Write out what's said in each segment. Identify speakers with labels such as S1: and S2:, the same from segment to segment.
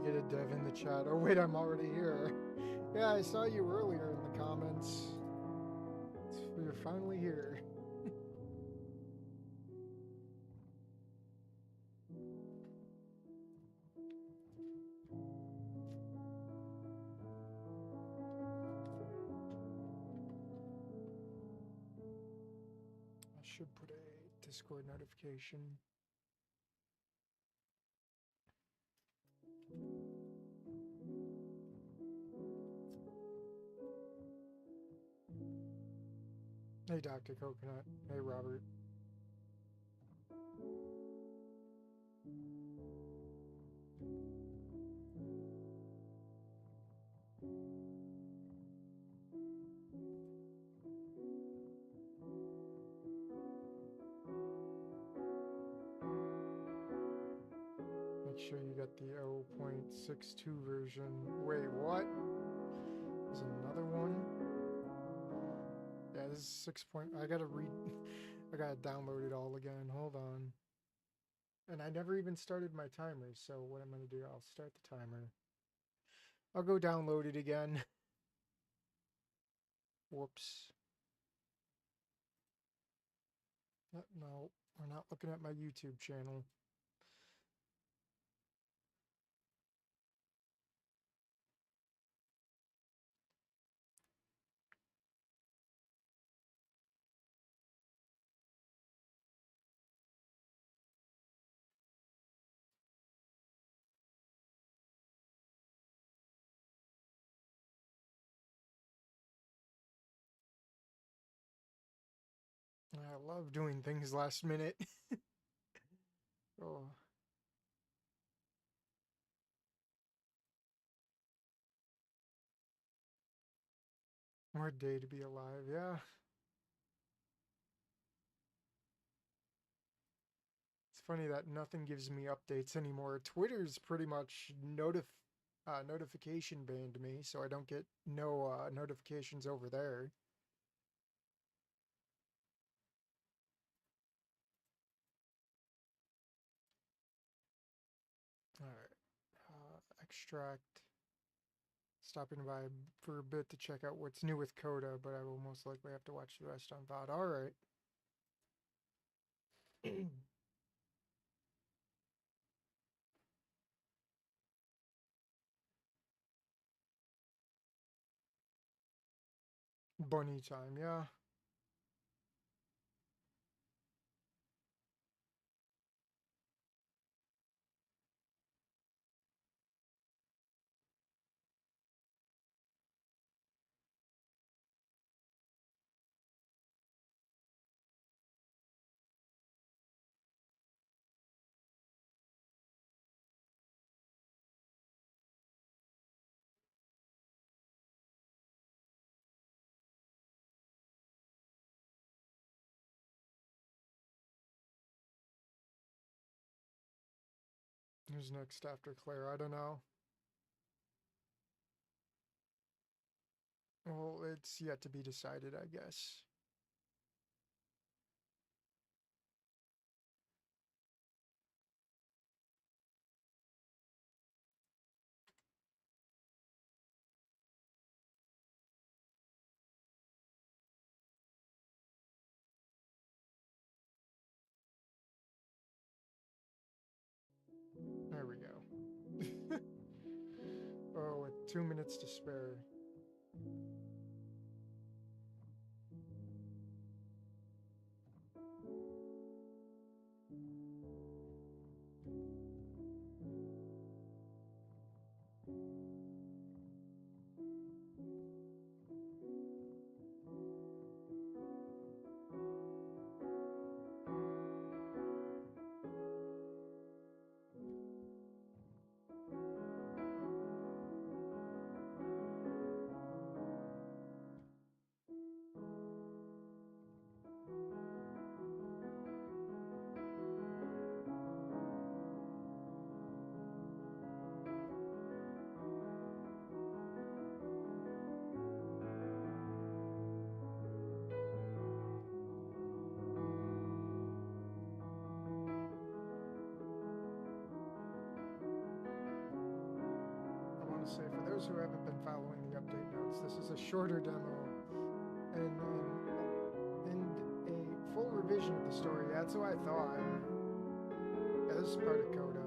S1: get a dev in the chat. Oh wait, I'm already here. Yeah, I saw you earlier in the comments. You're finally here. I should put a Discord notification. Hey, Dr. Coconut. Hey, Robert. Make sure you got the 0.62 version. Wait, what? There's another one? Yeah, this is 6. I gotta read. I gotta download it all again. Hold on. And I never even started my timer, so what I'm gonna do, I'll start the timer. I'll go download it again. Whoops. No, we're not looking at my YouTube channel. I love doing things last minute. Oh. What a day to be alive, yeah. It's funny that nothing gives me updates anymore. Twitter's pretty much notification banned me, so I don't get no notifications over there. Alright. Extract. Stopping by for a bit to check out what's new with Coda, but I will most likely have to watch the rest on VOD. Alright. Bunny time, yeah. Who's next after Claire? I don't know. Well, it's yet to be decided, I guess. There we go. Oh, with 2 minutes to spare. those who haven't been following the update notes, this is a shorter demo and a full revision of the story. That's what I thought. Yeah, this is part of Coda.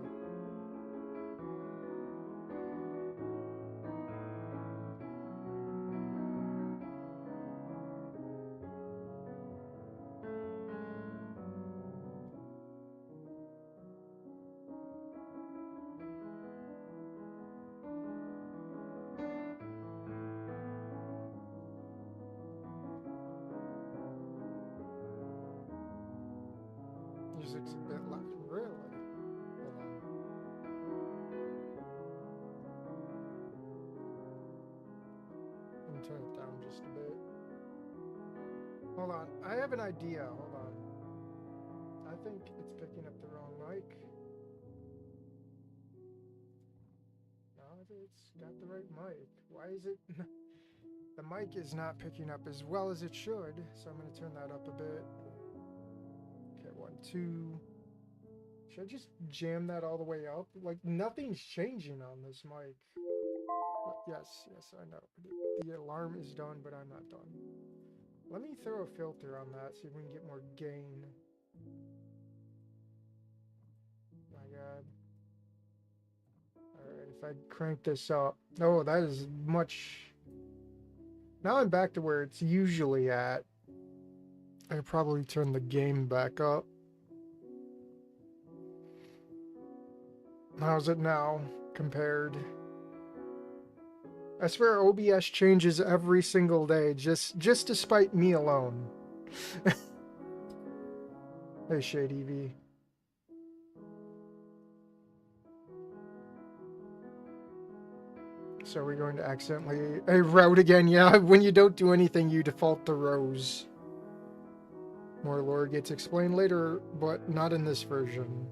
S1: Music's a bit loud. Really? Hold on. Let me turn it down just a bit. Hold on. I have an idea. Hold on. I think it's picking up the wrong mic. No, it's got the right mic. Why is it... The mic is not picking up as well as it should, so I'm going to turn that up a bit. Okay, 1, 2... Should I just jam that all the way up? Like, nothing's changing on this mic. But yes, I know. The alarm is done, but I'm not done. Let me throw a filter on that, see if we can get more gain. My God. Alright, if I crank this up... Oh, that is much... Now I'm back to where it's usually at. I probably turn the game back up. How's it now compared? I swear OBS changes every single day, just to spite me alone. Hey, Shade EV. So we're going to accidentally... A route again, yeah. When you don't do anything, you default to rows. More lore gets explained later, but not in this version.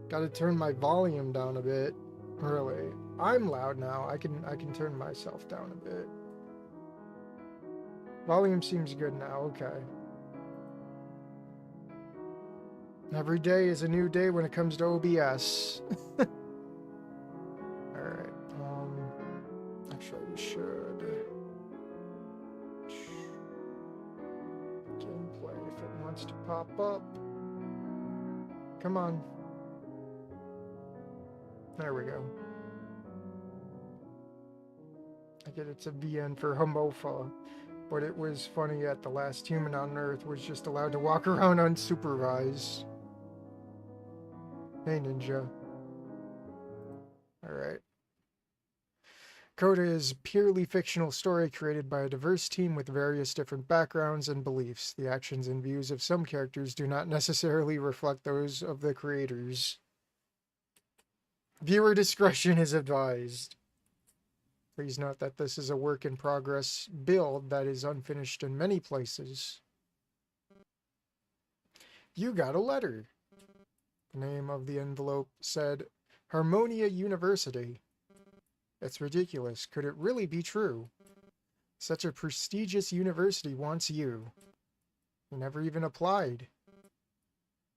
S1: Gotta turn my volume down a bit. Really. I'm loud now. I can turn myself down a bit. Volume seems good now. Okay. Every day is a new day when it comes to OBS. Alright. Actually, we should. Gameplay, if it wants to pop up. Come on. There we go. I get it's a VN for Homofa, but it was funny that the last human on Earth was just allowed to walk around unsupervised. Hey, Ninja. Alright. Coda is a purely fictional story created by a diverse team with various different backgrounds and beliefs. The actions and views of some characters do not necessarily reflect those of the creators. Viewer discretion is advised. Please note that this is a work in progress build that is unfinished in many places. You got a letter. The name of the envelope said, Harmonia University. It's ridiculous. Could it really be true? Such a prestigious university wants you. You never even applied.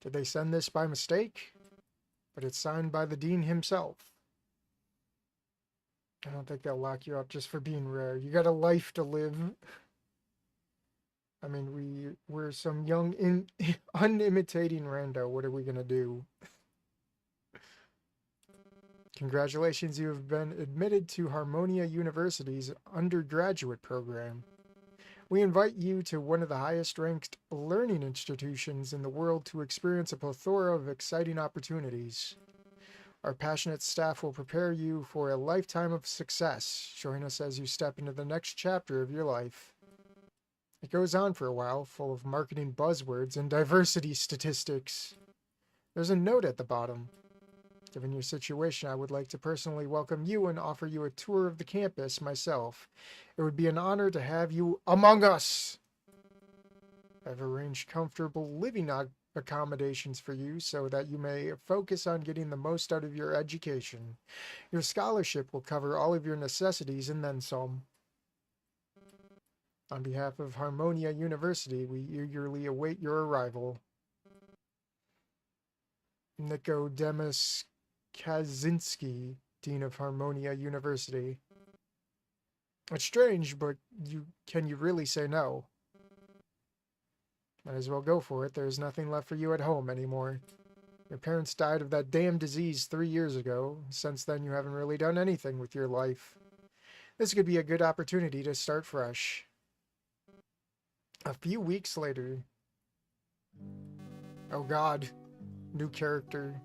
S1: Did they send this by mistake? But it's signed by the dean himself. I don't think they'll lock you up just for being rare. You got a life to live. I mean, we're some young, unimitating rando. What are we gonna do? Congratulations, you have been admitted to Harmonia University's undergraduate program. We invite you to one of the highest-ranked learning institutions in the world to experience a plethora of exciting opportunities. Our passionate staff will prepare you for a lifetime of success. Join us as you step into the next chapter of your life. It goes on for a while, full of marketing buzzwords and diversity statistics. There's a note at the bottom. Given your situation, I would like to personally welcome you and offer you a tour of the campus myself. It would be an honor to have you among us. I've arranged comfortable living accommodations for you so that you may focus on getting the most out of your education. Your scholarship will cover all of your necessities and then some. On behalf of Harmonia University, we eagerly await your arrival. Nicodemus Kaczynski, Dean of Harmonia University. It's strange, but can you really say no? Might as well go for it. There's nothing left for you at home anymore. Your parents died of that damn disease 3 years ago. Since then, you haven't really done anything with your life. This could be a good opportunity to start fresh. A few weeks later. Oh god. New character.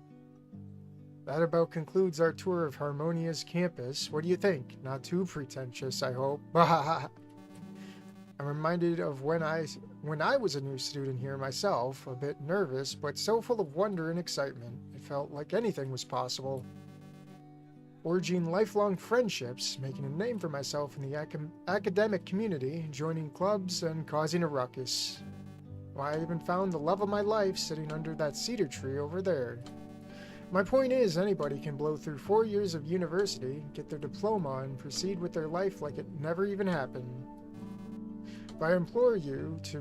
S1: That about concludes our tour of Harmonia's campus. What do you think? Not too pretentious, I hope. I'm reminded of when I was a new student here myself, a bit nervous, but so full of wonder and excitement. It felt like anything was possible. Forging lifelong friendships, making a name for myself in the academic community, joining clubs, and causing a ruckus. Why, I even found the love of my life sitting under that cedar tree over there. My point is, anybody can blow through 4 years of university, get their diploma, and proceed with their life like it never even happened. But I implore you to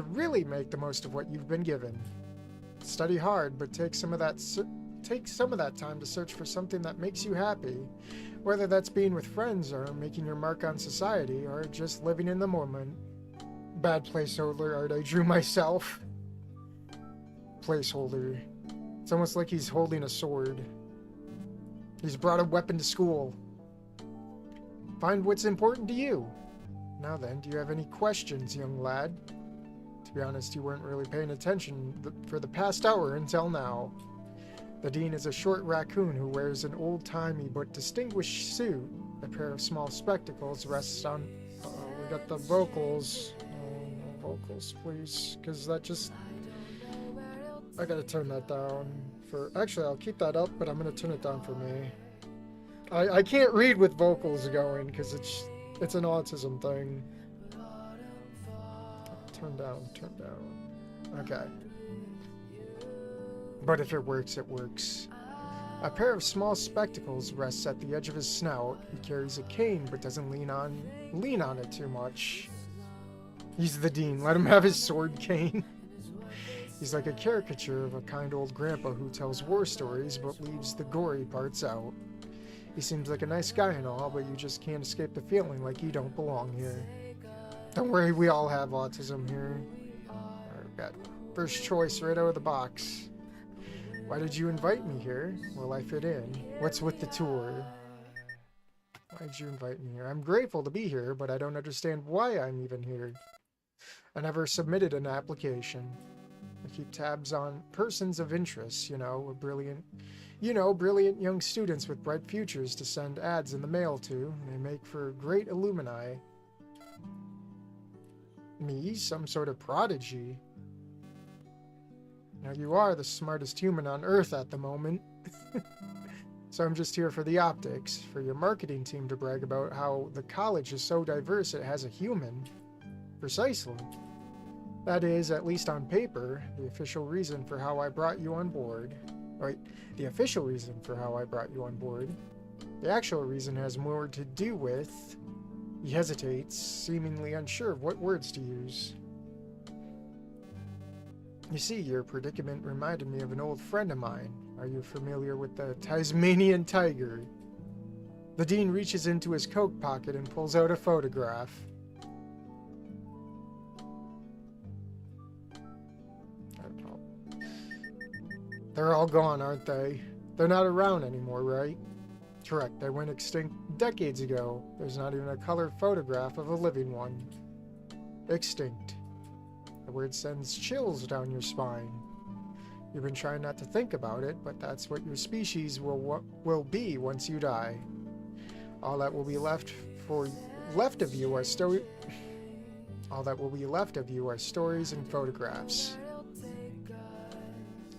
S1: really make the most of what you've been given. Study hard, but take some of that time to search for something that makes you happy, whether that's being with friends or making your mark on society or just living in the moment. Bad placeholder art I drew myself. Placeholder. It's almost like he's holding a sword. He's brought a weapon to school. Find what's important to you. Now then, do you have any questions, young lad? To be honest, you weren't really paying attention for the past hour until now. The dean is a short raccoon who wears an old-timey but distinguished suit. A pair of small spectacles rests on... we got the vocals. No vocals, please. Because that just... I gotta turn that down for... Actually, I'll keep that up, but I'm gonna turn it down for me. I can't read with vocals going, because it's an autism thing. Turn down. Okay. But if it works, it works. A pair of small spectacles rests at the edge of his snout. He carries a cane, but doesn't lean on it too much. He's the dean. Let him have his sword cane. He's like a caricature of a kind old grandpa who tells war stories, but leaves the gory parts out. He seems like a nice guy and all, but you just can't escape the feeling like you don't belong here. Don't worry, we all have autism here. Alright, got first choice right out of the box. Why did you invite me here? Will I fit in? What's with the tour? Why did you invite me here? I'm grateful to be here, but I don't understand why I'm even here. I never submitted an application. I keep tabs on persons of interest, brilliant young students with bright futures to send ads in the mail to. They make for great alumni. Me? Some sort of prodigy? Now you are the smartest human on Earth at the moment. So I'm just here for the optics, for your marketing team to brag about how the college is so diverse it has a human. Precisely. That is, at least on paper, the official reason for how I brought you on board. Right, the official reason for how I brought you on board. The actual reason has more to do with... He hesitates, seemingly unsure of what words to use. You see, your predicament reminded me of an old friend of mine. Are you familiar with the Tasmanian tiger? The dean reaches into his coat pocket and pulls out a photograph. They're all gone, aren't they? They're not around anymore, right? Correct, they went extinct decades ago. There's not even a color photograph of a living one. Extinct. The word sends chills down your spine. You've been trying not to think about it, but that's what your species will be once you die. All that will be left of you are stories and photographs.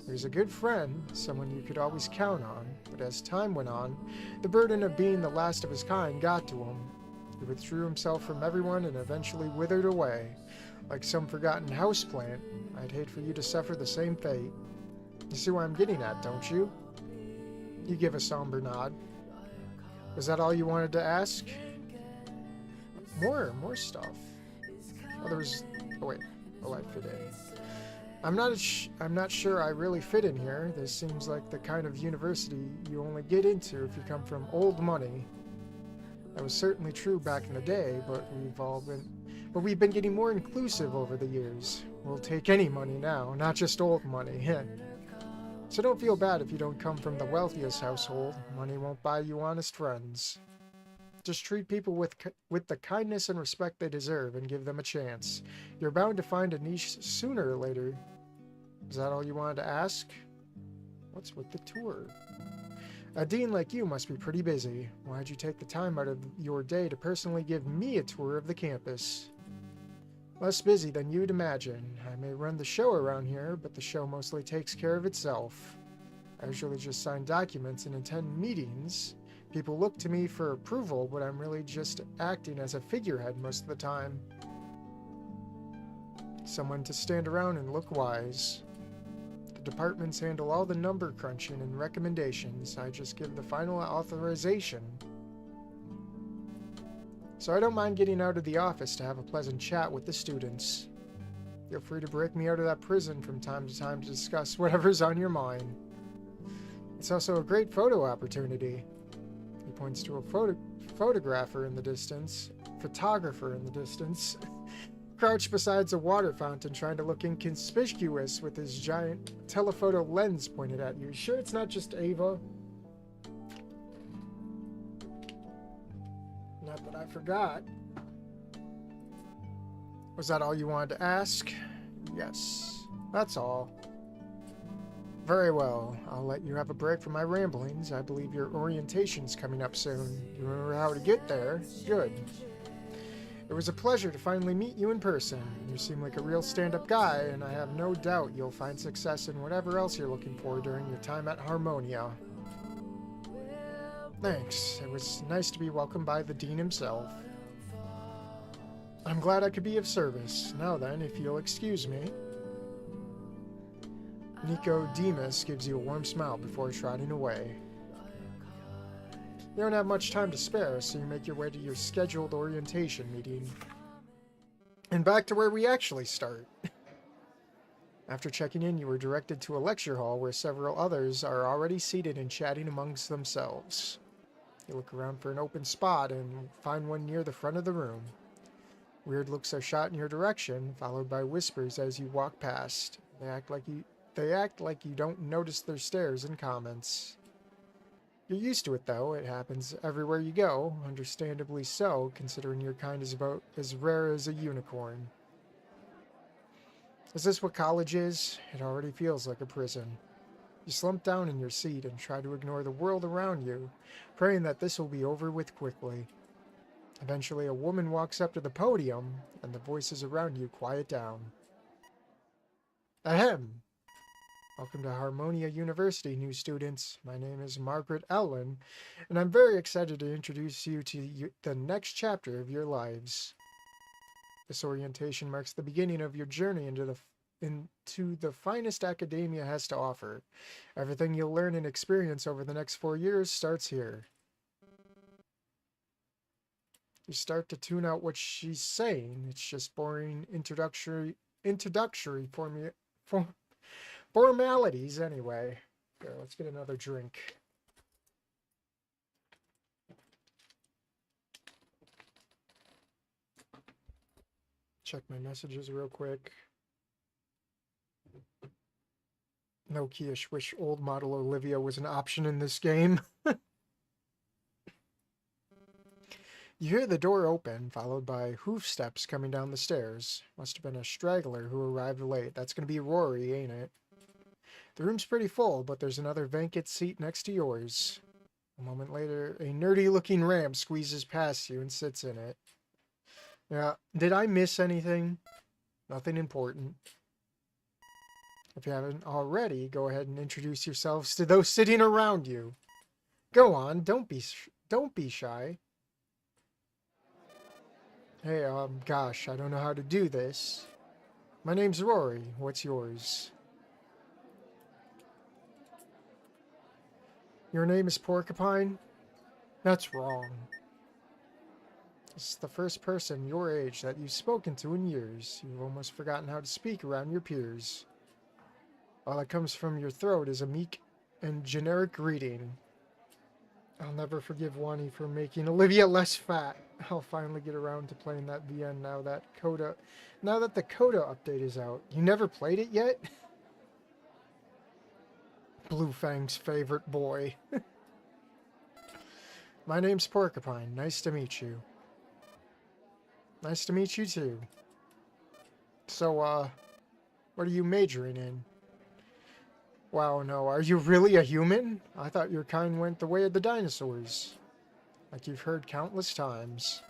S1: He was a good friend, someone you could always count on, but as time went on, the burden of being the last of his kind got to him. He withdrew himself from everyone and eventually withered away, like some forgotten houseplant. I'd hate for you to suffer the same fate. You see what I'm getting at, don't you? You give a somber nod. Was that all you wanted to ask? More stuff. Oh, there was... Oh, wait. Oh, I fit in. I'm not sure I really fit in here. This seems like the kind of university you only get into if you come from old money. That was certainly true back in the day, but we've been getting more inclusive over the years. We'll take any money now, not just old money. So don't feel bad if you don't come from the wealthiest household. Money won't buy you honest friends. Just treat people with the kindness and respect they deserve and give them a chance. You're bound to find a niche sooner or later. Is that all you wanted to ask? What's with the tour? A dean like you must be pretty busy. Why'd you take the time out of your day to personally give me a tour of the campus? Less busy than you'd imagine. I may run the show around here, but the show mostly takes care of itself. I usually just sign documents and attend meetings. People look to me for approval, but I'm really just acting as a figurehead most of the time. Someone to stand around and look wise. The departments handle all the number crunching and recommendations. I just give the final authorization. So I don't mind getting out of the office to have a pleasant chat with the students. Feel free to break me out of that prison from time to time to discuss whatever's on your mind. It's also a great photo opportunity. He points to a photographer in the distance, crouched beside a water fountain trying to look inconspicuous with his giant telephoto lens pointed at you. Sure it's not just Ava? Not that I forgot. Was that all you wanted to ask? Yes, that's all. Very well, I'll let you have a break from my ramblings. I believe your orientation's coming up soon. You remember how to get there? Good. It was a pleasure to finally meet you in person. You seem like a real stand-up guy, and I have no doubt you'll find success in whatever else you're looking for during your time at Harmonia. Thanks. It was nice to be welcomed by the dean himself. I'm glad I could be of service. Now then, if you'll excuse me. Nicodemus gives you a warm smile before trotting away. You don't have much time to spare, so you make your way to your scheduled orientation meeting. And back to where we actually start. After checking in, you were directed to a lecture hall where several others are already seated and chatting amongst themselves. You look around for an open spot and find one near the front of the room. Weird looks are shot in your direction, followed by whispers as you walk past. They act like you don't notice their stares and comments. You're used to it, though. It happens everywhere you go, understandably so, considering your kind is about as rare as a unicorn. Is this what college is? It already feels like a prison. You slump down in your seat and try to ignore the world around you, praying that this will be over with quickly. Eventually, a woman walks up to the podium, and the voices around you quiet down. Ahem! Welcome to Harmonia University, new students. My name is Margaret Ellen, and I'm very excited to introduce you to the next chapter of your lives. This orientation marks the beginning of your journey into the finest academia has to offer. Everything you'll learn and experience over the next 4 years starts here. You start to tune out what she's saying. It's just boring introductory formalities anyway. Here, let's get another drink. Check my messages real quick. Nokia wish old model Olivia was an option in this game. You hear the door open, followed by hoof steps coming down the stairs. Must have been a straggler who arrived late. That's going to be Rory, ain't it? The room's pretty full, but there's another vacant seat next to yours. A moment later, a nerdy-looking ramp squeezes past you and sits in it. Yeah, did I miss anything? Nothing important. If you haven't already, go ahead and introduce yourselves to those sitting around you. Go on, don't be shy. Hey, gosh, I don't know how to do this. My name's Rory. What's yours? Your name is Porcupine? That's wrong. This is the first person your age that you've spoken to in years. You've almost forgotten how to speak around your peers. All that comes from your throat is a meek and generic greeting. I'll never forgive Wani for making Olivia less fat. I'll finally get around to playing that VN now that the Coda update is out. You never played it yet? Blue Fang's favorite boy. My name's Porcupine. Nice to meet you. Nice to meet you too. So, what are you majoring in? Wow, no, are you really a human? I thought your kind went the way of the dinosaurs. Like you've heard countless times.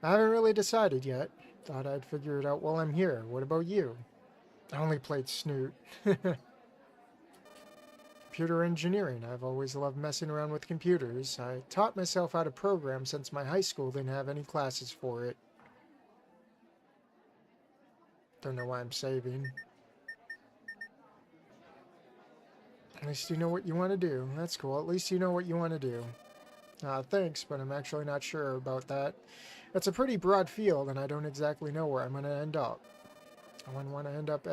S1: I haven't really decided yet. Thought I'd figure it out while I'm here. What about you? I only played Snoot. Computer engineering. I've always loved messing around with computers. I taught myself how to program since my high school didn't have any classes for it. Don't know why I'm saving. At least you know what you want to do. That's cool. At least you know what you want to do. Thanks, but I'm actually not sure about that. It's a pretty broad field, and I don't exactly know where I'm going to end up. I wouldn't want to end up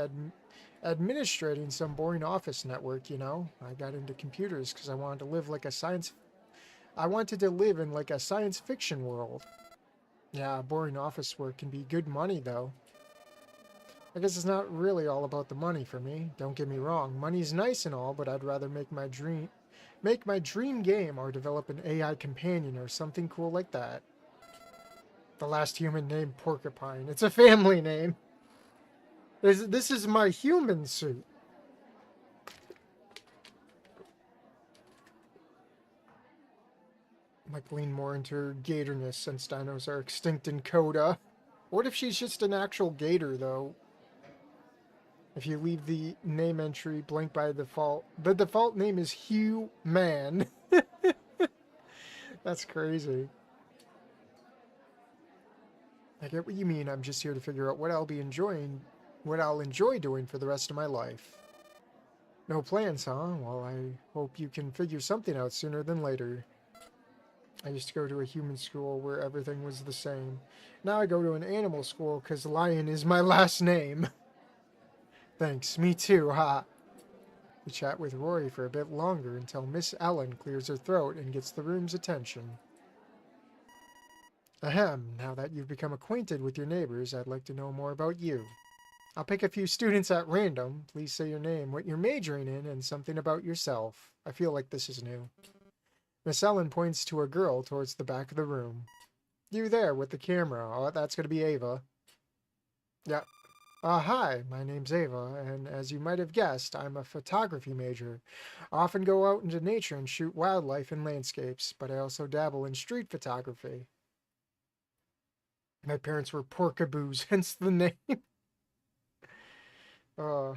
S1: administrating some boring office network, you know? I got into computers because I wanted to live like a science... I wanted to live in like a science fiction world. Yeah, boring office work can be good money, though. I guess it's not really all about the money for me. Don't get me wrong. Money's nice and all, but I'd rather make my dream game or develop an AI companion or something cool like that. The last human named Porcupine. It's a family name. This is my human suit. Might lean more into her gatorness since dinos are extinct in Coda. What if she's just an actual gator, though? If you leave the name entry blank by default, the default name is Hugh Man. That's crazy. I get what you mean. I'm just here to figure out what I'll enjoy doing for the rest of my life. No plans, huh? Well, I hope you can figure something out sooner than later. I used to go to a human school where everything was the same. Now I go to an animal school because Lion is my last name. Thanks, me too, ha. We chat with Rory for a bit longer until Miss Ellen clears her throat and gets the room's attention. Ahem, now that you've become acquainted with your neighbors, I'd like to know more about you. I'll pick a few students at random. Please say your name, what you're majoring in, and something about yourself. I feel like this is new. Miss Ellen points to a girl towards the back of the room. You there with the camera. Oh, that's going to be Ava. Yeah. Hi, my name's Ava, and as you might have guessed, I'm a photography major. I often go out into nature and shoot wildlife and landscapes, but I also dabble in street photography. My parents were porkaboos, hence the name. I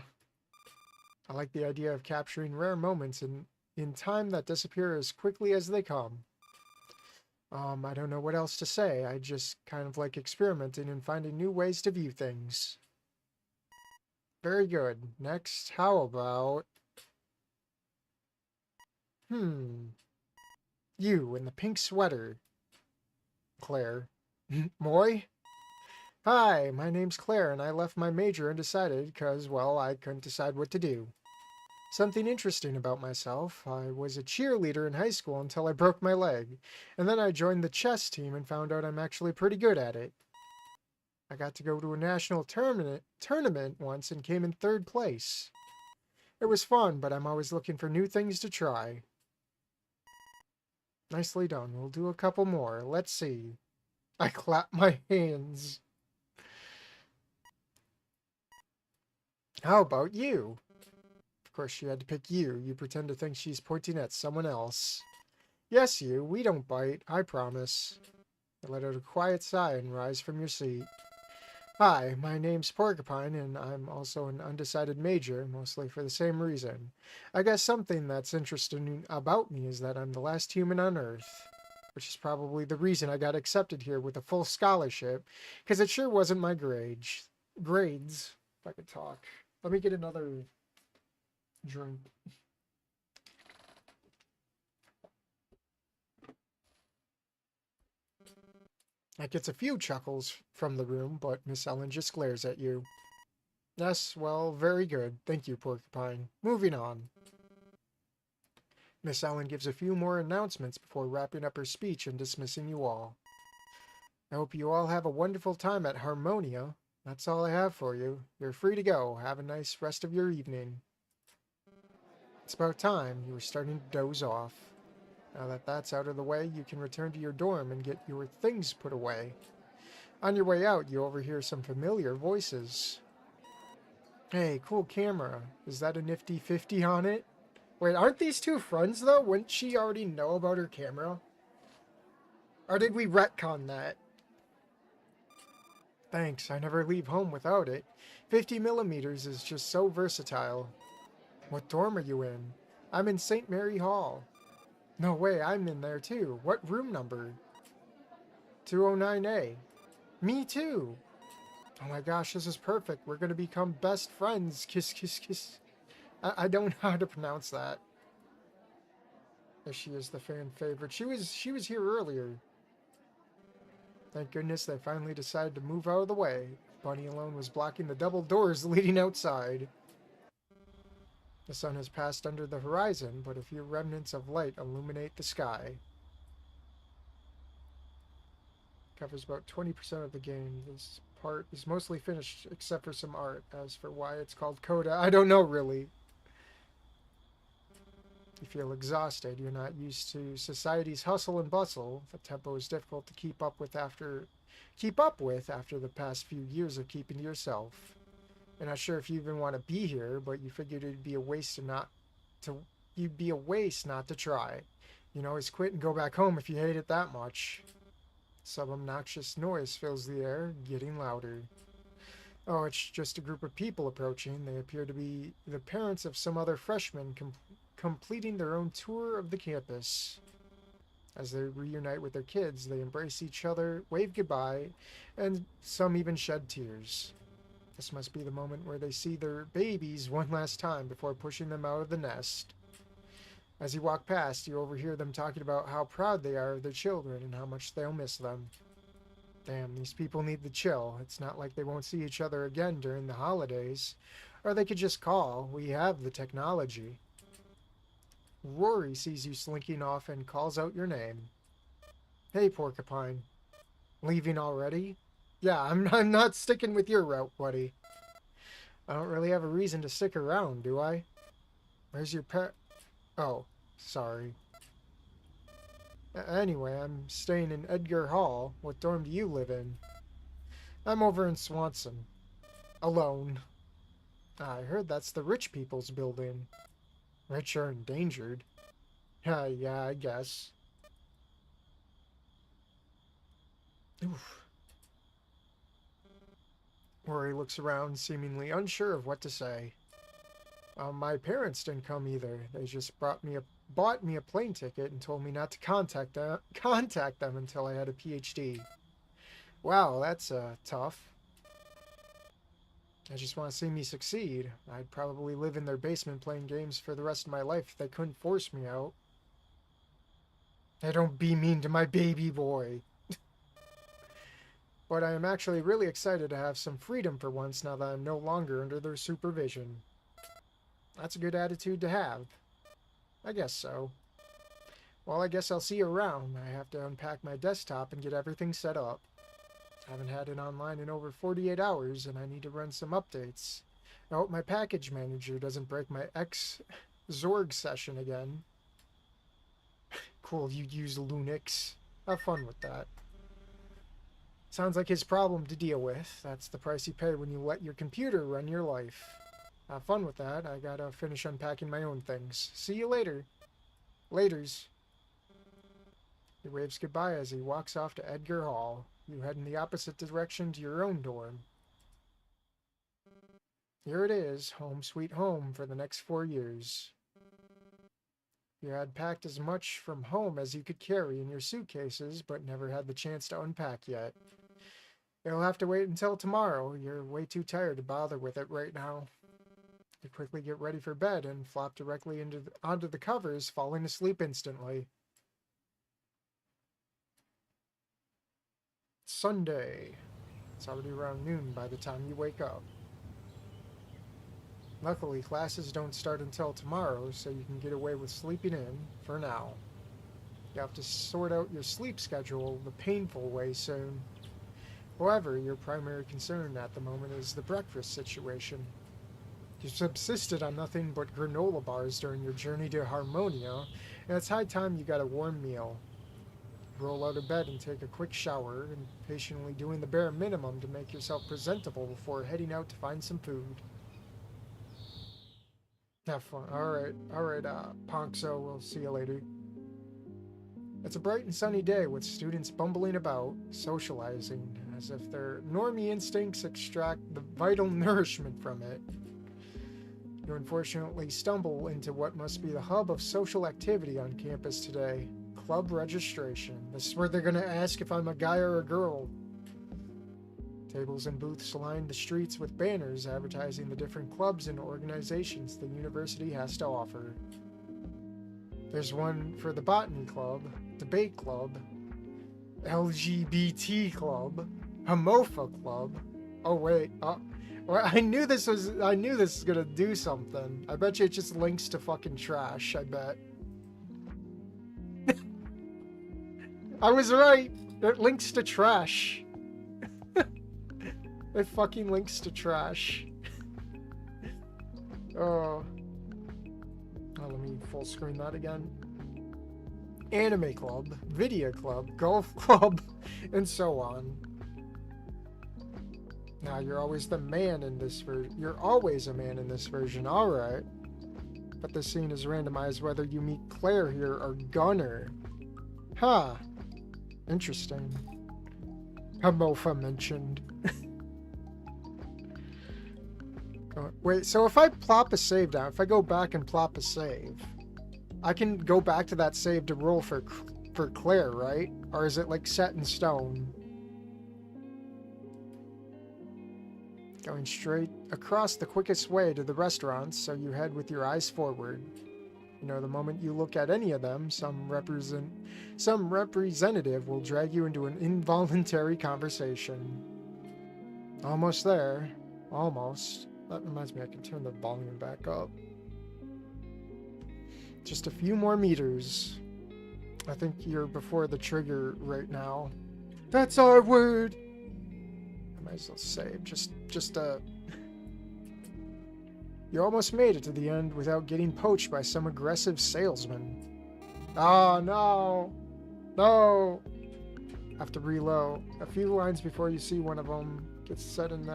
S1: like the idea of capturing rare moments in time that disappear as quickly as they come. I don't know what else to say. I just kind of like experimenting and finding new ways to view things. Very good. Next, how about... You in the pink sweater. Claire. Moy? Hi, my name's Claire, and I left my major undecided because, well, I couldn't decide what to do. Something interesting about myself. I was a cheerleader in high school until I broke my leg, and then I joined the chess team and found out I'm actually pretty good at it. I got to go to a national tournament once and came in 3rd place. It was fun, but I'm always looking for new things to try. Nicely done. We'll do a couple more. Let's see. I clap my hands. How about you? Of course, she had to pick you. You pretend to think she's pointing at someone else. Yes, you. We don't bite. I promise. I let out a quiet sigh and rise from your seat. Hi, my name's Porcupine, and I'm also an undecided major, mostly for the same reason. I guess something that's interesting about me is that I'm the last human on Earth, which is probably the reason I got accepted here with a full scholarship, because it sure wasn't my grades. If I could talk. Let me get another drink. That gets a few chuckles from the room, but Miss Ellen just glares at you. Yes, well, very good. Thank you, Porcupine. Moving on. Miss Ellen gives a few more announcements before wrapping up her speech and dismissing you all. I hope you all have a wonderful time at Harmonia. That's all I have for you. You're free to go. Have a nice rest of your evening. It's about time. You were starting to doze off. Now that that's out of the way, you can return to your dorm and get your things put away. On your way out, you overhear some familiar voices. Hey, cool camera. Is that a nifty 50 on it? Wait, aren't these two friends, though? Wouldn't she already know about her camera? Or did we retcon that? Thanks, I never leave home without it. 50 millimeters is just so versatile. What dorm are you in? I'm in St. Mary Hall. No way, I'm in there too. What room number? 209A. Me too. Oh my gosh, this is perfect. We're gonna become best friends. Kiss, kiss, kiss. I don't know how to pronounce that. As she is the fan favorite. She was here earlier. Thank goodness they finally decided to move out of the way. Bunny alone was blocking the double doors leading outside. The sun has passed under the horizon, but a few remnants of light illuminate the sky. Covers about 20% of the game. This part is mostly finished except for some art. As for why it's called Coda, I don't know really. You feel exhausted. You're not used to society's hustle and bustle. The tempo is difficult to keep up with after the past few years of keeping to yourself. You're not sure if you even want to be here, but you figured it'd be a waste you'd be a waste not to try. You can always quit and go back home if you hate it that much. Some obnoxious noise fills the air, getting louder. Oh, it's just a group of people approaching. They appear to be the parents of some other freshmen completing their own tour of the campus. As they reunite with their kids, they embrace each other, wave goodbye, and some even shed tears. This must be the moment where they see their babies one last time before pushing them out of the nest. As you walk past, you overhear them talking about how proud they are of their children and how much they'll miss them. Damn, these people need the chill. It's not like they won't see each other again during the holidays. Or they could just call. We have the technology. Rory sees you slinking off and calls out your name. Hey, Porcupine. Leaving already? Yeah, I'm not sticking with your route, buddy. I don't really have a reason to stick around, do I? Where's your pet? Oh, sorry. Anyway, I'm staying in Edgar Hall. What dorm do you live in? I'm over in Swanson. Alone. I heard that's the rich people's building. Rich are endangered. Yeah, I guess. Oof. Rory looks around, seemingly unsure of what to say. My parents didn't come either. They just bought me a plane ticket and told me not to contact them until I had a PhD. Wow, that's tough. I just want to see me succeed. I'd probably live in their basement playing games for the rest of my life if they couldn't force me out. Hey, don't be mean to my baby boy. But I am actually really excited to have some freedom for once now that I'm no longer under their supervision. That's a good attitude to have. I guess so. Well, I guess I'll see you around. I have to unpack my desktop and get everything set up. I haven't had it online in over 48 hours, and I need to run some updates. I hope my package manager doesn't break my Zorg session again. Cool, you use Linux. Have fun with that. Sounds like his problem to deal with. That's the price you pay when you let your computer run your life. Have fun with that. I gotta finish unpacking my own things. See you later. Laters. He waves goodbye as he walks off to Edgar Hall. You head in the opposite direction to your own dorm. Here it is, home sweet home for the next 4 years. You had packed as much from home as you could carry in your suitcases, but never had the chance to unpack yet. You'll have to wait until tomorrow. You're way too tired to bother with it right now. You quickly get ready for bed and flop directly onto the covers, falling asleep instantly. Sunday. It's already around noon by the time you wake up. Luckily, classes don't start until tomorrow, so you can get away with sleeping in for now. You have to sort out your sleep schedule the painful way soon. However, your primary concern at the moment is the breakfast situation. You subsisted on nothing but granola bars during your journey to Harmonia, and it's high time you got a warm meal. Roll out of bed and take a quick shower, impatiently doing the bare minimum to make yourself presentable before heading out to find some food. Have fun. Alright, Ponxo, we'll see you later. It's a bright and sunny day with students bumbling about, socializing, as if their normie instincts extract the vital nourishment from it. You unfortunately stumble into what must be the hub of social activity on campus today. Club registration. This is where they're going to ask if I'm a guy or a girl. Tables and booths line the streets with banners advertising the different clubs and organizations the university has to offer. There's one for the Botany Club, Debate Club, LGBT Club, Homofa Club. Oh wait, well, I knew this was gonna do something. I bet you it just links to fucking trash, I bet. I was right. It links to trash. It fucking links to trash. Oh, let me full screen that again. Anime Club, Video Club, Golf Club, and so on. Now you're always the man in this version. You're always a man in this version, alright. But the scene is randomized whether you meet Claire here or Gunner. Huh. Interesting. Hamofa mentioned. Wait, so if I plop a save down, if I go back and plop a save, I can go back to that save to roll for Claire, right? Or is it like set in stone? Going straight across the quickest way to the restaurants, so you head with your eyes forward. You know, the moment you look at any of them, some representative will drag you into an involuntary conversation. Almost there. Almost. That reminds me, I can turn the volume back up. Just a few more meters. I think you're before the trigger right now. That's our word! I might as well save. You almost made it to the end without getting poached by some aggressive salesman. Oh, no! No! Have to reload. A few lines before you see one of them gets set in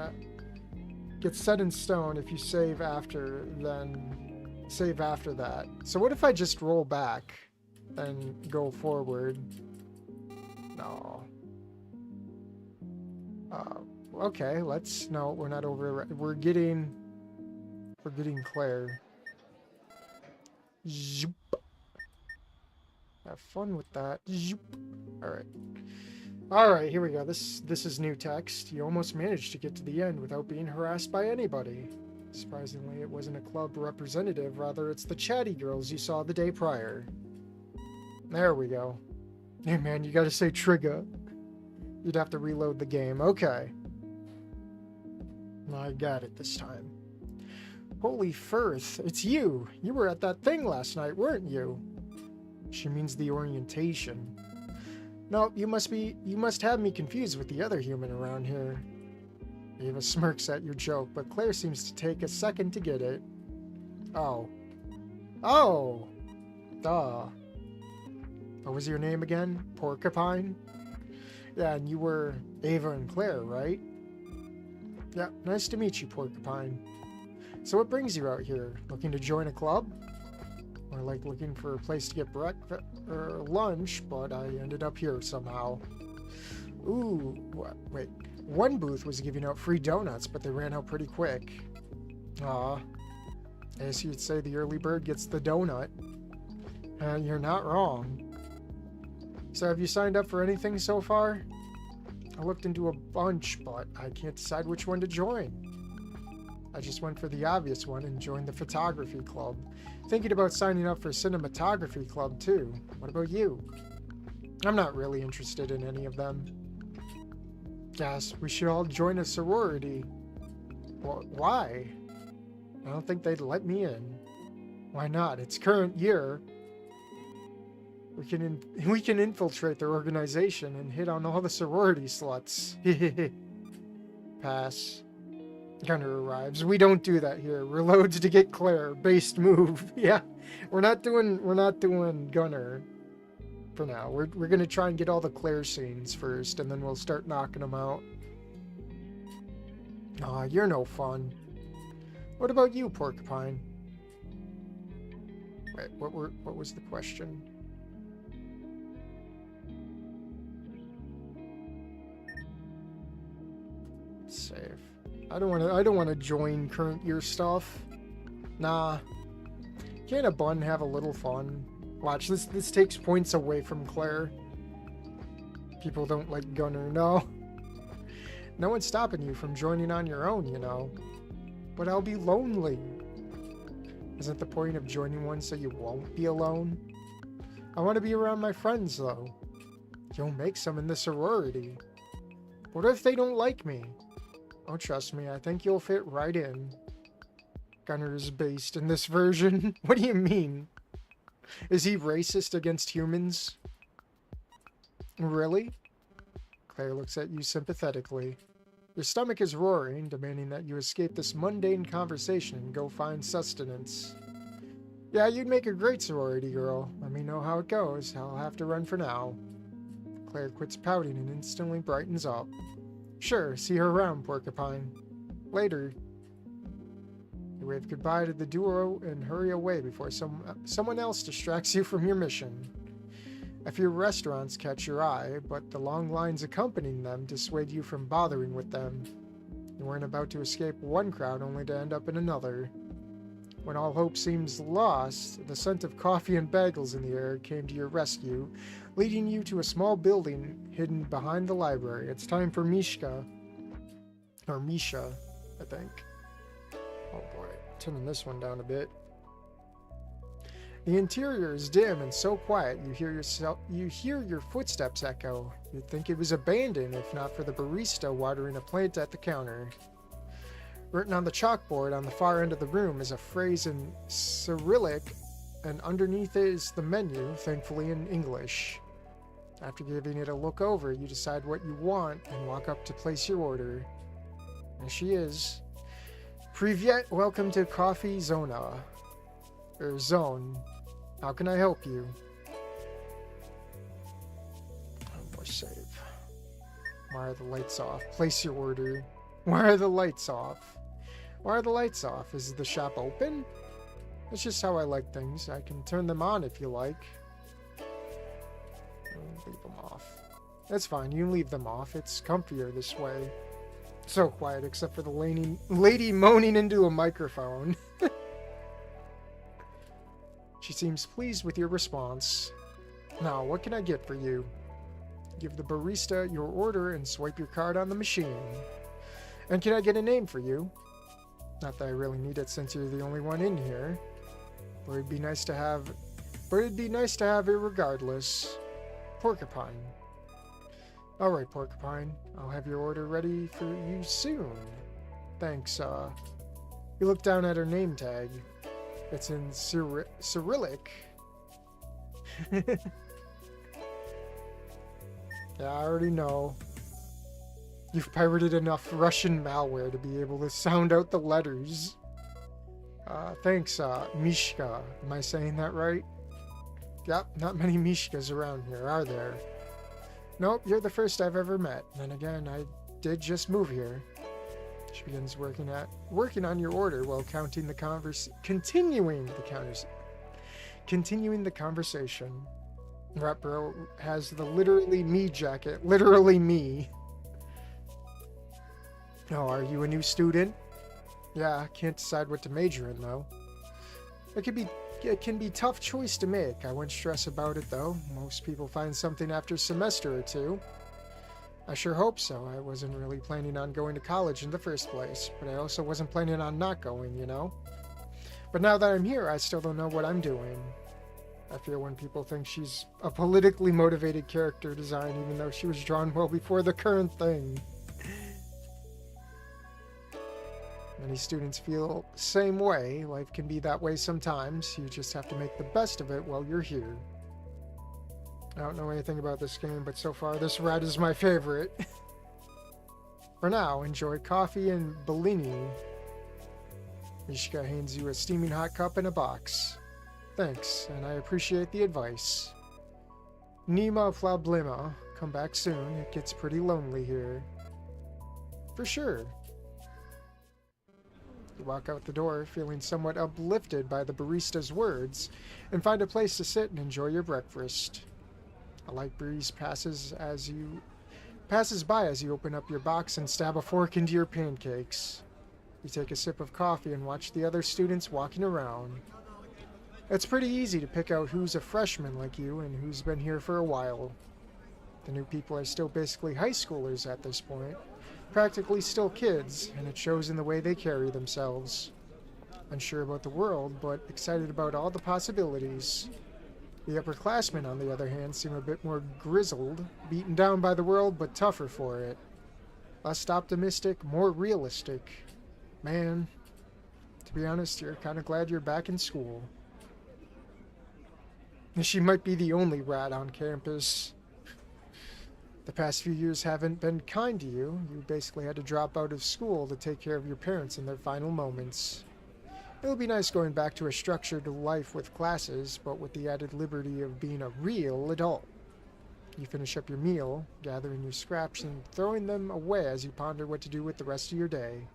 S1: stone if you save after, then save after that. So what if I just roll back and go forward? No. Okay, no, we're not over. We're getting Claire. Zoop. Have fun with that. Zoop. Alright, here we go. This is new text. You almost managed to get to the end without being harassed by anybody. Surprisingly, it wasn't a club representative. Rather, it's the chatty girls you saw the day prior. There we go. Hey man, you gotta say trigger. You'd have to reload the game. Okay. I got it this time. Holy Firth, it's you! You were at that thing last night, weren't you? She means the orientation. No, you must have me confused with the other human around here. Ava smirks at your joke, but Claire seems to take a second to get it. Oh. Oh! Duh. What was your name again? Porcupine? Yeah, and you were Ava and Claire, right? Yeah, nice to meet you, Porcupine. So what brings you out here? Looking to join a club? Or like looking for a place to get breakfast or lunch, but I ended up here somehow. Ooh, wait. One booth was giving out free donuts, but they ran out pretty quick. Aw. I guess you'd say the early bird gets the donut. You're not wrong. So have you signed up for anything so far? I looked into a bunch, but I can't decide which one to join. I just went for the obvious one and joined the photography club. Thinking about signing up for cinematography club too. What about you? I'm not really interested in any of them. Guess we should all join a sorority. Why? I don't think they'd let me in. Why not? It's current year. We can infiltrate their organization and hit on all the sorority sluts. Pass. Gunner arrives. We don't do that here. Reloads to get Claire. Based move. Yeah. We're not doing Gunner for now. We're gonna try and get all the Claire scenes first, and then we'll start knocking them out. Aw, you're no fun. What about you, Porcupine? Wait, what was the question? Save. I don't want to join current year stuff. Nah. Can't a bun have a little fun? Watch, this takes points away from Claire. People don't like Gunner, no. No one's stopping you from joining on your own, you know. But I'll be lonely. Isn't the point of joining one so you won't be alone? I want to be around my friends, though. You'll make some in the sorority. What if they don't like me? Oh, trust me, I think you'll fit right in. Gunner is based in this version. What do you mean? Is he racist against humans? Really? Claire looks at you sympathetically. Your stomach is roaring, demanding that you escape this mundane conversation and go find sustenance. Yeah, you'd make a great sorority girl. Let me know how it goes. I'll have to run for now. Claire quits pouting and instantly brightens up. Sure, see her around, Porcupine. Later. You wave goodbye to the duo and hurry away before someone else distracts you from your mission. A few restaurants catch your eye, but the long lines accompanying them dissuade you from bothering with them. You weren't about to escape one crowd only to end up in another. When all hope seems lost, the scent of coffee and bagels in the air came to your rescue, leading you to a small building hidden behind the library. It's time for Mishka. Or Misha, I think. Oh boy, turning this one down a bit. The interior is dim and so quiet you hear your footsteps echo. You'd think it was abandoned if not for the barista watering a plant at the counter. Written on the chalkboard on the far end of the room is a phrase in Cyrillic, and underneath it is the menu, thankfully in English. After giving it a look over, you decide what you want and walk up to place your order. There she is. Privyet, welcome to Coffee Zona. Or Zone. How can I help you? Oh, more save. Why are the lights off? Place your order. Why are the lights off? Why are the lights off? Is the shop open? That's just how I like things. I can turn them on if you like. Leave them off. That's fine. You can leave them off. It's comfier this way. So quiet except for the lady moaning into a microphone. She seems pleased with your response. Now, what can I get for you? Give the barista your order and swipe your card on the machine. And can I get a name for you? Not that I really need it since you're the only one in here. But it'd be nice to have it regardless. Porcupine. Alright, Porcupine. I'll have your order ready for you soon. Thanks, You look down at her name tag. It's in Cyrillic. Yeah, I already know. You've pirated enough Russian malware to be able to sound out the letters. Thanks, Mishka. Am I saying that right? Yep, not many Mishkas around here, are there? Nope, you're the first I've ever met. Then again, I did just move here. She begins working on your order while continuing the conversation. Ratbro has the literally me jacket. Literally me. Oh, are you a new student? Yeah, can't decide what to major in though. It can be tough choice to make. I wouldn't stress about it though. Most people find something after a semester or two. I sure hope so. I wasn't really planning on going to college in the first place, but I also wasn't planning on not going, you know? But now that I'm here, I still don't know what I'm doing. I feel when people think she's a politically motivated character design, even though she was drawn well before the current thing. Many students feel the same way. Life can be that way sometimes. You just have to make the best of it while you're here. I don't know anything about this game, but so far this ride is my favorite. For now, enjoy coffee and Bellini. Mishka hands you a steaming hot cup and a box. Thanks, and I appreciate the advice. Nima Flablima, come back soon. It gets pretty lonely here. For sure. You walk out the door, feeling somewhat uplifted by the barista's words, and find a place to sit and enjoy your breakfast. A light breeze passes by as you open up your box and stab a fork into your pancakes. You take a sip of coffee and watch the other students walking around. It's pretty easy to pick out who's a freshman like you and who's been here for a while. The new people are still basically high schoolers at this point, practically still kids, and it shows in the way they carry themselves. Unsure about the world, but excited about all the possibilities. The upperclassmen, on the other hand, seem a bit more grizzled, beaten down by the world, but tougher for it. Less optimistic, more realistic. Man, to be honest, you're kind of glad you're back in school. She might be the only rat on campus. The past few years haven't been kind to you. You basically had to drop out of school to take care of your parents in their final moments. It'll be nice going back to a structured life with classes, but with the added liberty of being a real adult. You finish up your meal, gathering your scraps and throwing them away as you ponder what to do with the rest of your day.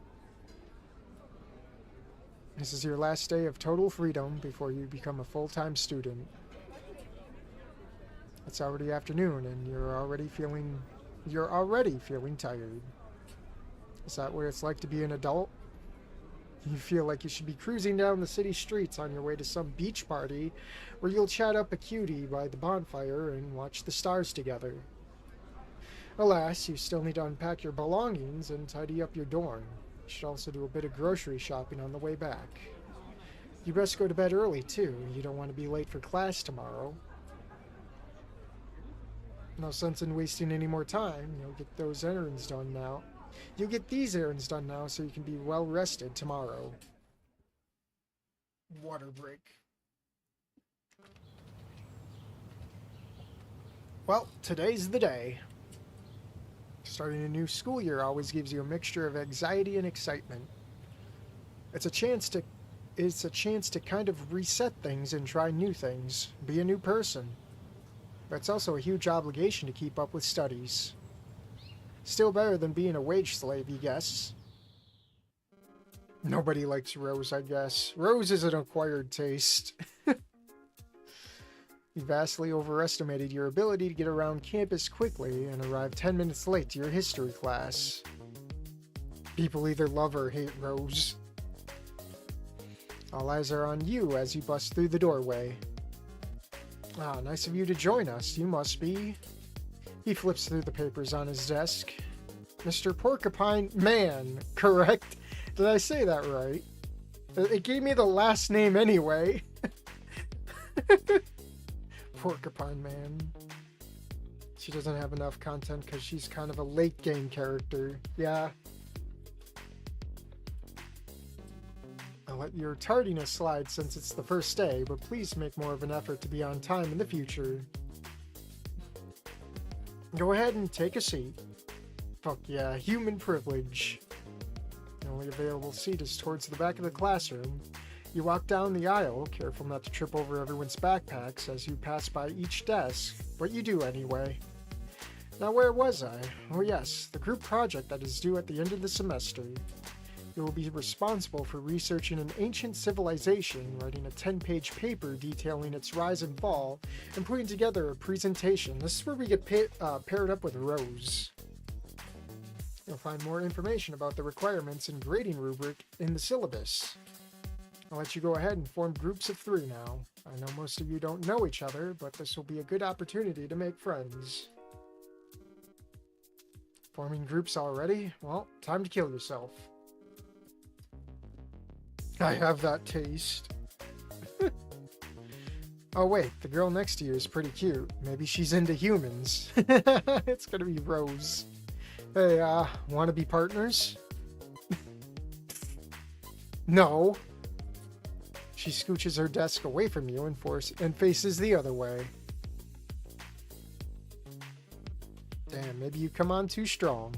S1: This is your last day of total freedom before you become a full-time student. It's already afternoon and you're already feeling tired. Is that what it's like to be an adult? You feel like you should be cruising down the city streets on your way to some beach party where you'll chat up a cutie by the bonfire and watch the stars together. Alas, you still need to unpack your belongings and tidy up your dorm. You should also do a bit of grocery shopping on the way back. You best go to bed early too. You don't want to be late for class tomorrow. No sense in wasting any more time. You'll get those errands done now. You'll get these errands done now so you can be well rested tomorrow. Water break. Well, today's the day. Starting a new school year always gives you a mixture of anxiety and excitement. It's a chance to kind of reset things and try new things. Be a new person. But it's also a huge obligation to keep up with studies. Still better than being a wage slave, you guess. Nobody likes Rose, I guess. Rose is an acquired taste. You vastly overestimated your ability to get around campus quickly and arrive 10 minutes late to your history class. People either love or hate Rose. All eyes are on you as you bust through the doorway. Ah, nice of you to join us. You must be... He flips through the papers on his desk. Mr. Porcupine Man, correct? Did I say that right? It gave me the last name anyway. Porcupine Man. She doesn't have enough content because she's kind of a late game character. Yeah. I'll let your tardiness slide since it's the first day, but please make more of an effort to be on time in the future. Go ahead and take a seat. Fuck yeah, human privilege. The only available seat is towards the back of the classroom. You walk down the aisle, careful not to trip over everyone's backpacks as you pass by each desk, but you do anyway. Now where was I? Oh yes, the group project that is due at the end of the semester. You will be responsible for researching an ancient civilization, writing a 10-page paper detailing its rise and fall, and putting together a presentation. This is where we get paired up with Rose. You'll find more information about the requirements and grading rubric in the syllabus. I'll let you go ahead and form groups of 3 now. I know most of you don't know each other, but this will be a good opportunity to make friends. Forming groups already? Well, time to kill yourself. I have that taste. Oh wait, the girl next to you is pretty cute. Maybe she's into humans. It's gonna be Rose. Hey, wanna be partners? No. She scooches her desk away from you and faces the other way. Damn, maybe you come on too strong.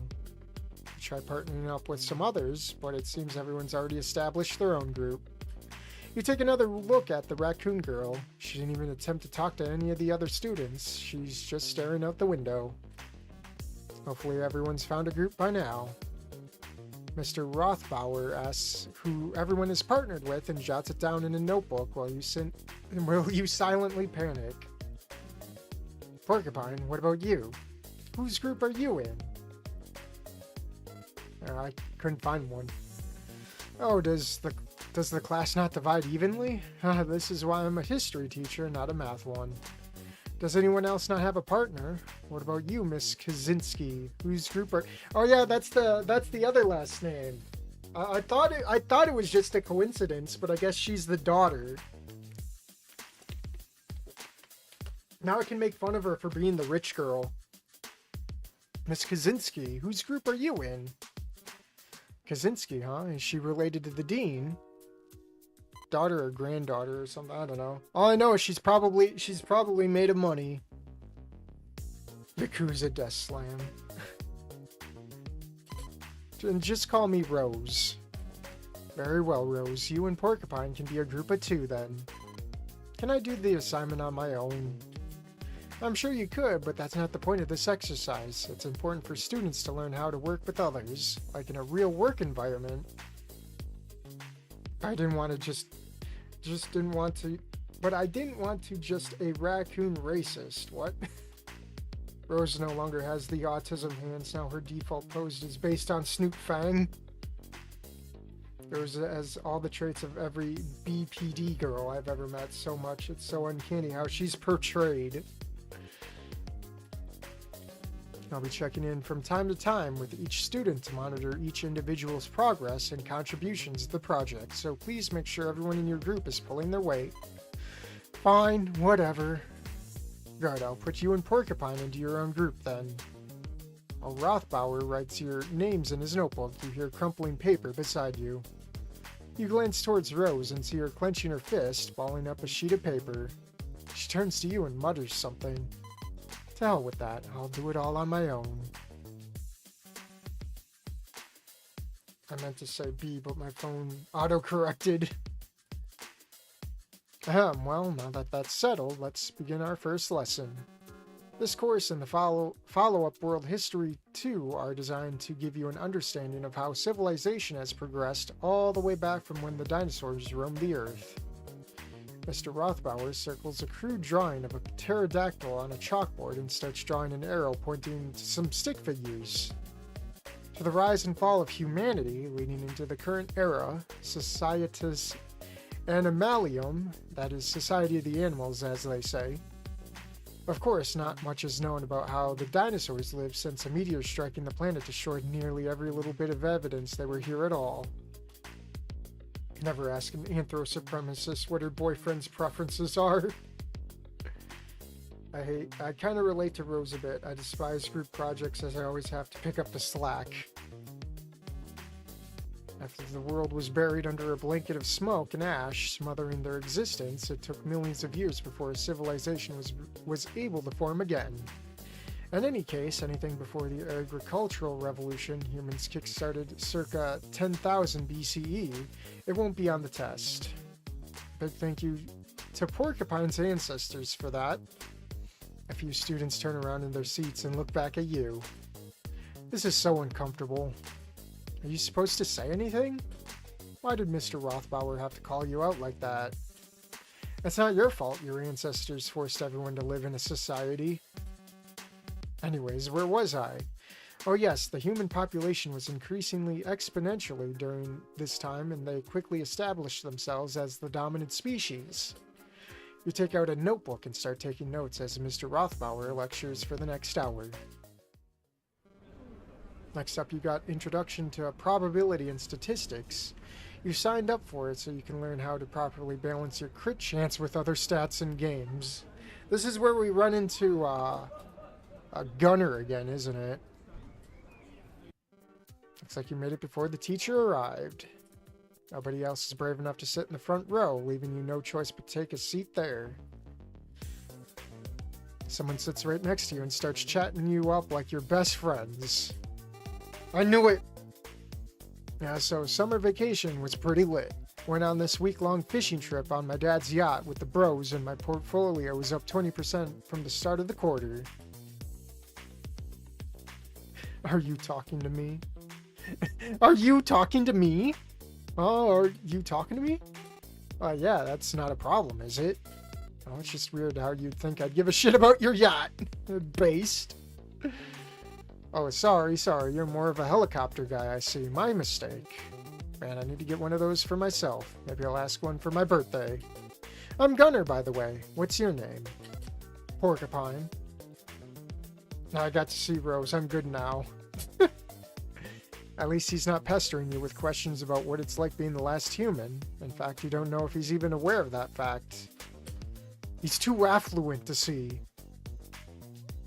S1: You try partnering up with some others, but it seems everyone's already established their own group. You take another look at the raccoon girl. She didn't even attempt to talk to any of the other students. She's just staring out the window. Hopefully everyone's found a group by now. Mr. Rothbauer asks who everyone is partnered with and jots it down in a notebook while you silently panic. Porcupine, what about you? Whose group are you in? I couldn't find one. Oh, does the class not divide evenly? This is why I'm a history teacher, not a math one. Does anyone else not have a partner? What about you, Miss Kaczynski? Whose group are... Oh yeah, that's the other last name. I thought it was just a coincidence, but I guess she's the daughter. Now I can make fun of her for being the rich girl. Miss Kaczynski, whose group are you in? Kaczynski, huh? Is she related to the dean? Daughter or granddaughter or something, I don't know. All I know is she's probably made of money. Yakuza death slam. And just call me Rose. Very well, Rose. You and Porcupine can be a group of two then. Can I do the assignment on my own? I'm sure you could, but that's not the point of this exercise. It's important for students to learn how to work with others, like in a real work environment. I didn't want to just didn't want to, but I didn't want to just a raccoon racist. What? Rose no longer has the autism hands. Now her default pose is based on Snoop Fang. Rose has all the traits of every BPD girl I've ever met so much. It's so uncanny how she's portrayed. I'll be checking in from time to time with each student to monitor each individual's progress and contributions to the project, so please make sure everyone in your group is pulling their weight. Fine, whatever. Good, I'll put you and Porcupine into your own group then. While Rothbauer writes your names in his notebook, you hear crumpling paper beside you. You glance towards Rose and see her clenching her fist, balling up a sheet of paper. She turns to you and mutters something. To hell with that, I'll do it all on my own. I meant to say B, but my phone auto-corrected. Well, now that that's settled, let's begin our first lesson. This course and the follow-up World History 2 are designed to give you an understanding of how civilization has progressed all the way back from when the dinosaurs roamed the Earth. Mr. Rothbauer circles a crude drawing of a pterodactyl on a chalkboard and starts drawing an arrow pointing to some stick figures. To the rise and fall of humanity leading into the current era, Societas Animalium, that is, Society of the Animals, as they say. Of course, not much is known about how the dinosaurs lived since a meteor striking the planet destroyed nearly every little bit of evidence they were here at all. Never ask an anthro-supremacist what her boyfriend's preferences are. I kind of relate to Rose a bit. I despise group projects as I always have to pick up the slack. After the world was buried under a blanket of smoke and ash smothering their existence, it took millions of years before a civilization was able to form again. In any case, anything before the agricultural revolution humans kick-started circa 10,000 BCE, it won't be on the test. Big thank you to Porcupine's ancestors for that. A few students turn around in their seats and look back at you. This is so uncomfortable. Are you supposed to say anything? Why did Mr. Rothbauer have to call you out like that? It's not your fault your ancestors forced everyone to live in a society. Anyways, where was I? Oh yes, the human population was increasingly exponentially during this time, and they quickly established themselves as the dominant species. You take out a notebook and start taking notes as Mr. Rothbauer lectures for the next hour. Next up, you got Introduction to Probability and Statistics. You signed up for it so you can learn how to properly balance your crit chance with other stats in games. This is where we run into, a gunner again, isn't it? Looks like you made it before the teacher arrived. Nobody else is brave enough to sit in the front row, leaving you no choice but to take a seat there. Someone sits right next to you and starts chatting you up like you're best friends. I knew it! Yeah, so summer vacation was pretty lit. Went on this week-long fishing trip on my dad's yacht with the bros, and my portfolio was up 20% from the start of the quarter. Are you talking to me? Are you talking to me? Oh, are you talking to me? Yeah, that's not a problem, is it? Oh, it's just weird how you'd think I'd give a shit about your yacht. Based. Oh, sorry. You're more of a helicopter guy, I see. My mistake. Man, I need to get one of those for myself. Maybe I'll ask one for my birthday. I'm Gunner, by the way. What's your name? Porcupine. I got to see Rose. I'm good now. At least he's not pestering you with questions about what it's like being the last human. In fact, you don't know if he's even aware of that fact. He's too affluent to see.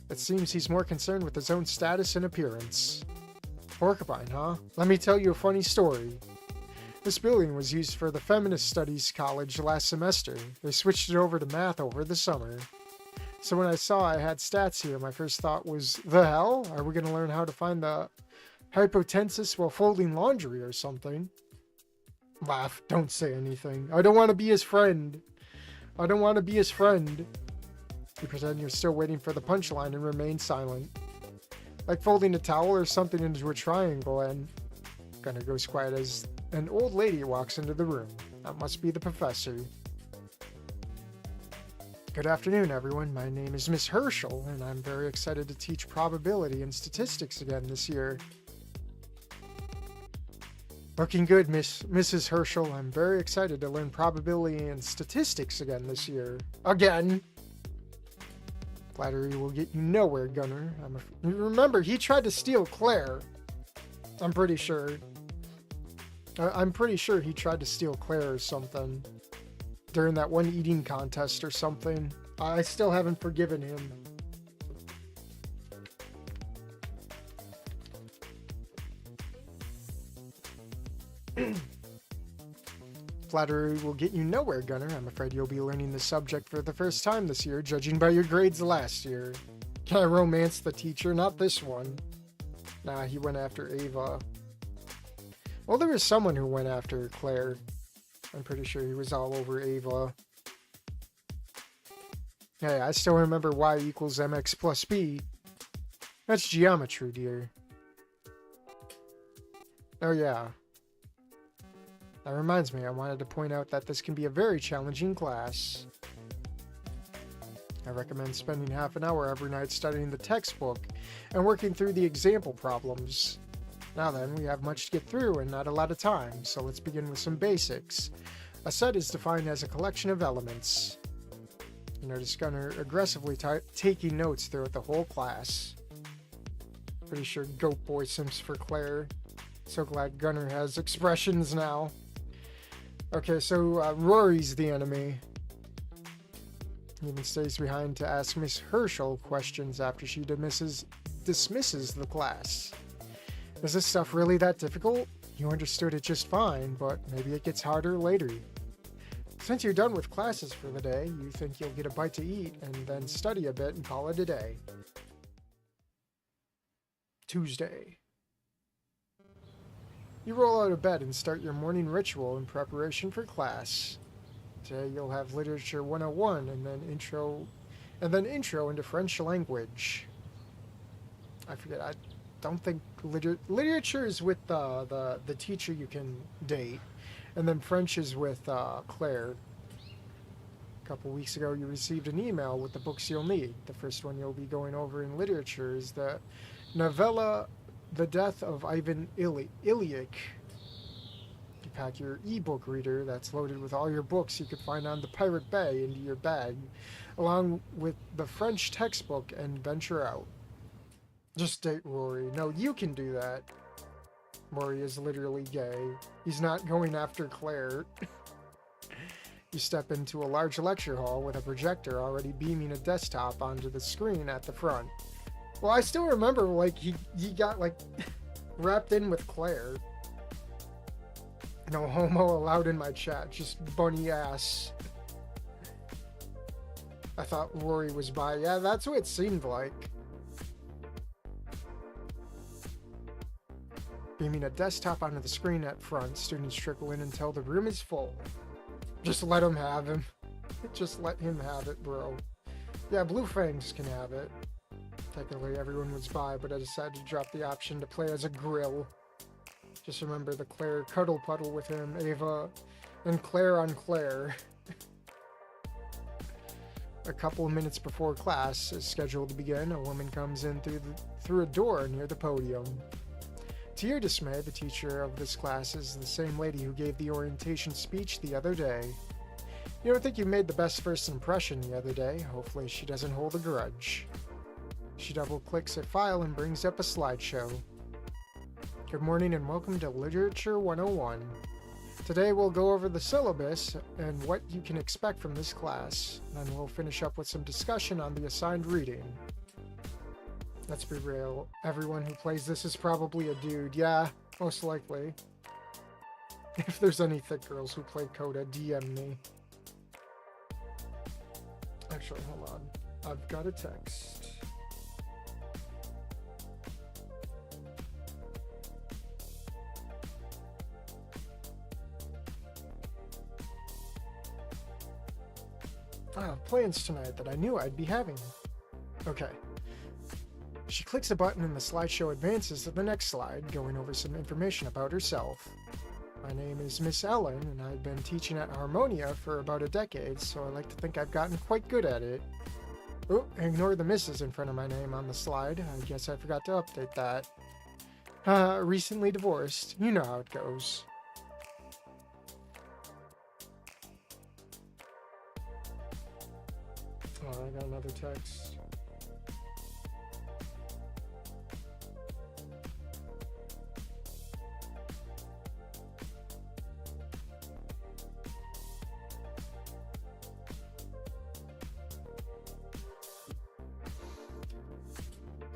S1: It seems he's more concerned with his own status and appearance. Porcupine, huh? Let me tell you a funny story. This building was used for the Feminist Studies College last semester. They switched it over to math over the summer. So when I saw I had stats here, my first thought was, the hell? Are we going to learn how to find the hypotenuse while folding laundry or something? Laugh, don't say anything. I don't want to be his friend. You pretend you're still waiting for the punchline and remain silent. Like folding a towel or something into a triangle, and Gunner goes quiet as an old lady walks into the room. That must be the professor. Good afternoon, everyone. My name is Miss Herschel, and I'm very excited to teach probability and statistics again this year. Looking good, Mrs. Herschel. I'm very excited to learn probability and statistics again this year. Again! Flattery will get you nowhere, Gunner. Remember, he tried to steal Claire. I'm pretty sure he tried to steal Claire or something. During that one eating contest or something. I still haven't forgiven him. Flattery will get you nowhere, Gunner. I'm afraid you'll be learning the subject for the first time this year, judging by your grades last year. Can I romance the teacher? Not this one. Nah, he went after Ava. Well, there was someone who went after Claire. I'm pretty sure he was all over Ava. Hey, I still remember y equals mx plus b. That's geometry, dear. Oh yeah. That reminds me, I wanted to point out that this can be a very challenging class. I recommend spending half an hour every night studying the textbook and working through the example problems. Now then, we have much to get through and not a lot of time, so let's begin with some basics. A set is defined as a collection of elements. You notice Gunner aggressively taking notes throughout the whole class. Pretty sure Goat Boy simps for Claire. So glad Gunner has expressions now. Okay, so Rory's the enemy. He even stays behind to ask Miss Herschel questions after she dismisses the class. Is this stuff really that difficult? You understood it just fine, but maybe it gets harder later. Since you're done with classes for the day, you think you'll get a bite to eat and then study a bit and call it a day. Tuesday. You roll out of bed and start your morning ritual in preparation for class. Today you'll have Literature 101 and then intro into French language. I forget, I don't think literature is with the teacher you can date, and then French is with Claire. A couple weeks ago you received an email with the books you'll need. The first one you'll be going over in literature is the novella The Death of Ivan Ilyich. You pack your ebook reader that's loaded with all your books you could find on the Pirate Bay into your bag, along with the French textbook, and venture out. Just date Rory. No, you can do that. Rory is literally gay. He's not going after Claire. You step into a large lecture hall with a projector already beaming a desktop onto the screen at the front. Well, I still remember, like, he got, like, wrapped in with Claire. No homo allowed in my chat, just bunny ass. I thought Rory was bi. Yeah, that's what it seemed like. Beaming a desktop onto the screen at front, students trickle in until the room is full. Just let him have him. Just let him have it, bro. Yeah, Blue Fangs can have it. Technically, everyone was bi, but I decided to drop the option to play as a grill. Just remember the Claire cuddle puddle with him, Ava, and Claire on Claire. A couple of minutes before class is scheduled to begin, a woman comes in through a door near the podium. To your dismay, the teacher of this class is the same lady who gave the orientation speech the other day. You don't think you made the best first impression the other day. Hopefully she doesn't hold a grudge. She double-clicks a file and brings up a slideshow. Good morning and welcome to Literature 101. Today we'll go over the syllabus and what you can expect from this class. Then we'll finish up with some discussion on the assigned reading. Let's be real, everyone who plays this is probably a dude. Yeah, most likely. If there's any thick girls who play Coda, DM me. Actually, hold on. I've got a text. I have plans tonight that I knew I'd be having. Okay. She clicks a button and the slideshow advances to the next slide, going over some information about herself. My name is Miss Ellen, and I've been teaching at Harmonia for about a decade, so I like to think I've gotten quite good at it. Oh, ignore the misses in front of my name on the slide. I guess I forgot to update that. Recently divorced. You know how it goes. Oh, I got another text.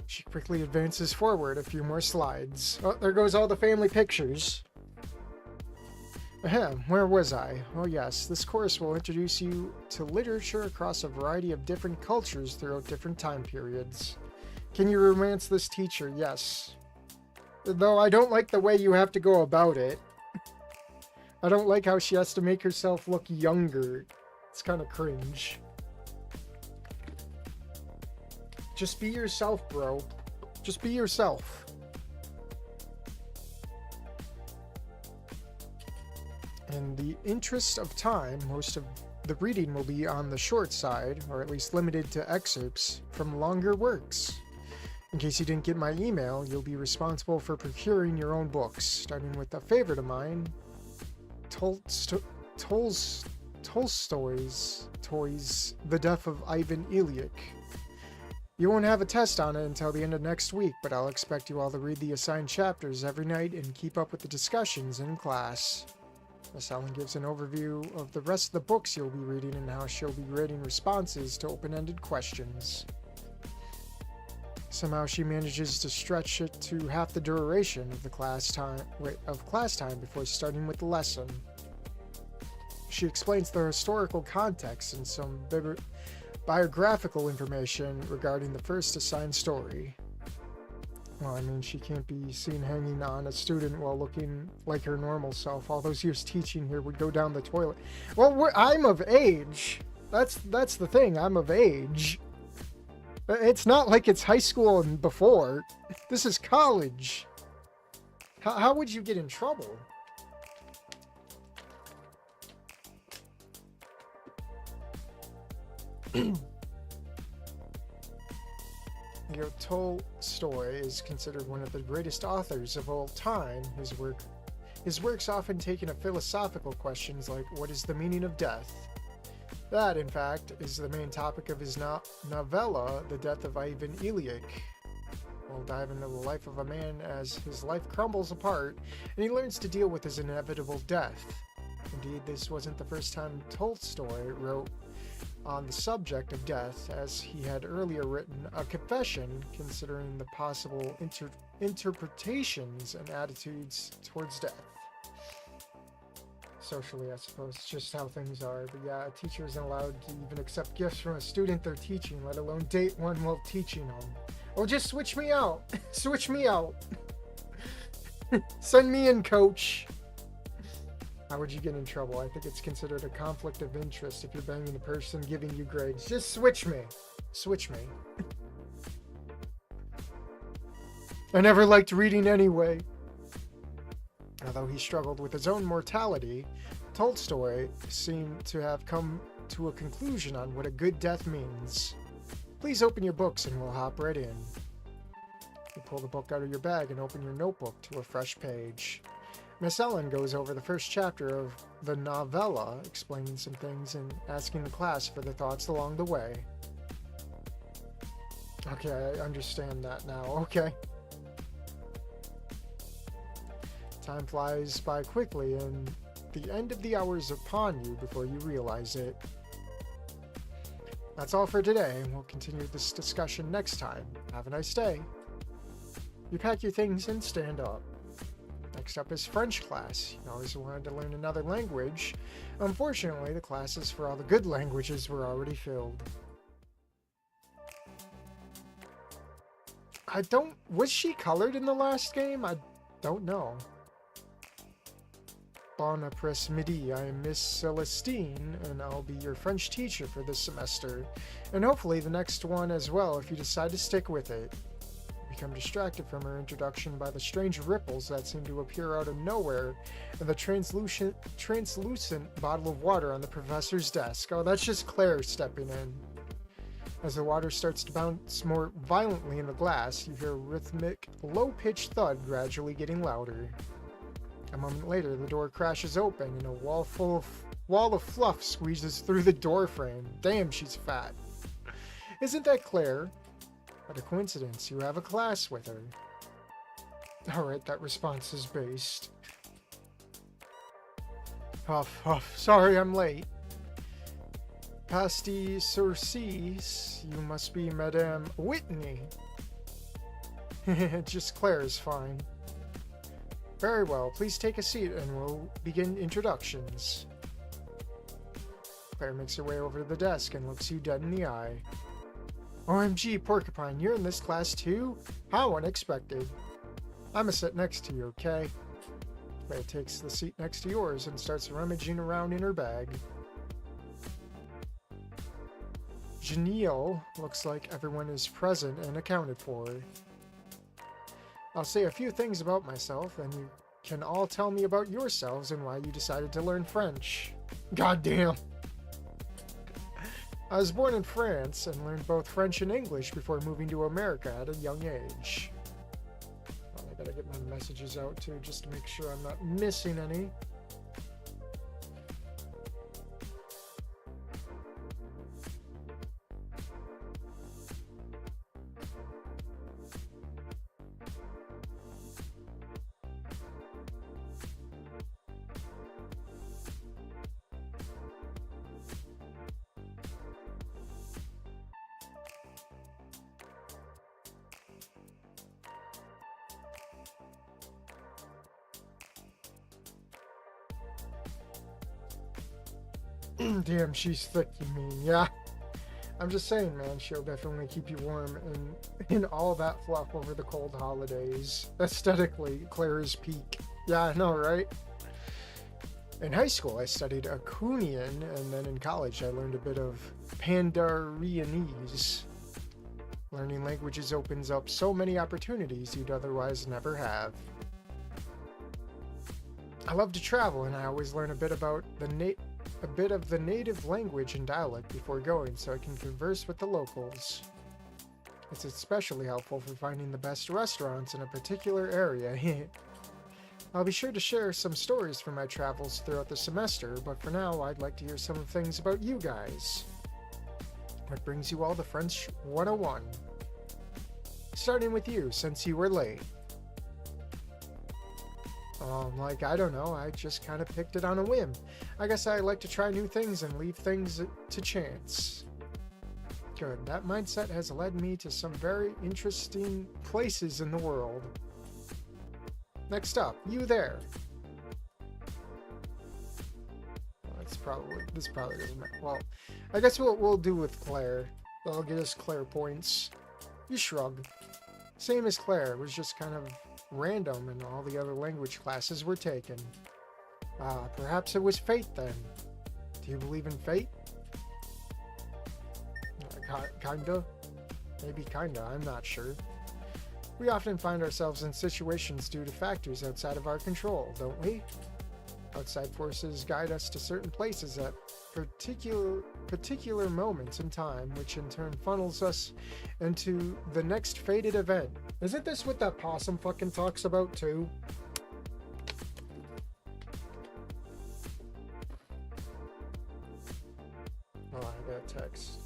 S1: She quickly advances forward a few more slides. Oh, there goes all the family pictures. Ahem, where was I? Oh yes, this course will introduce you to literature across a variety of different cultures throughout different time periods. Can you romance this teacher? Yes. Though I don't like the way you have to go about it. I don't like how she has to make herself look younger. It's kind of cringe. Just be yourself, bro. Just be yourself. In the interest of time, most of the reading will be on the short side, or at least limited to excerpts from longer works. In case you didn't get my email, you'll be responsible for procuring your own books, starting with a favorite of mine, Tolstoy's The Death of Ivan Ilyich. You won't have a test on it until the end of next week, but I'll expect you all to read the assigned chapters every night and keep up with the discussions in class. Miss Ellen gives an overview of the rest of the books you'll be reading and how she'll be grading responses to open-ended questions. Somehow she manages to stretch it to half the duration of the class time before starting with the lesson. She explains the historical context and some biographical information regarding the first assigned story. Well, I mean, she can't be seen hanging on a student while looking like her normal self. All those years teaching here would go down the toilet. Well, I'm of age. That's the thing. I'm of age. It's not like it's high school and before. This is college. How would you get in trouble? Tolstoy is considered one of the greatest authors of all time. His works often take into philosophical questions like, what is the meaning of death? That, in fact, is the main topic of his novella, The Death of Ivan Ilyich. We'll dive into the life of a man as his life crumbles apart, and he learns to deal with his inevitable death. Indeed, this wasn't the first time Tolstoy wrote on the subject of death, as he had earlier written a confession considering the possible interpretations and attitudes towards death. socially, I suppose. It's just how things are. But yeah, a teacher isn't allowed to even accept gifts from a student they're teaching, let alone date one while teaching them. Or just switch me out. Switch me out. Send me in, coach. How would you get in trouble? I think it's considered a conflict of interest if you're banging the person giving you grades. Just switch me. Switch me. I never liked reading anyway. Although he struggled with his own mortality, Tolstoy seemed to have come to a conclusion on what a good death means. Please open your books and we'll hop right in. You pull the book out of your bag and open your notebook to a fresh page. Miss Ellen goes over the first chapter of the novella, explaining some things and asking the class for their thoughts along the way. Okay, I understand that now. Okay. Time flies by quickly, and the end of the hour is upon you before you realize it. That's all for today, and we'll continue this discussion next time. Have a nice day. You pack your things and stand up. Next up is French class. You always wanted to learn another language. Unfortunately, the classes for all the good languages were already filled. Was she colored in the last game? I don't know. Bon après-midi, I am Miss Celestine, and I'll be your French teacher for this semester, and hopefully the next one as well if you decide to stick with it. You become distracted from her introduction by the strange ripples that seem to appear out of nowhere, and the translucent bottle of water on the professor's desk. Oh, that's just Claire stepping in. As the water starts to bounce more violently in the glass, you hear a rhythmic, low-pitched thud gradually getting louder. A moment later, the door crashes open and a wall of fluff squeezes through the door frame. Damn, she's fat. Isn't that Claire? What a coincidence, you have a class with her. Alright, that response is based. Huff, huff, sorry I'm late. Pasty Sources, you must be Madame Whitney. Just Claire is fine. Very well, please take a seat and we'll begin introductions. Claire makes her way over to the desk and looks you dead in the eye. OMG, Porcupine, you're in this class too? How unexpected. I'ma sit next to you, okay? Claire takes the seat next to yours and starts rummaging around in her bag. Genial, looks like everyone is present and accounted for. I'll say a few things about myself, and you can all tell me about yourselves and why you decided to learn French. Goddamn. I was born in France and learned both French and English before moving to America at a young age. Well, I gotta get my messages out too, just to make sure I'm not missing any. Damn, she's thick, you mean? Yeah. I'm just saying, man, she'll definitely keep you warm in all that fluff over the cold holidays. Aesthetically, Claire's peak. Yeah, I know, right? In high school, I studied Acunian, and then in college, I learned a bit of Pandarianese. Learning languages opens up so many opportunities you'd otherwise never have. I love to travel, and I always learn a bit of the native language and dialect before going so I can converse with the locals. It's especially helpful for finding the best restaurants in a particular area. I'll be sure to share some stories from my travels throughout the semester, but for now I'd like to hear some things about you guys. What brings you all to French 101? Starting with you, since you were late. I don't know, I just kind of picked it on a whim. I guess I like to try new things and leave things to chance. Good, that mindset has led me to some very interesting places in the world. Next up, you there. this probably doesn't matter. Well, I guess we'll do with Claire. I'll get us Claire points. You shrug. Same as Claire. It was just kind of random in all the other language classes were taken. Perhaps it was fate then. Do you believe in fate? Kinda. Maybe kinda, I'm not sure. We often find ourselves in situations due to factors outside of our control, don't we? Outside forces guide us to certain places at particular moments in time, which in turn funnels us into the next fated event. Isn't this what that possum fucking talks about too? Oh, I got a text.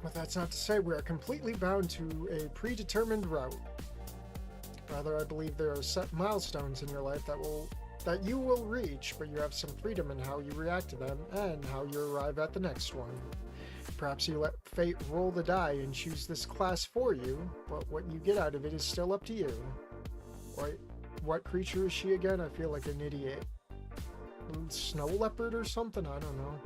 S1: But that's not to say we are completely bound to a predetermined route. Rather, I believe there are set milestones in your life that you will reach, but you have some freedom in how you react to them and how you arrive at the next one. Perhaps you let fate roll the die and choose this class for you, but what you get out of it is still up to you. Wait, what creature is she again? I feel like an idiot. Snow leopard or something? I don't know.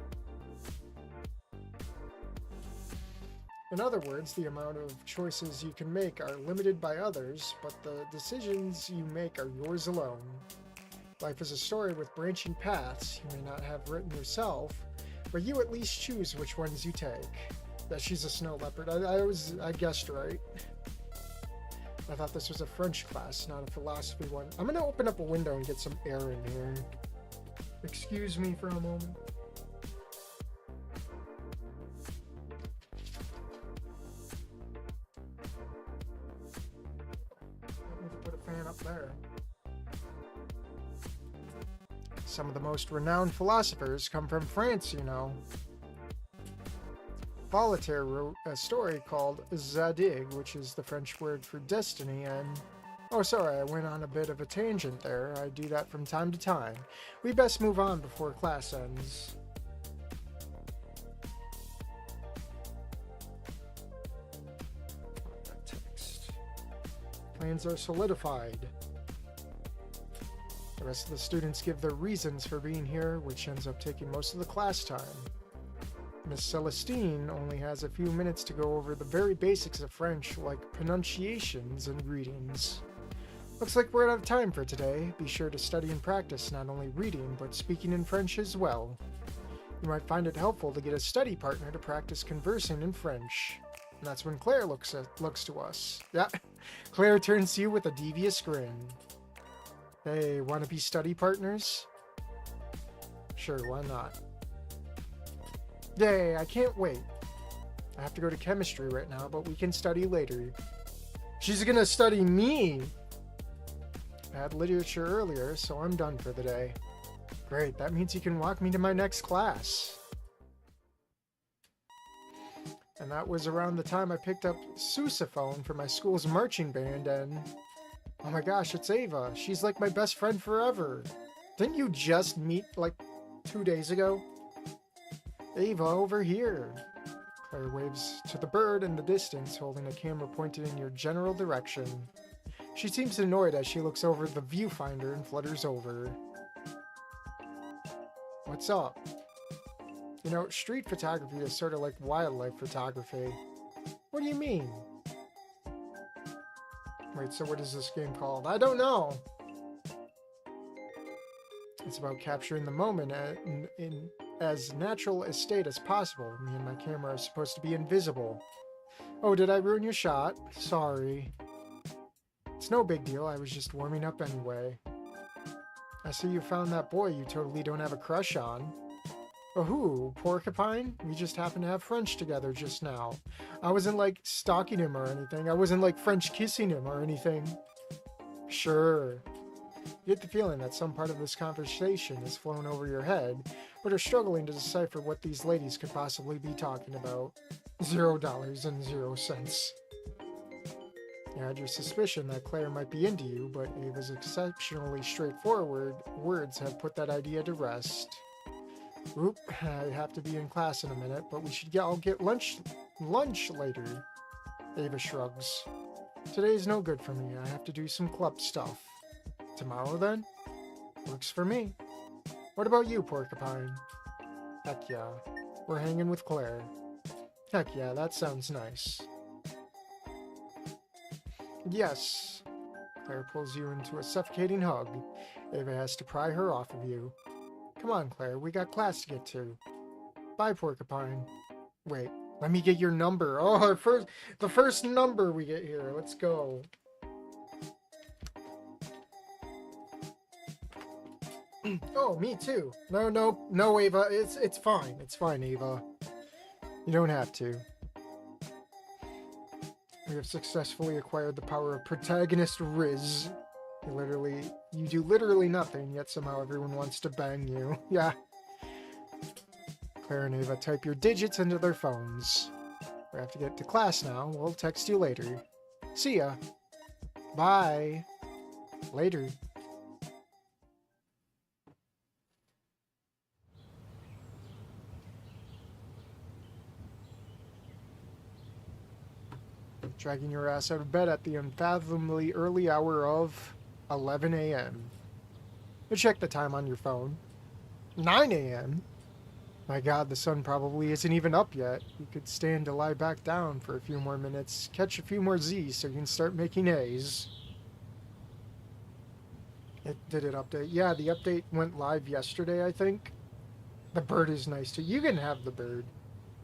S1: In other words, the amount of choices you can make are limited by others, but the decisions you make are yours alone. Life is a story with branching paths you may not have written yourself, but you at least choose which ones you take. That she's a snow leopard. I guessed right. I thought this was a French class, not a philosophy one. I'm gonna open up a window and get some air in here. Excuse me for a moment. There. Some of the most renowned philosophers come from France, you know. Voltaire wrote a story called Zadig, which is the French word for destiny, and... Oh, sorry, I went on a bit of a tangent there. I do that from time to time. We best move on before class ends. That text. Plans are solidified. The rest of the students give their reasons for being here, which ends up taking most of the class time. Miss Celestine only has a few minutes to go over the very basics of French, like pronunciations and greetings. Looks like we're out of time for today. Be sure to study and practice not only reading, but speaking in French as well. You might find it helpful to get a study partner to practice conversing in French. And that's when Claire looks to us. Yeah, Claire turns to you with a devious grin. Hey, wanna be study partners? Sure, why not? Yay, I can't wait. I have to go to chemistry right now, but we can study later. She's gonna study me! I had literature earlier, so I'm done for the day. Great, that means you can walk me to my next class. And that was around the time I picked up sousaphone for my school's marching band, and... Oh my gosh, it's Ava. She's like my best friend forever. Didn't you just meet, like, 2 days ago? Ava, over here. Claire waves to the bird in the distance, holding a camera pointed in your general direction. She seems annoyed as she looks over the viewfinder and flutters over. What's up? You know, street photography is sort of like wildlife photography. What do you mean? Wait, so what is this game called? I don't know! It's about capturing the moment in as natural a state as possible. Me and my camera are supposed to be invisible. Oh, did I ruin your shot? Sorry. It's no big deal, I was just warming up anyway. I see you found that boy you totally don't have a crush on. Oh, who? Porcupine? We just happened to have French together just now. I wasn't, like, stalking him or anything. I wasn't, like, French kissing him or anything. Sure. You get the feeling that some part of this conversation has flown over your head, but are struggling to decipher what these ladies could possibly be talking about. $0.00. You had your suspicion that Claire might be into you, but Ava's exceptionally straightforward words have put that idea to rest. Oop, I have to be in class in a minute, but I'll get lunch later. Ava shrugs. Today's no good for me. I have to do some club stuff. Tomorrow then? Works for me. What about you, Porcupine? Heck yeah. We're hanging with Claire. Heck yeah, that sounds nice. Yes. Claire pulls you into a suffocating hug. Ava has to pry her off of you. Come on, Claire, we got class to get to. Bye, Porcupine. Wait, let me get your number. Oh, the first number we get here. Let's go. Oh, me too. No, Ava. It's fine. It's fine, Ava. You don't have to. We have successfully acquired the power of protagonist Riz. You do literally nothing, yet somehow everyone wants to bang you. Yeah. Claire and Ava type your digits into their phones. We have to get to class now. We'll text you later. See ya. Bye. Later. Dragging your ass out of bed at the unfathomably early hour of 11 a.m. You check the time on your phone. 9 a.m.? My god, the sun probably isn't even up yet. You could stand to lie back down for a few more minutes, catch a few more Z's so you can start making A's. Did it update? Yeah, the update went live yesterday, I think. The bird is nice too. You can have the bird.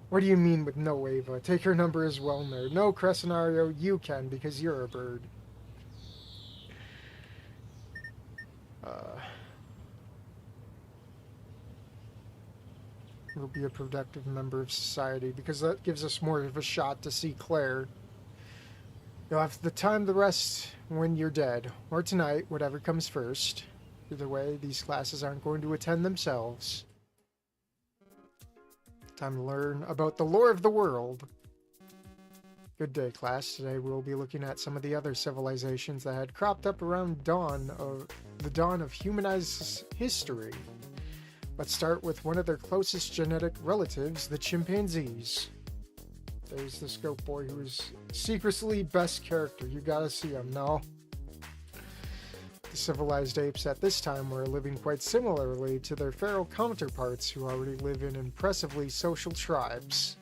S1: What do you mean with no, Ava? Take her number as well, nerd. No, Crescenario, you can because you're a bird. We'll be a productive member of society because that gives us more of a shot to see Claire. You'll have the time to rest when you're dead, or tonight, whatever comes first. Either way, these classes aren't going to attend themselves. Time to learn about the lore of the world. Good day, class. Today we'll be looking at some of the other civilizations that had cropped up around the dawn of humanized history. Let's start with one of their closest genetic relatives, the chimpanzees. There's this goat boy who is secretly best character. You gotta see him, no? The civilized apes at this time were living quite similarly to their feral counterparts who already live in impressively social tribes.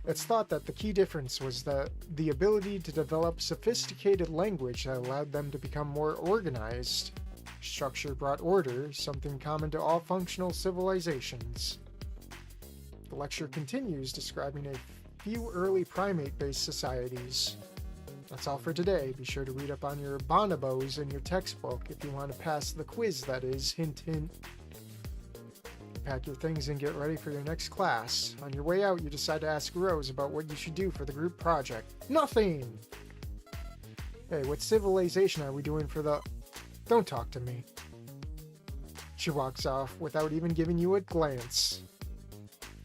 S1: It's thought that the key difference was the ability to develop sophisticated language that allowed them to become more organized. Structure brought order, something common to all functional civilizations. The lecture continues, describing a few early primate-based societies. That's all for today. Be sure to read up on your bonobos in your textbook if you want to pass the quiz, that is. Hint, hint. Pack your things and get ready for your next class. On your way out, you decide to ask Rose about what you should do for the group project. Nothing! Hey, what civilization are we doing for the... Don't talk to me. She walks off without even giving you a glance.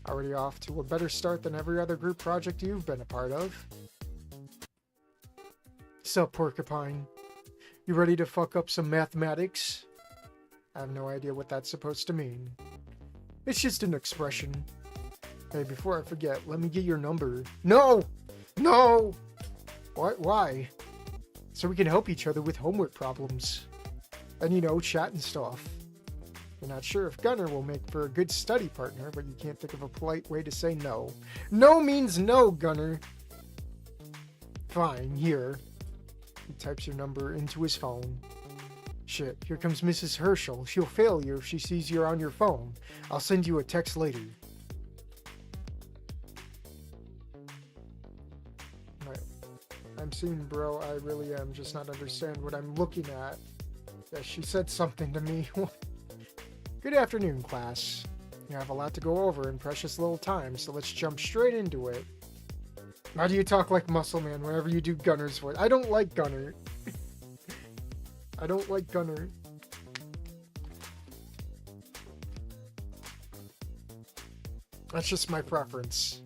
S1: Already off to a better start than every other group project you've been a part of. Sup, Porcupine? You ready to fuck up some mathematics? I have no idea what that's supposed to mean. It's just an expression. Hey, before I forget, let me get your number. No! No! What? Why? So we can help each other with homework problems. And, you know, chat and stuff. You're not sure if Gunner will make for a good study partner, but you can't think of a polite way to say no. No means no, Gunner! Fine, here. He types your number into his phone. Shit, here comes Mrs. Herschel. She'll fail you if she sees you're on your phone. I'll send you a text later. Right. I'm seeing, bro. I really am. Just not understand what I'm looking at. Yeah, she said something to me. Good afternoon, class. You have a lot to go over in precious little time, so let's jump straight into it. Why do you talk like Muscle Man whenever you do Gunner's voice? I don't like Gunner. I don't like Gunner. That's just my preference.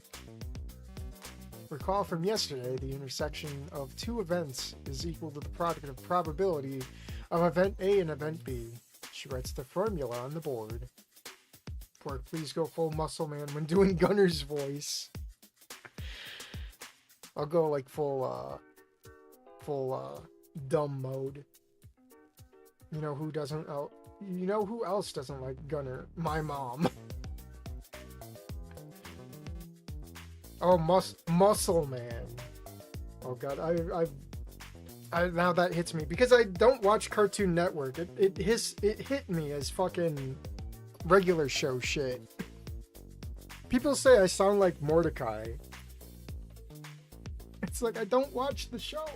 S1: Recall from yesterday, the intersection of two events is equal to the product of probability of event A and event B. She writes the formula on the board. Pork, please go full muscle man when doing Gunner's voice. I'll go like full dumb mode. You know who doesn't? You know who else doesn't like Gunner? My mom. Oh, muscle man. Oh god, I now that hits me because I don't watch Cartoon Network. It hit me as fucking regular show shit. People say I sound like Mordecai. It's like I don't watch the show.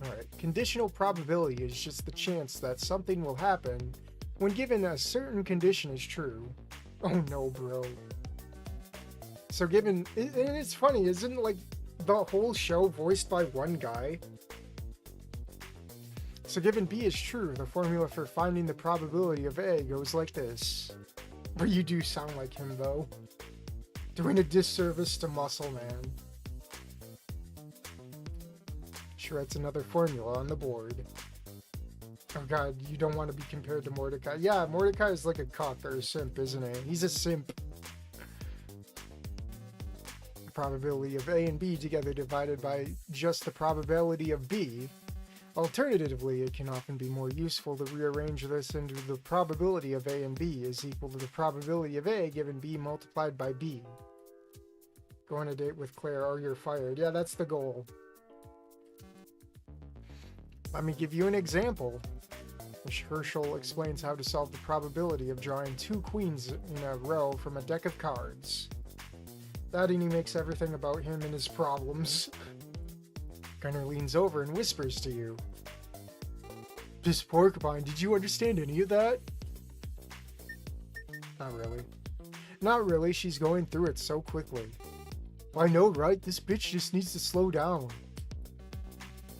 S1: Alright, conditional probability is just the chance that something will happen when given a certain condition is true. Oh no, bro. So given, and it's funny, isn't like the whole show voiced by one guy? So given B is true, the formula for finding the probability of A goes like this. But you do sound like him though. Doing a disservice to Muscle Man. Shred's another formula on the board. Oh god, you don't want to be compared to Mordecai. Yeah, Mordecai is like a cock or a simp, isn't he? He's a simp. The probability of A and B together divided by just the probability of B. Alternatively, it can often be more useful to rearrange this into the probability of A and B is equal to the probability of A given B multiplied by B. Go on a date with Claire or you're fired. Yeah, that's the goal. Let me give you an example. Herschel explains how to solve the probability of drawing 2 queens in a row from a deck of cards. That and he makes everything about him and his problems. Gunner leans over and whispers to you. Miss Porcupine, did you understand any of that? Not really. Not really, she's going through it so quickly. I know, right? This bitch just needs to slow down.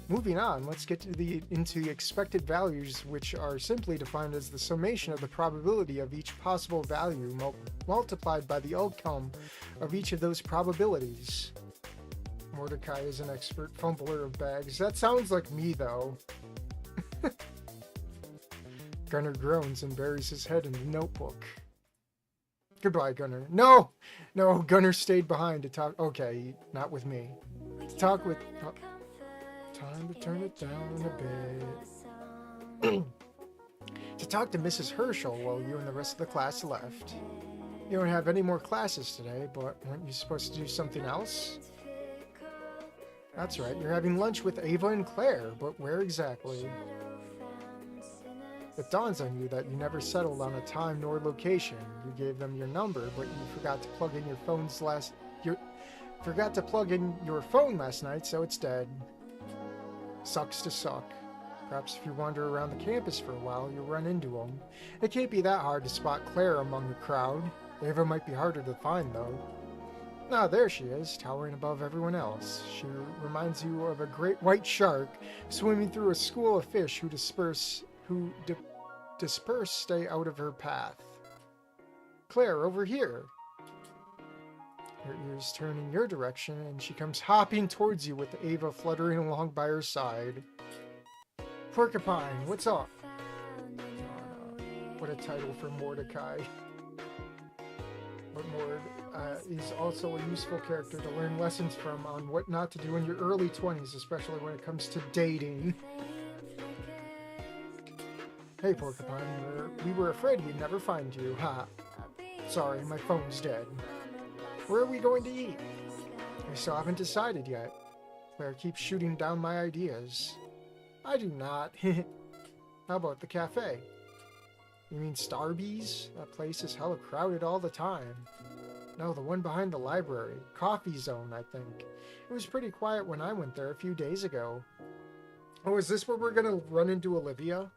S1: Moving on, let's get into the expected values, which are simply defined as the summation of the probability of each possible value multiplied by the outcome of each of those probabilities. Mordecai is an expert fumbler of bags. That sounds like me, though. Gunner groans and buries his head in the notebook. Goodbye, Gunner. No! No, Gunner stayed behind to talk. Okay, not with me. To talk with... Time to turn it down a bit. To talk to Mrs. Herschel while you and the rest of the class left. You don't have any more classes today, but weren't you supposed to do something else? That's right, you're having lunch with Ava and Claire, but where exactly? It dawns on you that you never settled on a time nor location. You gave them your number, but you forgot to plug in your phone last night, so it's dead. Sucks to suck. Perhaps if you wander around the campus for a while, you'll run into them. It can't be that hard to spot Claire among the crowd. Ava might be harder to find, though. Ah, there she is, towering above everyone else. She reminds you of a great white shark swimming through a school of fish who disperse stay out of her path. Claire, over here. Her ears turn in your direction, and she comes hopping towards you with Ava fluttering along by her side. Porcupine, what's up? What a title for Mordecai. But Mord is also a useful character to learn lessons from on what not to do in your early 20s, especially when it comes to dating. Hey, Porcupine, we were afraid we'd never find you. Ha. Sorry, my phone's dead. Where are we going to eat? I still haven't decided yet. Claire keeps shooting down my ideas. I do not. How about the cafe? You mean Starbucks? That place is hella crowded all the time. No, the one behind the library. Coffee Zone, I think. It was pretty quiet when I went there a few days ago. Oh, is this where we're gonna run into Olivia?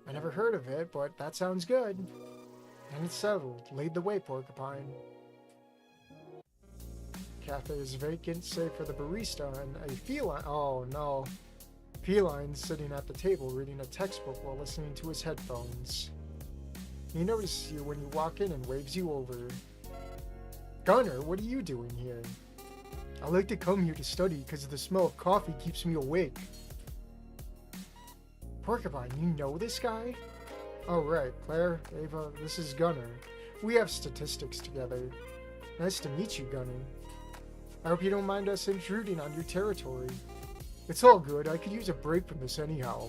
S1: I never heard of it, but that sounds good. And it's settled. Lead the way, Porcupine. Cafe is vacant, save for the barista and a feline. Oh no. Feline sitting at the table reading a textbook while listening to his headphones. He notices you when you walk in and waves you over. Gunner, what are you doing here? I like to come here to study because the smell of coffee keeps me awake. Porcupine, you know this guy? Oh, right. Claire, Ava, this is Gunner. We have statistics together. Nice to meet you, Gunner. I hope you don't mind us intruding on your territory. It's all good. I could use a break from this anyhow.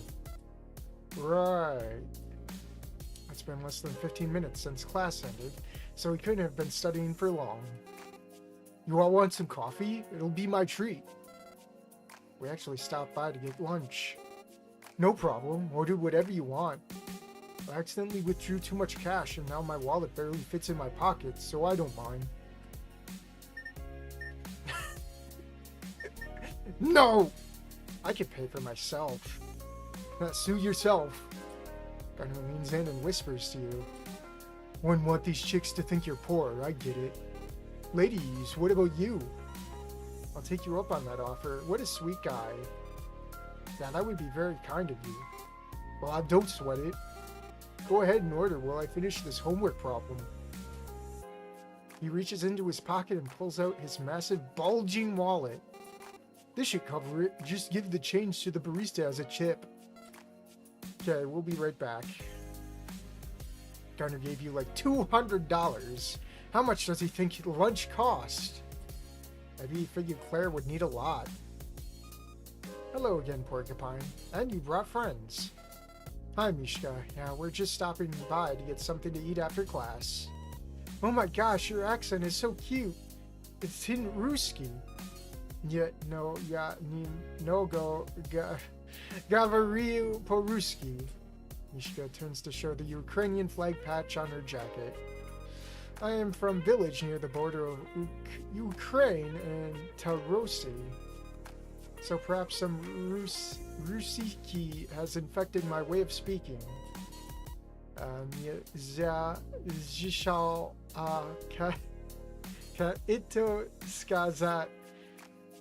S1: Right. It's been less than 15 minutes since class ended, so we couldn't have been studying for long. You all want some coffee? It'll be my treat. We actually stopped by to get lunch. No problem. Order whatever you want. I accidentally withdrew too much cash and now my wallet barely fits in my pocket, so I don't mind. No! I can pay for myself. Sue yourself. Gunner leans in and whispers to you. Wouldn't want these chicks to think you're poor, I get it. Ladies, what about you? I'll take you up on that offer. What a sweet guy. Yeah, that would be very kind of you. Well, don't sweat it. Go ahead and order while I finish this homework problem. He reaches into his pocket and pulls out his massive bulging wallet. This should cover it. Just give the change to the barista as a tip. Okay, we'll be right back. Gunner gave you like $200. How much does he think lunch cost? Maybe he figured Claire would need a lot. Hello again, Porcupine. And you brought friends. Hi, Mishka. Yeah, we're just stopping by to get something to eat after class. Oh my gosh, your accent is so cute. It's in Ruski. Yeah, no, yeah, no go, Gavariu Poruski. Mishka turns to show the Ukrainian flag patch on her jacket. I am from village near the border of Ukraine and Tarosi. So perhaps some Rusiki has infected my way of speaking. Zishal ka ito skazat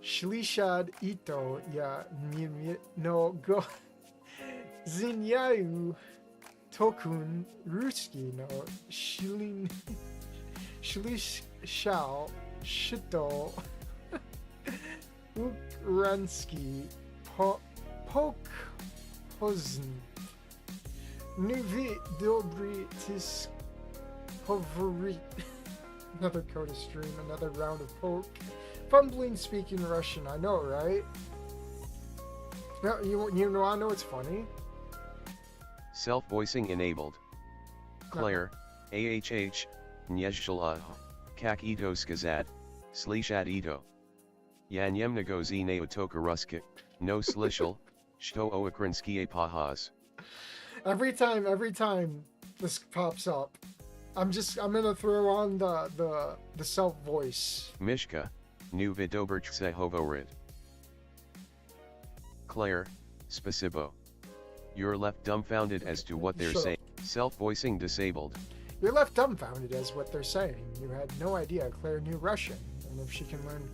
S1: shlishad ito ya no go zinyayu tokun ruski no shlin shlishal shito Ukransky Pokhozn Nuvi Dobry Tisk Povorit. Another Coda stream, another round of poke. Fumbling speaking Russian, I know, right? No, you know, I know it's funny.
S2: Self-voicing enabled. Claire, AHH, Nyezhshala, Kak Ito Skazad, Slishad Ito. Yanyemnego z neotokaruska, no slishal, shto oakrinskie pahas. Every
S1: time this pops up, I'm gonna throw on the self voice.
S2: Mishka, nu vidoberchse hovorid. Claire, spasibo. You're left dumbfounded as to what they're saying. Self-voicing disabled.
S1: You're left dumbfounded as what they're saying. You had no idea Claire knew Russian. And if she can learn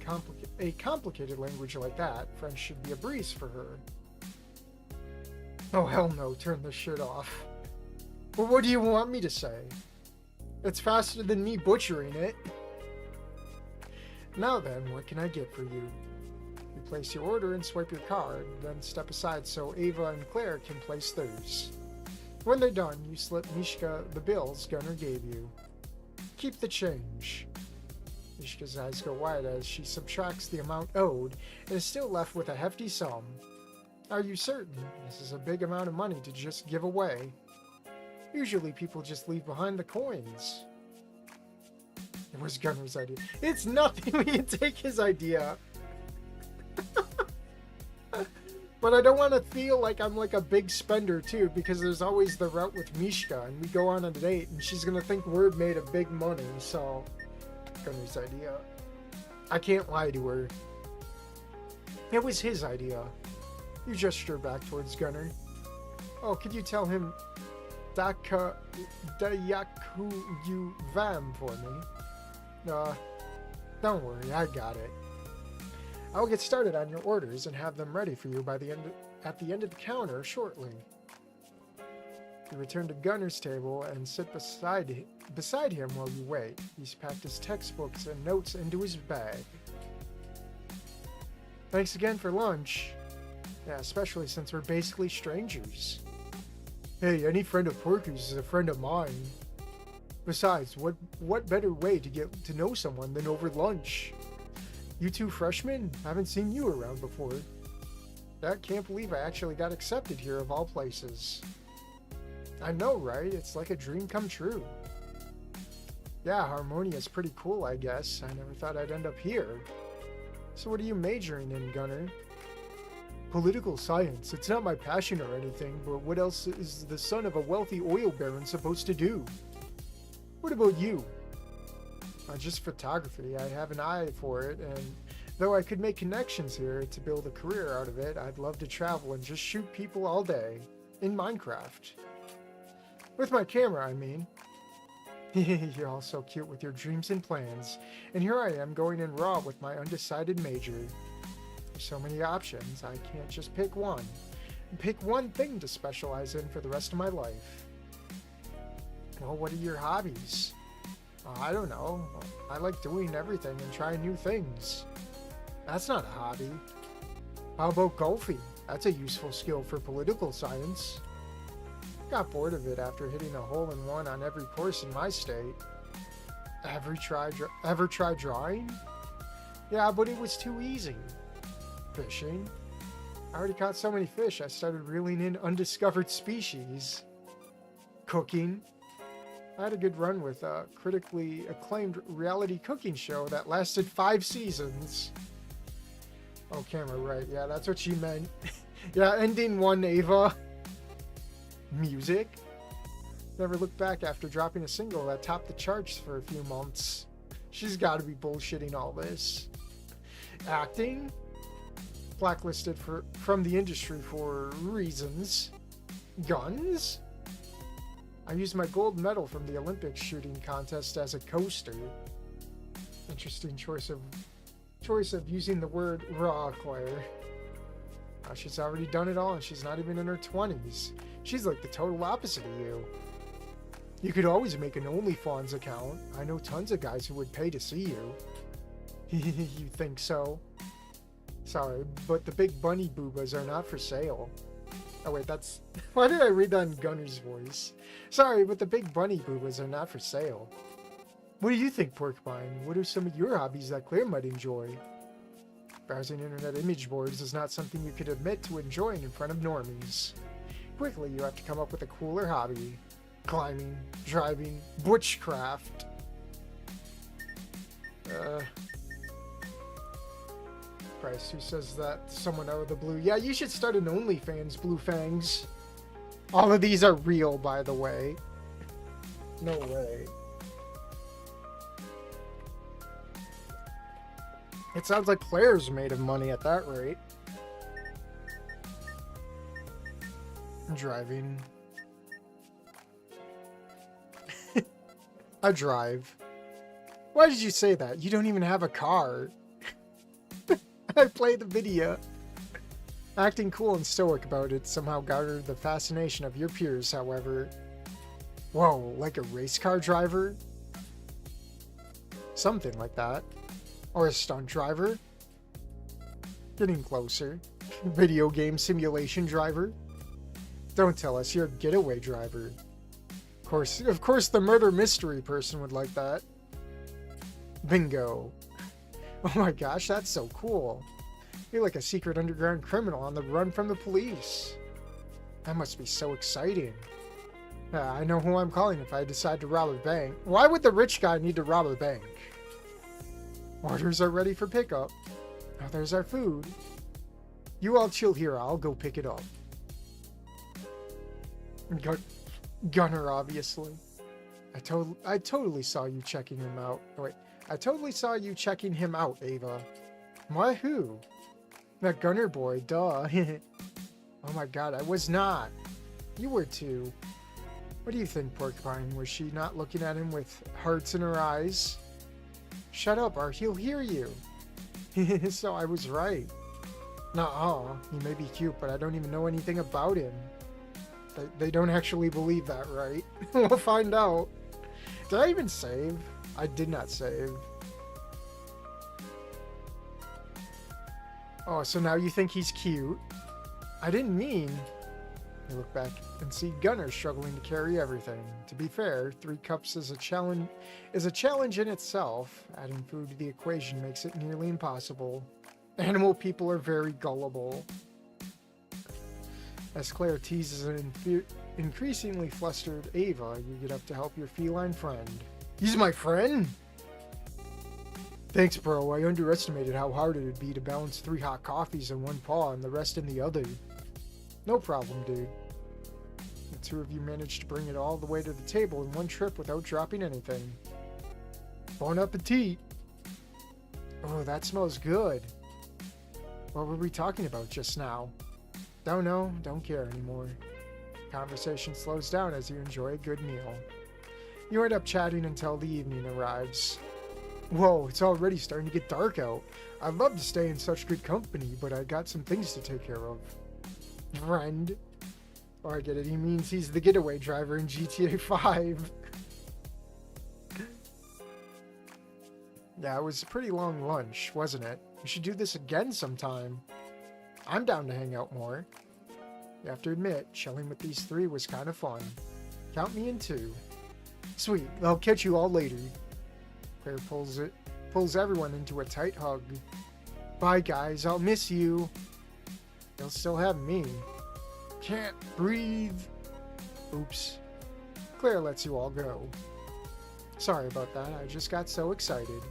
S1: a complicated language like that, French should be a breeze for her. Oh, hell no, turn this shit off. Well, what do you want me to say? It's faster than me butchering it. Now then, what can I get for you? You place your order and swipe your card, then step aside so Ava and Claire can place theirs. When they're done, you slip Mishka the bills Gunner gave you. Keep the change. Mishka's eyes go wide as she subtracts the amount owed and is still left with a hefty sum. Are you certain? This is a big amount of money to just give away. Usually people just leave behind the coins. It was Gunner's idea. It's nothing, we can take his idea. But I don't want to feel like I'm like a big spender too, because there's always the route with Mishka and we go on a date and she's gonna think we're made of big money, so... Gunner's idea. I can't lie to her. It was his idea. You gesture back towards Gunner. Oh, could you tell him Daka Dayaku you Vam for me? Don't worry, I got it. I'll get started on your orders and have them ready for you by at the end of the counter shortly. You return to Gunner's table and sit beside him while you wait. He's packed his textbooks and notes into his bag. Thanks again for lunch. Yeah, especially since we're basically strangers. Hey, any friend of Porky's is a friend of mine. Besides, what better way to get to know someone than over lunch? You two freshmen? Haven't seen you around before. I can't believe I actually got accepted here of all places. I know, right? It's like a dream come true. Yeah, Harmonia's pretty cool, I guess. I never thought I'd end up here. So what are you majoring in, Gunner? Political science. It's not my passion or anything, but what else is the son of a wealthy oil baron supposed to do? What about you? Just photography. I have an eye for it, and though I could make connections here to build a career out of it, I'd love to travel and just shoot people all day. In Minecraft. With my camera, I mean. You're all so cute with your dreams and plans, and here I am going in raw with my undecided major. There's so many options, I can't just pick one. Pick one thing to specialize in for the rest of my life. Well, what are your hobbies? I don't know. I like doing everything and trying new things. That's not a hobby. How about golfing? That's a useful skill for political science. Got bored of it after hitting a hole-in-one on every course in my state. Ever tried drawing? Yeah, but it was too easy. Fishing? I already caught so many fish I started reeling in undiscovered species. Cooking? I had a good run with a critically acclaimed reality cooking show that lasted 5 seasons. Oh, camera, right. Yeah, that's what she meant. Yeah, ending one, Ava. Music? Never looked back after dropping a single that topped the charts for a few months. She's got to be bullshitting all this. Acting? Blacklisted from the industry for reasons. Guns? I used my gold medal from the Olympic shooting contest as a coaster. Interesting choice of using the word raw, Claire. She's already done it all and she's not even in her 20s. She's like the total opposite of you. You could always make an OnlyFans account. I know tons of guys who would pay to see you. You think so? Sorry, but the big bunny boobas are not for sale. Oh wait, that's... Why did I read that in Gunner's voice? Sorry, but the big bunny boobas are not for sale. What do you think, Porcupine? What are some of your hobbies that Claire might enjoy? Browsing internet image boards is not something you could admit to enjoying in front of normies. Quickly, you have to come up with a cooler hobby. Climbing, driving, bushcraft. Christ, who says that to someone out of the blue? Yeah, you should start an OnlyFans, Blue Fangs. All of these are real, by the way. No way. It sounds like Claire's made of money at that rate. Driving. I drive. Why did you say that? You don't even have a car. I played the video. Acting cool and stoic about it somehow garnered the fascination of your peers, however. Whoa, like a race car driver? Something like that. Or a stunt driver? Getting closer. Video game simulation driver? Don't tell us you're a getaway driver. Of course the murder mystery person would like that. Bingo. Oh my gosh, that's so cool. You're like a secret underground criminal on the run from the police. That must be so exciting. I know who I'm calling if I decide to rob a bank. Why would the rich guy need to rob a bank? Orders are ready for pickup. Now there's our food. You all chill here, I'll go pick it up. Gunner, obviously. I totally saw you checking him out. Oh, wait. I totally saw you checking him out, Ava. Why, who? That Gunner boy, duh. Oh my god, I was not. You were too. What do you think, Porcupine? Was she not looking at him with hearts in her eyes? Shut up, or he'll hear you. So I was right. Nuh-uh. He may be cute, but I don't even know anything about him. They don't actually believe that, right? We'll find out. Did I even save? I did not save. Oh, so now you think he's cute? I didn't mean... You look back and see Gunner struggling to carry everything. To be fair, 3 cups is a challenge in itself. Adding food to the equation makes it nearly impossible. Animal people are very gullible. As Claire teases an increasingly flustered Ava, you get up to help your feline friend. He's my friend? Thanks, bro. I underestimated how hard it would be to balance 3 hot coffees in one paw and the rest in the other. No problem, dude. The 2 of you managed to bring it all the way to the table in one trip without dropping anything. Bon appetit! Oh, that smells good. What were we talking about just now? Don't know, don't care anymore. Conversation slows down as you enjoy a good meal. You end up chatting until the evening arrives. Whoa, it's already starting to get dark out. I'd love to stay in such good company, but I got some things to take care of. Friend. Oh, I get it. He means he's the getaway driver in GTA 5. Yeah, it was a pretty long lunch, wasn't it? We should do this again sometime. I'm down to hang out more. You have to admit, chilling with these 3 was kind of fun. Count me in too. Sweet, I'll catch you all later. Claire pulls everyone into a tight hug. Bye guys, I'll miss you. You'll still have me. Can't breathe. Oops. Claire lets you all go. Sorry about that, I just got so excited.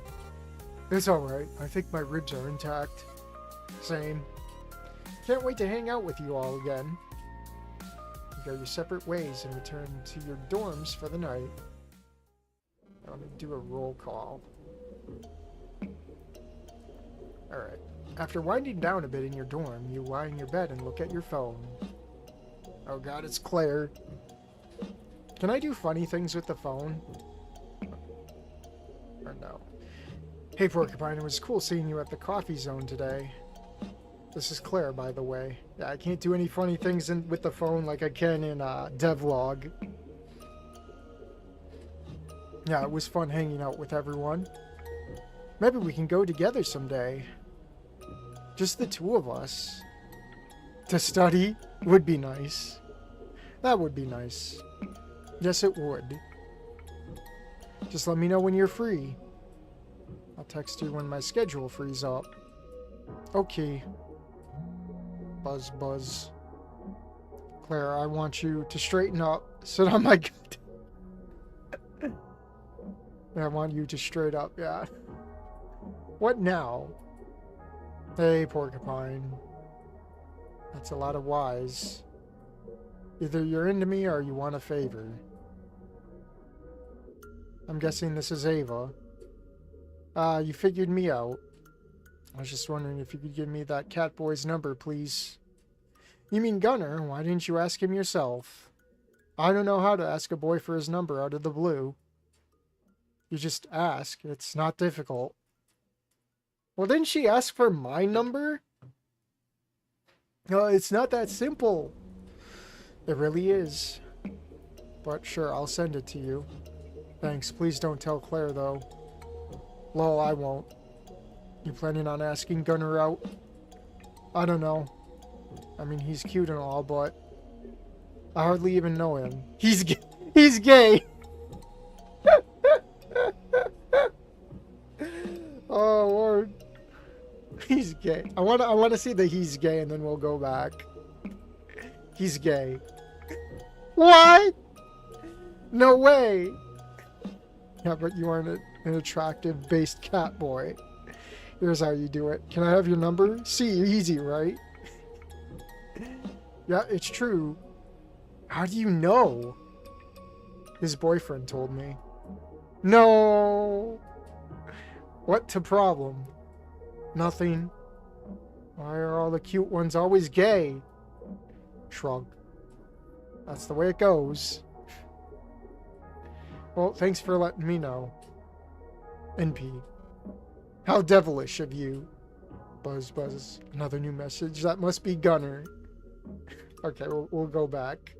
S1: It's alright, I think my ribs are intact. Same. Can't wait to hang out with you all again. You go your separate ways and return to your dorms for the night. Let me do a roll call. Alright. After winding down a bit in your dorm, you lie in your bed and look at your phone. Oh god, it's Claire. Can I do funny things with the phone? Or no? Hey Porcupine, it was cool seeing you at the coffee zone today. This is Claire, by the way. Yeah, I can't do any funny things with the phone like I can in devlog. Yeah, it was fun hanging out with everyone. Maybe we can go together someday. Just the 2 of us. To study would be nice. That would be nice. Yes, it would. Just let me know when you're free. I'll text you when my schedule frees up. Okay. Buzz, buzz. Claire, I want you to straighten up. Sit on my gut. I want you to straight up, yeah. What now? Hey, Porcupine. That's a lot of Y's. Either you're into me or you want a favor. I'm guessing this is Ava. You figured me out. I was just wondering if you could give me that cat boy's number, please. You mean Gunner? Why didn't you ask him yourself? I don't know how to ask a boy for his number out of the blue. You just ask. It's not difficult. Well, didn't she ask for my number? No, it's not that simple. It really is. But sure, I'll send it to you. Thanks. Please don't tell Claire, though. Lol, I won't. You planning on asking Gunner out? I don't know. I mean, he's cute and all, but I hardly even know him. He's gay. He's gay. Oh Lord. He's gay. I want to see that he's gay, and then we'll go back. He's gay. What? No way. Yeah, but you aren't an attractive based cat boy. Here's how you do it. Can I have your number? See, easy, right? Yeah, it's true. How do you know? His boyfriend told me. No. What to problem? Nothing. Why are all the cute ones always gay? Shrug. That's the way it goes. Well, thanks for letting me know. NP. How devilish of you. Buzz, buzz. Another new message. That must be Gunner. Okay, we'll go back.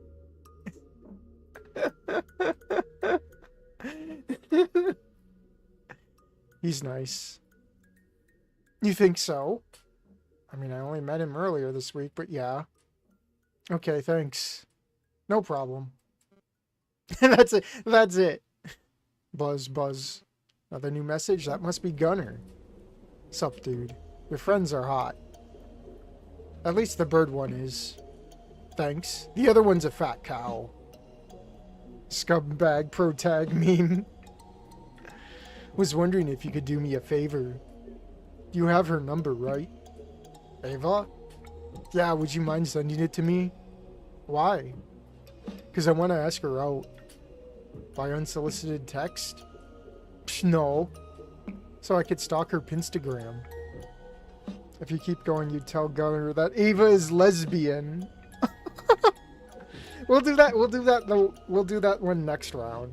S1: He's nice. You think so? I mean, I only met him earlier this week, but yeah. Okay, thanks. No problem. That's it. That's it. Buzz, buzz. Another new message? That must be Gunner. Sup, dude. Your friends are hot. At least the bird one is. Thanks. The other one's a fat cow. Scumbag protag meme. Was wondering if you could do me a favor. You have her number, right? Ava? Yeah, would you mind sending it to me? Why? Because I want to ask her out. By unsolicited text? Psh, no. So I could stalk her Pinstagram. If you keep going, you'd tell Gunner that Ava is lesbian. We'll do that. We'll do that one next round.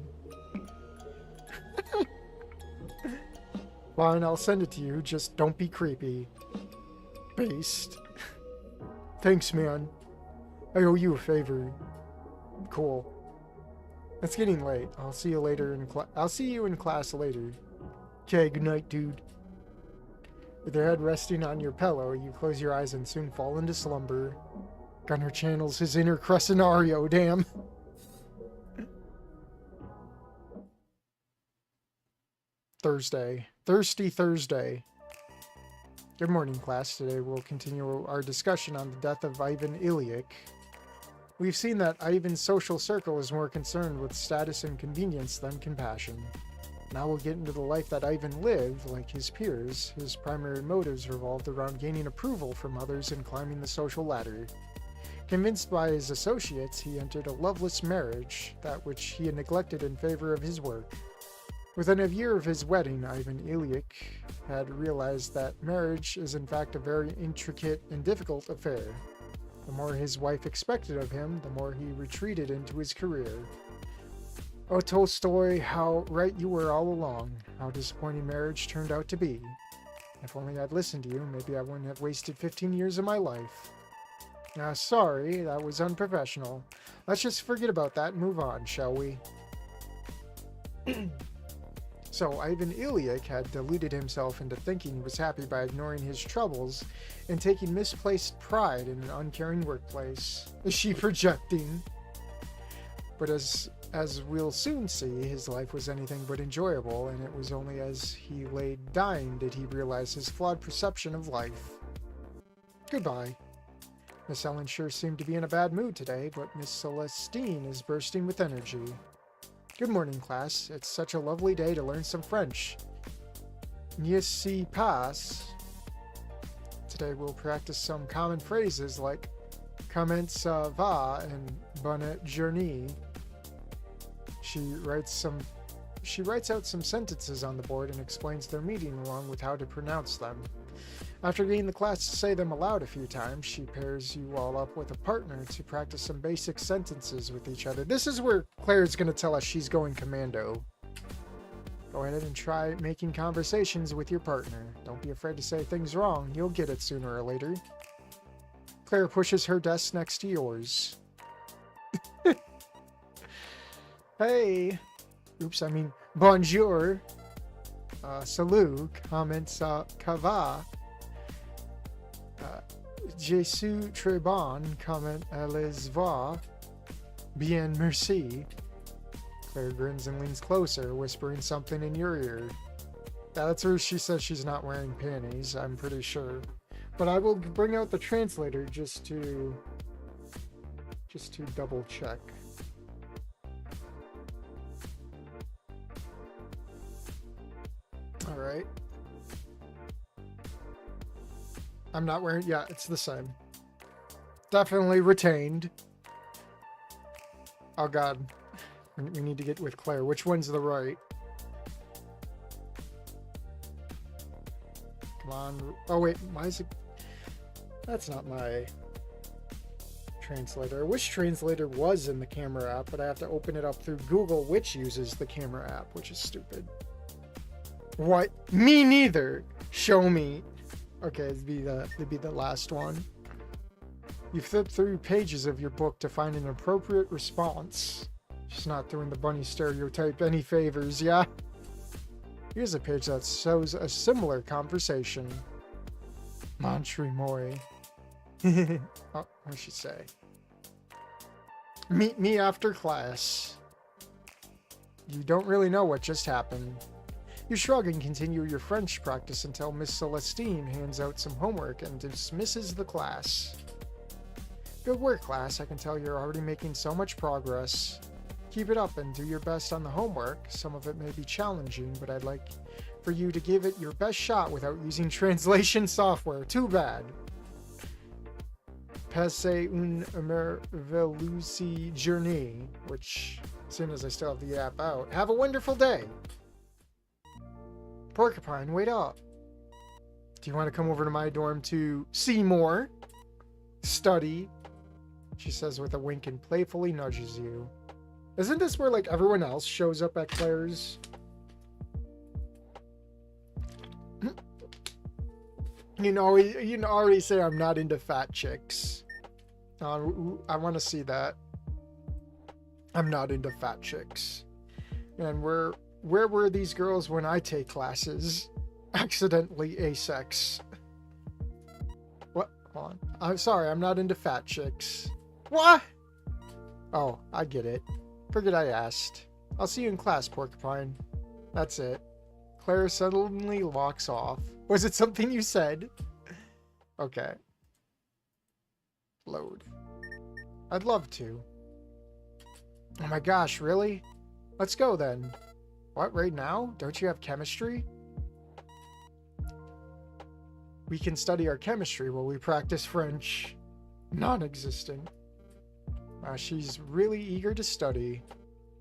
S1: Fine, I'll send it to you. Just don't be creepy. Based. Thanks, man. I owe you a favor. Cool. It's getting late. I'll see you later in class. I'll see you in class later. Okay, good night, dude. With your head resting on your pillow, you close your eyes and soon fall into slumber. Gunner channels his inner Crescenario, damn. Thursday. Thirsty Thursday. Good morning, class. Today we'll continue our discussion on the death of Ivan Ilyich. We've seen that Ivan's social circle is more concerned with status and convenience than compassion. Now we'll get into the life that Ivan lived. Like his peers, his primary motives revolved around gaining approval from others and climbing the social ladder. Convinced by his associates, he entered a loveless marriage, that which he had neglected in favor of his work. Within a year of his wedding, Ivan Ilyich had realized that marriage is in fact a very intricate and difficult affair. The more his wife expected of him, the more he retreated into his career. Oh, Tolstoy, how right you were all along. How disappointing marriage turned out to be. If only I'd listened to you, maybe I wouldn't have wasted 15 years of my life. Sorry, that was unprofessional. Let's just forget about that and move on, shall we? So, Ivan Ilyich had deluded himself into thinking he was happy by ignoring his troubles and taking misplaced pride in an uncaring workplace. Is she projecting? But as we'll soon see, his life was anything but enjoyable, and it was only as he lay dying did he realize his flawed perception of life. Goodbye. Miss Ellen sure seemed to be in a bad mood today, but Miss Celestine is bursting with energy. Good morning, class. It's such a lovely day to learn some French. N'y si passe. Today we'll practice some common phrases like comment ça va and bonne journée. She writes out some sentences on the board and explains their meaning along with how to pronounce them. After getting the class to say them aloud a few times, she pairs you all up with a partner to practice some basic sentences with each other. This is where Claire's going to tell us she's going commando. Go ahead and try making conversations with your partner. Don't be afraid to say things wrong. You'll get it sooner or later. Claire pushes her desk next to yours. Hey! Oops, I mean bonjour. Salut. Comments ça va. Je suis très bon. Comment allez va? Bien, merci. Claire grins and leans closer, whispering something in your ear. That's where she says she's not wearing panties, I'm pretty sure. But I will bring out the translator just to double check. Alright. I'm not wearing... Yeah, it's the same. Definitely retained. Oh god. We need to get with Claire. Which one's the right? Come on. Oh wait, why is it... That's not my translator. I wish translator was in the camera app, but I have to open it up through Google, which uses the camera app, which is stupid. What? Me neither. Show me. Okay, it'd be the last one. You flip through pages of your book to find an appropriate response. She's not doing the bunny stereotype any favors, yeah? Here's a page that shows a similar conversation. Montre moi. Oh, what should she say? Meet me after class. You don't really know what just happened. You shrug and continue your French practice until Miss Celestine hands out some homework and dismisses the class. Good work, class. I can tell you're already making so much progress. Keep it up and do your best on the homework. Some of it may be challenging, but I'd like for you to give it your best shot without using translation software. Too bad. Passez une merveilleuse journée, which, as soon as I still have the app out, have a wonderful day. Porcupine, wait up. Do you want to come over to my dorm to see more? Study? She says with a wink and playfully nudges you. Isn't this where, like, everyone else shows up at Claire's? You know, you can already say I'm not into fat chicks. I want to see that. I'm not into fat chicks. And where were these girls when I take classes? Accidentally asex. What? Hold on. I'm sorry, I'm not into fat chicks. What? Oh, I get it. Forget I asked. I'll see you in class, Porcupine. That's it. Claire suddenly walks off. Was it something you said? Okay. Load. I'd love to. Oh my gosh, really? Let's go then. What, right now? Don't you have chemistry? We can study our chemistry while we practice French. Non-existent. She's really eager to study.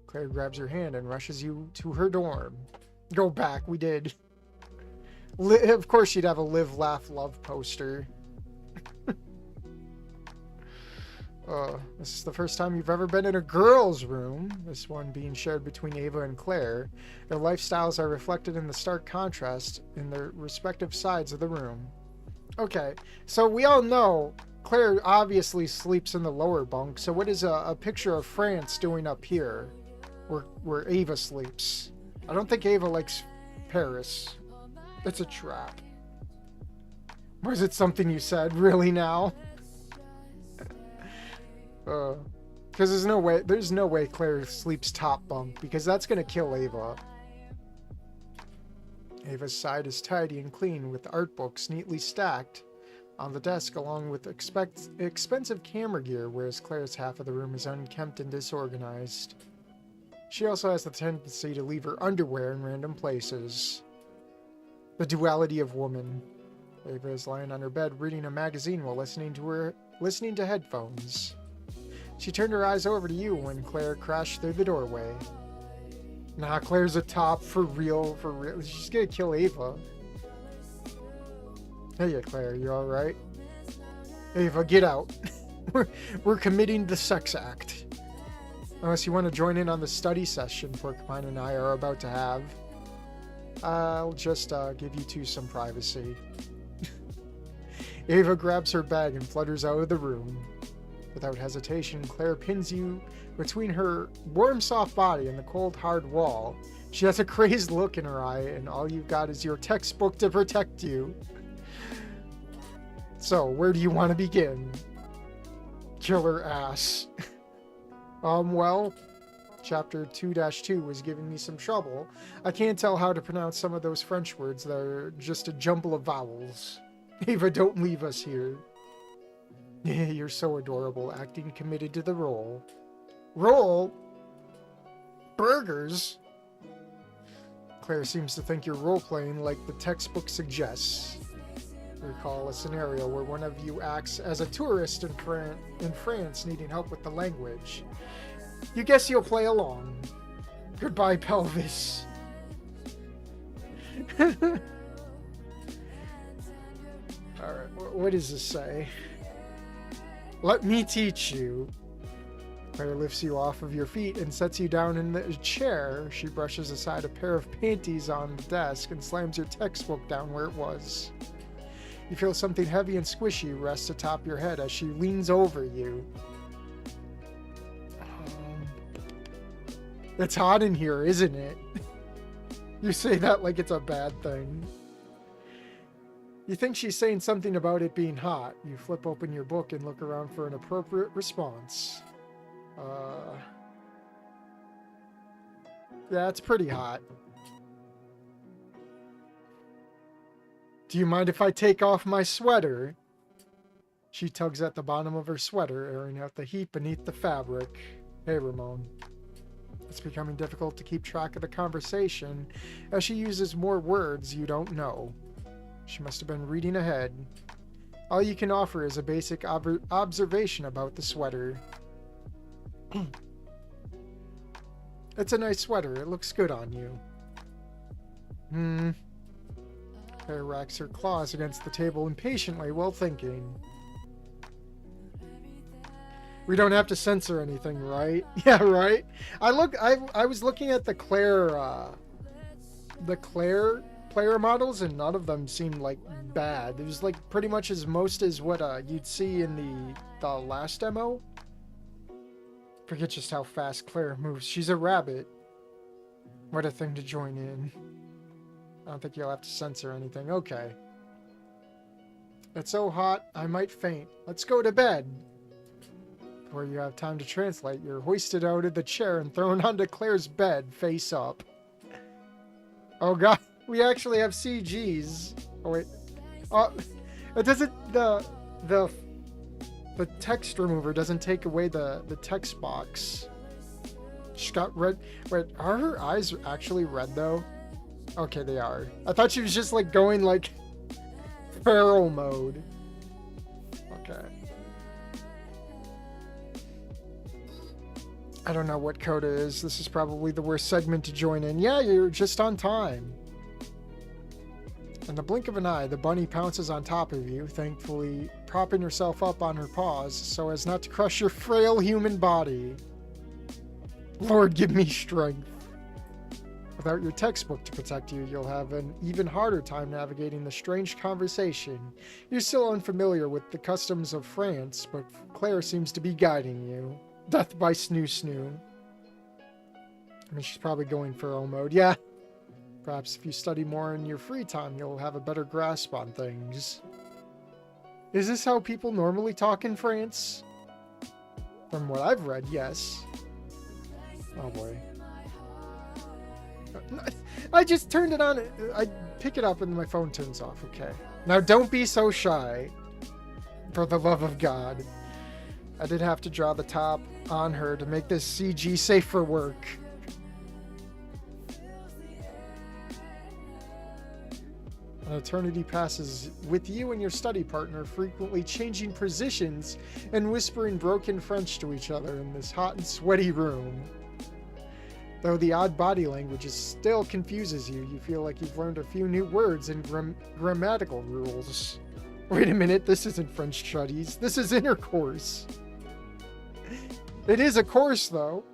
S1: Claire grabs your hand and rushes you to her dorm. Go back, we did. Of course she'd have a live, laugh, love poster. This is the first time you've ever been in a girl's room, this one being shared between Ava and Claire. Their lifestyles are reflected in the stark contrast in their respective sides of the room. Okay, so we all know Claire obviously sleeps in the lower bunk, so what is a picture of France doing up here, where Ava sleeps? I don't think Ava likes Paris. It's a trap. Was it something you said? Really now? Because there's no way Claire sleeps top bunk, because that's gonna kill Ava. Ava's side is tidy and clean, with art books neatly stacked on the desk along with expensive camera gear, whereas Claire's half of the room is unkempt and disorganized. She also has the tendency to leave her underwear in random places. The duality of woman. Ava is lying on her bed reading a magazine while listening to headphones. She turned her eyes over to you when Claire crashed through the doorway. Nah, Claire's a top, for real, for real. She's gonna kill Ava. Hey, Claire, you alright? Ava, get out. We're committing the sex act. Unless you want to join in on the study session Porcupine and I are about to have. I'll just give you two some privacy. Ava grabs her bag and flutters out of the room. Without hesitation, Claire pins you between her warm, soft body and the cold, hard wall. She has a crazed look in her eye, and all you've got is your textbook to protect you. So, where do you want to begin? Killer ass. Well, chapter 2-2 was giving me some trouble. I can't tell how to pronounce some of those French words that are just a jumble of vowels. Ava, don't leave us here. You're so adorable, acting committed to the role. Role? Burgers? Claire seems to think you're role-playing like the textbook suggests. Recall a scenario where one of you acts as a tourist in France needing help with the language. You guess you'll play along. Goodbye, pelvis. Alright, what does this say? Let me teach you. Claire lifts you off of your feet and sets you down in the chair. She brushes aside a pair of panties on the desk and slams your textbook down where it was. You feel something heavy and squishy rest atop your head as she leans over you. It's hot in here, isn't it? You say that like it's a bad thing. You think she's saying something about it being hot. You flip open your book and look around for an appropriate response. Uh, yeah, it's pretty hot. Do you mind if I take off my sweater? She tugs at the bottom of her sweater, airing out the heat beneath the fabric. Hey, Ramon. It's becoming difficult to keep track of the conversation as she uses more words you don't know. She must have been reading ahead. All you can offer is a basic observation about the sweater. It's a nice sweater. It looks good on you. Claire racks her claws against the table impatiently while thinking. We don't have to censor anything, right? Yeah, right? I was looking at the Claire player models, and none of them seemed like bad. It was like pretty much as most as what you'd see in the last demo. Forget just how fast Claire moves. She's a rabbit. What a thing to join in. I don't think you'll have to censor anything. Okay. It's so hot, I might faint. Let's go to bed. Before you have time to translate, you're hoisted out of the chair and thrown onto Claire's bed, face up. Oh god, we actually have CGs. Oh wait. It doesn't, the text remover doesn't take away the text box. She got red. Wait, are her eyes actually red though? Okay, they are. I thought she was just like going like feral mode. Okay. I don't know what Coda is. This is probably the worst segment to join in. Yeah, you're just on time. In the blink of an eye, the bunny pounces on top of you, thankfully propping herself up on her paws so as not to crush your frail human body. Lord, give me strength. Without your textbook to protect you, you'll have an even harder time navigating the strange conversation. You're still unfamiliar with the customs of France, but Claire seems to be guiding you. Death by snoo snoo. I mean, she's probably going feral mode. Yeah. Perhaps if you study more in your free time, you'll have a better grasp on things. Is this how people normally talk in France? From what I've read, yes. Oh boy. I just turned it on. I pick it up and my phone turns off. Okay. Now don't be so shy. For the love of God. I did have to draw the top on her to make this CG safe for work. An eternity passes with you and your study partner frequently changing positions and whispering broken French to each other in this hot and sweaty room. Though the odd body language still confuses you, you feel like you've learned a few new words and grammatical rules. Wait a minute, this isn't French studies. This is intercourse. It is a course, though.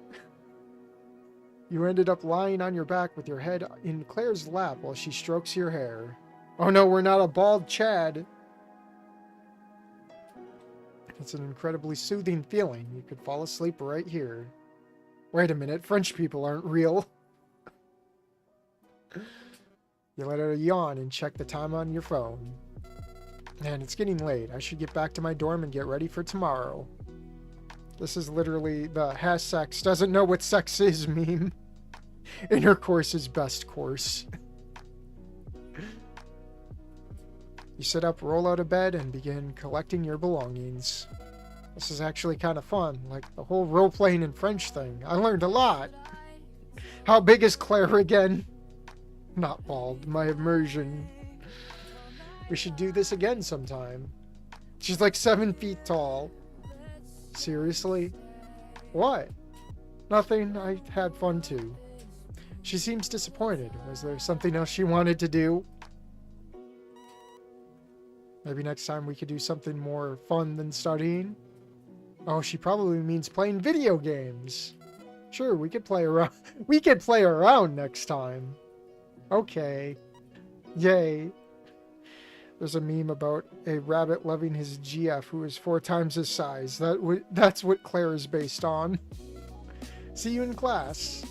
S1: You ended up lying on your back with your head in Claire's lap while she strokes your hair. Oh no, we're not a bald Chad. It's an incredibly soothing feeling. You could fall asleep right here. Wait a minute, French people aren't real. You let out a yawn and check the time on your phone. Man, it's getting late. I should get back to my dorm and get ready for tomorrow. This is literally the has sex doesn't know what sex is meme. Intercourse is best course. You sit up, roll out of bed, and begin collecting your belongings. This is actually kind of fun, like the whole role-playing in French thing. I learned a lot. How big is Claire again? Not bald, my immersion. We should do this again sometime. She's like 7 feet tall. Seriously? What? Nothing, I had fun too. She seems disappointed. Was there something else she wanted to do? Maybe next time we could do something more fun than studying? Oh, she probably means playing video games. Sure, we could play around. We could play around next time. Okay. Yay. There's a meme about a rabbit loving his GF who is 4 times his size. That's what Claire is based on. See you in class.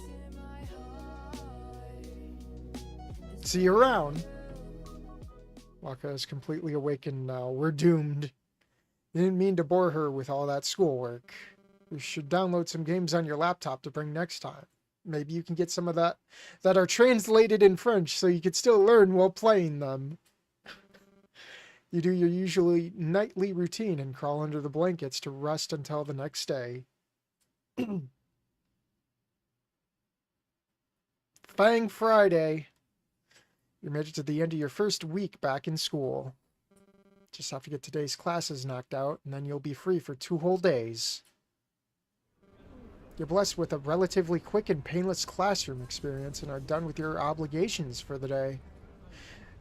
S1: See you around. Waka is completely awakened now. We're doomed. You didn't mean to bore her with all that schoolwork. You should download some games on your laptop to bring next time. Maybe you can get some of that are translated in French so you could still learn while playing them. You do your usually nightly routine and crawl under the blankets to rest until the next day. Fang Friday. You made it to the end of your first week back in school. Just have to get today's classes knocked out, and then you'll be free for 2 whole days. You're blessed with a relatively quick and painless classroom experience and are done with your obligations for the day.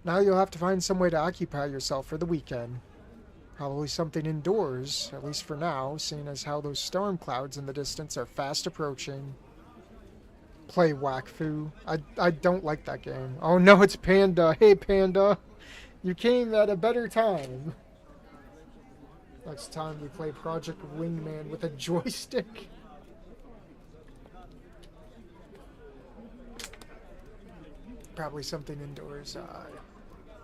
S1: Now you'll have to find some way to occupy yourself for the weekend. Probably something indoors, at least for now, seeing as how those storm clouds in the distance are fast approaching. Play Whack-Fu. I don't like that game. Oh no, it's Panda. Hey Panda. You came at a better time. Next time we play Project Wingman with a joystick. Probably something indoors.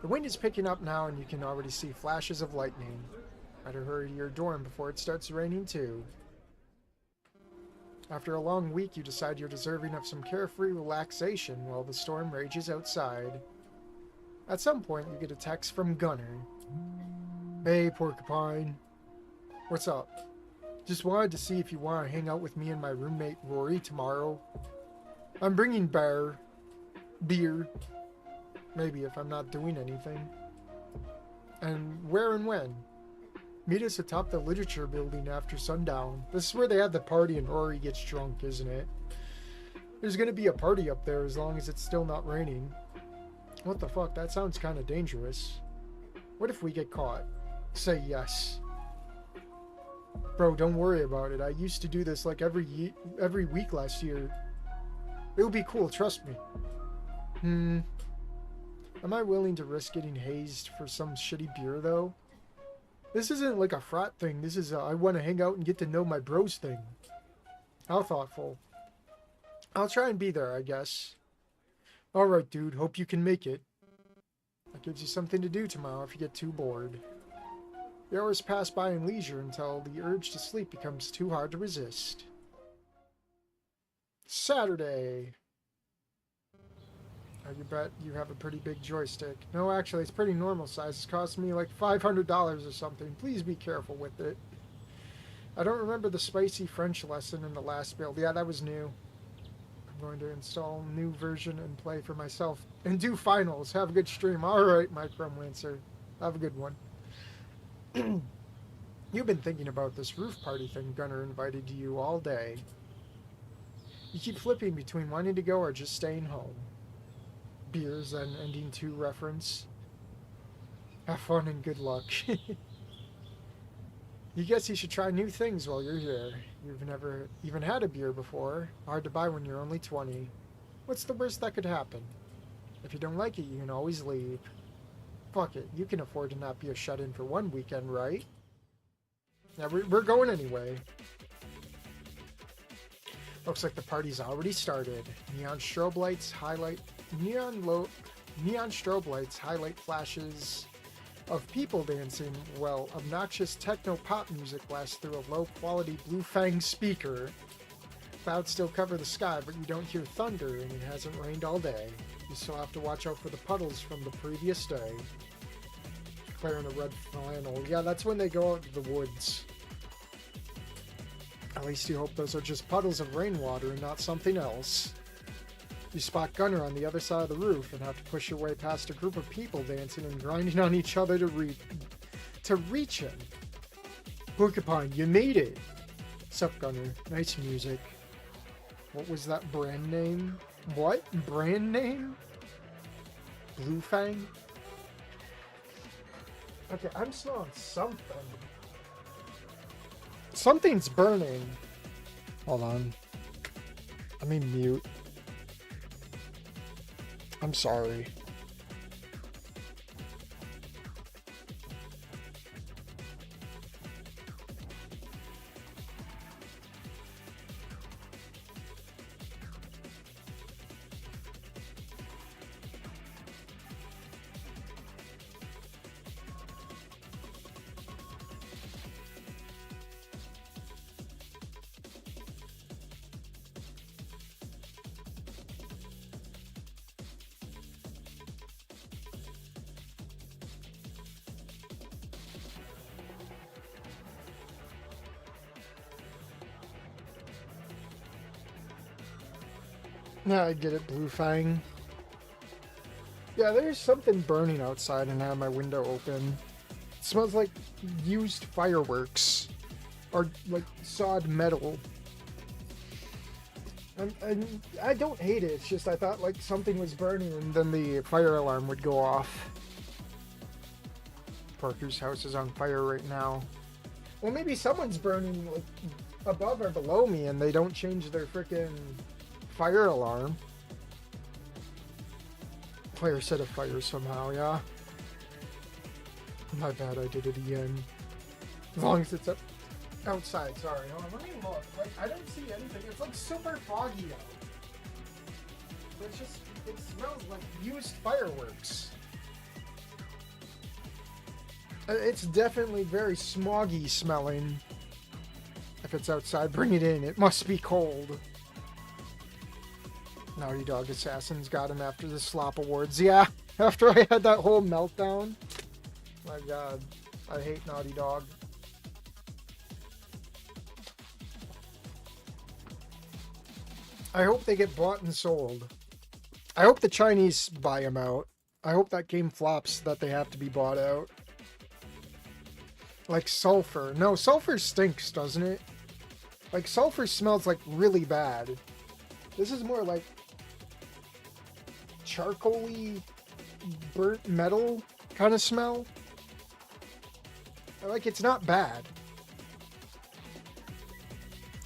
S1: The wind is picking up now and you can already see flashes of lightning. Better hurry to your dorm before it starts raining too. After a long week, you decide you're deserving of some carefree relaxation while the storm rages outside. At some point, you get a text from Gunner. Hey, Porcupine. What's up? Just wanted to see if you want to hang out with me and my roommate Rory tomorrow. I'm bringing beer. Maybe if I'm not doing anything. And where and when? Meet us atop the literature building after sundown. This is where they have the party and Rory gets drunk, isn't it? There's gonna be a party up there as long as it's still not raining. What the fuck? That sounds kind of dangerous. What if we get caught? Say yes. Bro, don't worry about it. I used to do this like every week last year. It'll be cool, trust me. Am I willing to risk getting hazed for some shitty beer, though? This isn't like a frat thing. This is a I want to hang out and get to know my bros thing. How thoughtful. I'll try and be there, I guess. Alright, dude. Hope you can make it. That gives you something to do tomorrow if you get too bored. The hours pass by in leisure until the urge to sleep becomes too hard to resist. Saturday. You bet you have a pretty big joystick. No, actually, it's pretty normal size. It's cost me like $500 or something. Please be careful with it. I don't remember the spicy French lesson in the last build. Yeah, that was new. I'm going to install a new version and play for myself. And do finals. Have a good stream. Alright, Micromancer. Have a good one. You've been thinking about this roof party thing Gunner invited you all day. You keep flipping between wanting to go or just staying home. Beers and ending 2 reference. Have fun and good luck. You guess you should try new things while you're here. You've never even had a beer before. Hard to buy when you're only 20. What's the worst that could happen? If you don't like it, you can always leave. Fuck it, you can afford to not be a shut-in for one weekend, right? Yeah, we're going anyway. Looks like the party's already started. Neon strobe lights highlight flashes of people dancing while obnoxious techno-pop music blasts through a low-quality Blue Fang speaker. Clouds still cover the sky, but you don't hear thunder, and it hasn't rained all day. You still have to watch out for the puddles from the previous day. Claire in a red flannel. Yeah, that's when they go out to the woods. At least you hope those are just puddles of rainwater and not something else. You spot Gunner on the other side of the roof and have to push your way past a group of people dancing and grinding on each other to reach him. Porcupine, you made it! Sup, Gunner? Nice music. What was that brand name? What? Brand name? Blue Fang? Okay, I'm smelling something. Something's burning. Hold on. Let me mute. I'm sorry. Yeah, I get it, Blue Fang. Yeah, there's something burning outside and I have my window open. It smells like used fireworks. Or like sawed metal. And I don't hate it, it's just I thought like something was burning and then the fire alarm would go off. Parker's house is on fire right now. Well, maybe someone's burning like above or below me and they don't change their freaking fire alarm. Player set a fire somehow, yeah. My bad, I did it again. As long as it's up outside, sorry. Hold on, let me look. Like, I don't see anything. It's like super foggy out. It's just, it smells like used fireworks. It's definitely very smoggy smelling. If it's outside, bring it in. It must be cold. Naughty Dog Assassins got him after the Slop Awards. Yeah, after I had that whole meltdown. My god, I hate Naughty Dog. I hope they get bought and sold. I hope the Chinese buy them out. I hope that game flops that they have to be bought out. Like sulfur. No, sulfur stinks, doesn't it? Like sulfur smells like really bad. This is more like charcoaly burnt metal kind of smell. Like it's not bad.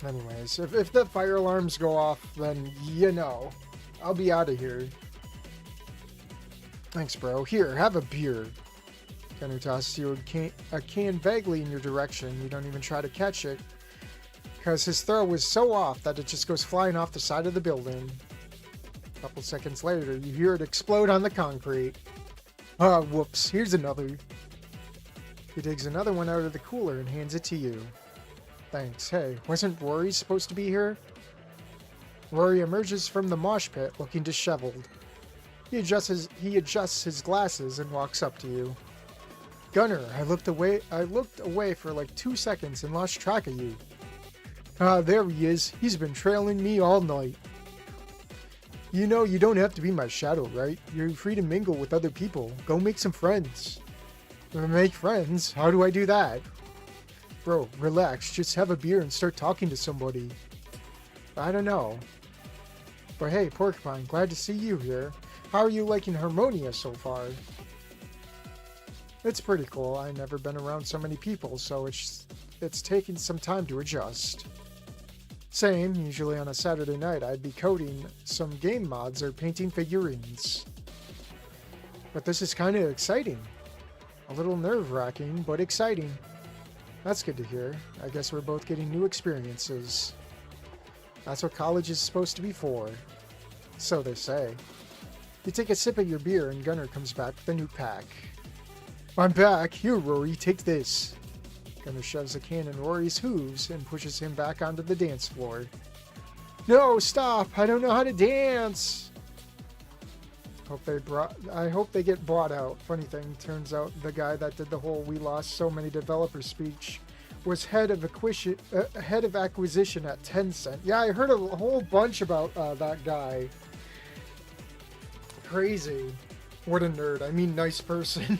S1: Anyways, if the fire alarms go off, then you know, I'll be out of here. Thanks, bro. Here, have a beer. Gunner tosses you a can vaguely in your direction. You don't even try to catch it, because his throw was so off that it just goes flying off the side of the building. A couple seconds later, you hear it explode on the concrete. Ah, whoops, here's another. He digs another one out of the cooler and hands it to you. Thanks. Hey, wasn't Rory supposed to be here? Rory emerges from the mosh pit looking disheveled. He adjusts his glasses and walks up to you. Gunner, I looked away for like 2 seconds and lost track of you. Ah, there he is. He's been trailing me all night. You know, you don't have to be my shadow, right? You're free to mingle with other people. Go make some friends. Make friends? How do I do that? Bro, relax. Just have a beer and start talking to somebody. I don't know. But hey, Porcupine, glad to see you here. How are you liking Harmonia so far? It's pretty cool. I've never been around so many people, so it's taken some time to adjust. Same, usually on a Saturday night I'd be coding some game mods or painting figurines. But this is kind of exciting. A little nerve-wracking, but exciting. That's good to hear. I guess we're both getting new experiences. That's what college is supposed to be for. So they say. You take a sip of your beer and Gunner comes back with a new pack. I'm back. Here, Rory, take this. Gunner shoves a can in Rory's hooves and pushes him back onto the dance floor. No, stop! I don't know how to dance! I hope they get bought out. Funny thing, turns out the guy that did the whole "we lost so many developers" speech was head of acquisition at Tencent. Yeah, I heard a whole bunch about that guy. Crazy. What a nerd. I mean, nice person.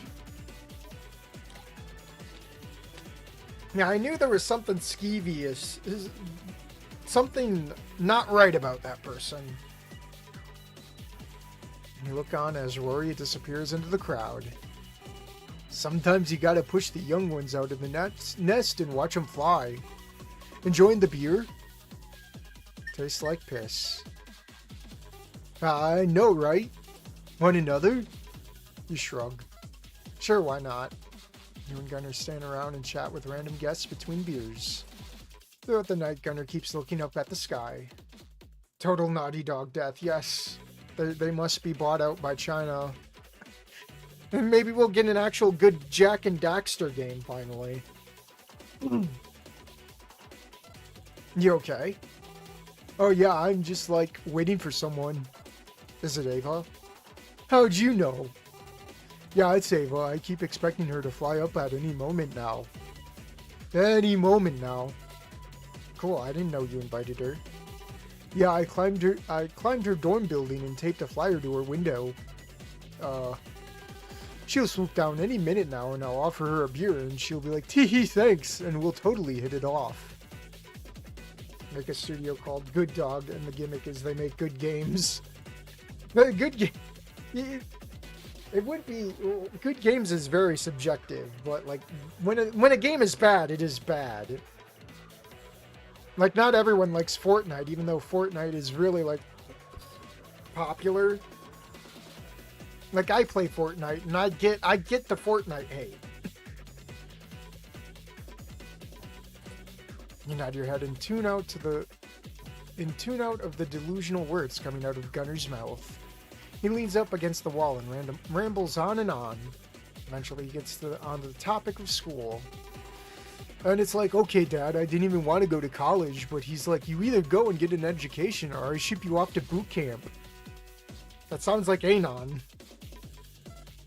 S1: Yeah, I knew there was something skeevious, something not right about that person. You look on as Rory disappears into the crowd. Sometimes you gotta push the young ones out of the nest and watch them fly. Enjoying the beer? Tastes like piss. I know, right? Want another? You shrug. Sure, why not? You and Gunner stand around and chat with random guests between beers. Throughout the night, Gunner keeps looking up at the sky. Total Naughty Dog death, yes. They must be bought out by China. And maybe we'll get an actual good Jack and Daxter game finally. You okay? Oh yeah, I'm just like waiting for someone. Is it Ava? How'd you know? Yeah, it's Ava. I keep expecting her to fly up at any moment now. Any moment now. Cool, I didn't know you invited her. Yeah, I climbed her dorm building and taped a flyer to her window. Uh, she'll swoop down any minute now, and I'll offer her a beer, and she'll be like, "Tee hee, thanks," and we'll totally hit it off. Make a studio called Good Dog, and the gimmick is they make good games. Good game. It would be good games is very subjective, but like when a game is bad, it is bad. Like not everyone likes Fortnite, even though Fortnite is really like popular. Like I play Fortnite, and I get the Fortnite hate. You nod your head and tune out of the delusional words coming out of Gunner's mouth. He leans up against the wall and rambles on and on. Eventually, he gets onto the topic of school. And it's like, okay, Dad, I didn't even want to go to college, but he's like, you either go and get an education or I ship you off to boot camp. That sounds like Anon.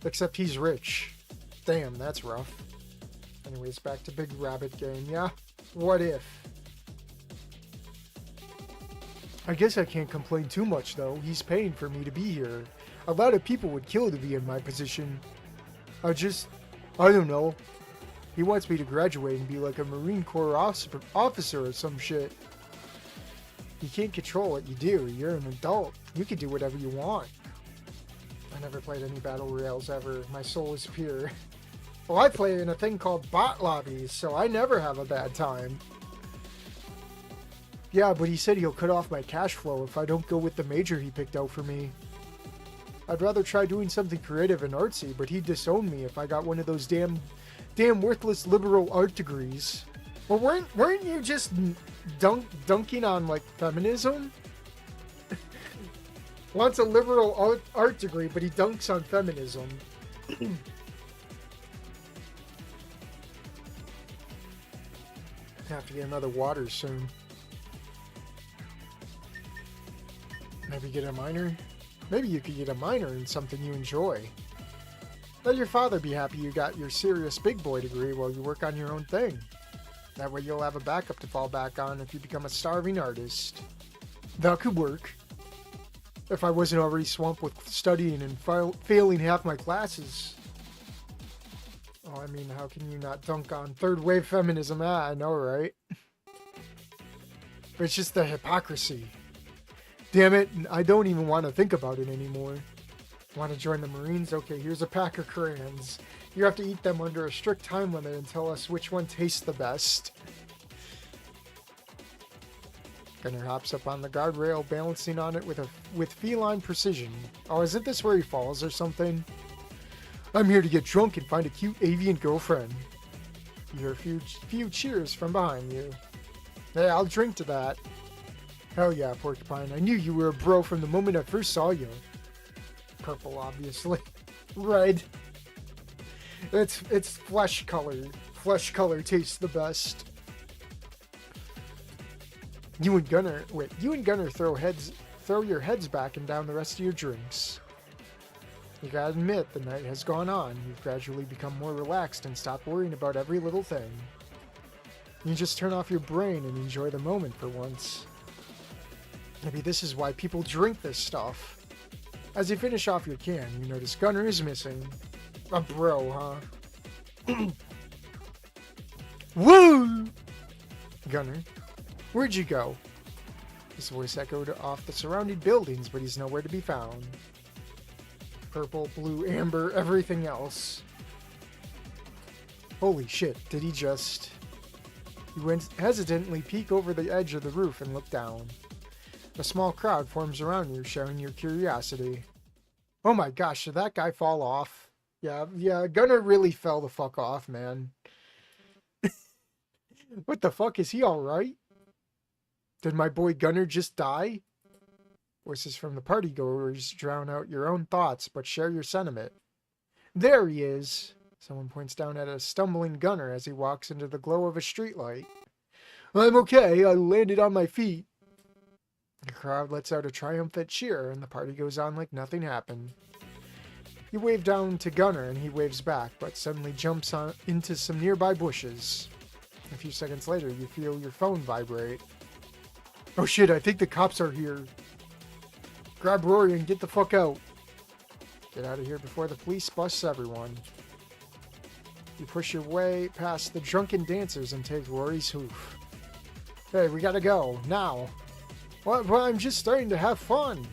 S1: Except he's rich. Damn, that's rough. Anyways, back to Big Rabbit game, yeah? What if? I guess I can't complain too much, though. He's paying for me to be here. A lot of people would kill to be in my position. I don't know. He wants me to graduate and be like a Marine Corps officer or some shit. You can't control what you do. You're an adult. You can do whatever you want. I never played any battle royales ever. My soul is pure. Well, I play in a thing called bot lobbies, so I never have a bad time. Yeah, but he said he'll cut off my cash flow if I don't go with the major he picked out for me. I'd rather try doing something creative and artsy, but he'd disown me if I got one of those damn worthless liberal art degrees. Well, weren't you just dunking on, like, feminism? Wants a liberal art degree, but he dunks on feminism. Have to get another water soon. Maybe get a minor? Maybe you could get a minor in something you enjoy. Let your father be happy you got your serious big boy degree while you work on your own thing. That way you'll have a backup to fall back on if you become a starving artist. That could work. If I wasn't already swamped with studying and failing half my classes. Oh, I mean, how can you not dunk on third wave feminism? I know, right? But it's just the hypocrisy. Damn it, I don't even want to think about it anymore. Want to join the Marines? Okay, here's a pack of crayons. You have to eat them under a strict time limit and tell us which one tastes the best. Gunner hops up on the guardrail, balancing on it with feline precision. Oh, isn't this where he falls or something? I'm here to get drunk and find a cute avian girlfriend. You hear a few cheers from behind you. Hey, I'll drink to that. Hell yeah, Porcupine. I knew you were a bro from the moment I first saw you. Purple, obviously. Red. It's flesh color. Flesh color tastes the best. You and Gunner throw your heads back and down the rest of your drinks. You gotta admit, the night has gone on. You've gradually become more relaxed and stopped worrying about every little thing. You just turn off your brain and enjoy the moment for once. Maybe this is why people drink this stuff. As you finish off your can, you notice Gunner is missing. A bro, huh? Woo! Gunner, where'd you go? His voice echoed off the surrounding buildings, but he's nowhere to be found. Purple, blue, amber, everything else. Holy shit, did he just... You hesitantly peek over the edge of the roof and look down. A small crowd forms around you, sharing your curiosity. Oh my gosh, did that guy fall off? Yeah, Gunner really fell the fuck off, man. What the fuck, is he alright? Did my boy Gunner just die? Voices from the partygoers drown out your own thoughts, but share your sentiment. There he is! Someone points down at a stumbling Gunner as he walks into the glow of a streetlight. I'm okay, I landed on my feet. The crowd lets out a triumphant cheer, and the party goes on like nothing happened. You wave down to Gunner, and he waves back, but suddenly jumps into some nearby bushes. A few seconds later, you feel your phone vibrate. Oh shit, I think the cops are here. Grab Rory and get the fuck out. Get out of here before the police busts everyone. You push your way past the drunken dancers and take Rory's hoof. Hey, we gotta go, now. What? Well, I'm just starting to have fun.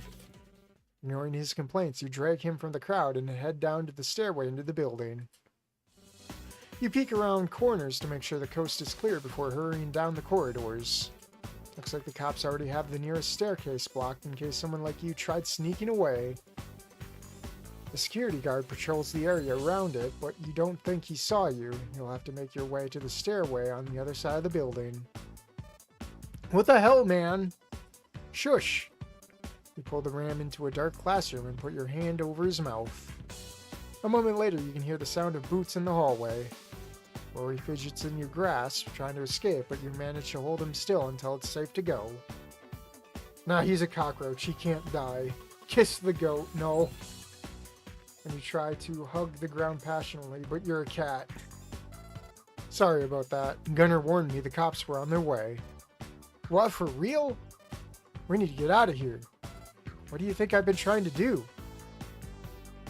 S1: Ignoring his complaints, you drag him from the crowd and head down to the stairway into the building. You peek around corners to make sure the coast is clear before hurrying down the corridors. Looks like the cops already have the nearest staircase blocked in case someone like you tried sneaking away. The security guard patrols the area around it, but you don't think he saw you. You'll have to make your way to the stairway on the other side of the building. What the hell, man? Shush! You pull the ram into a dark classroom and put your hand over his mouth. A moment later, you can hear the sound of boots in the hallway. Rory fidgets in your grasp, trying to escape, but you manage to hold him still until it's safe to go. Nah, he's a cockroach. He can't die. Kiss the goat. No. And you try to hug the ground passionately, but you're a cat. Sorry about that. Gunner warned me the cops were on their way. What, for real? We need to get out of here. What do you think I've been trying to do?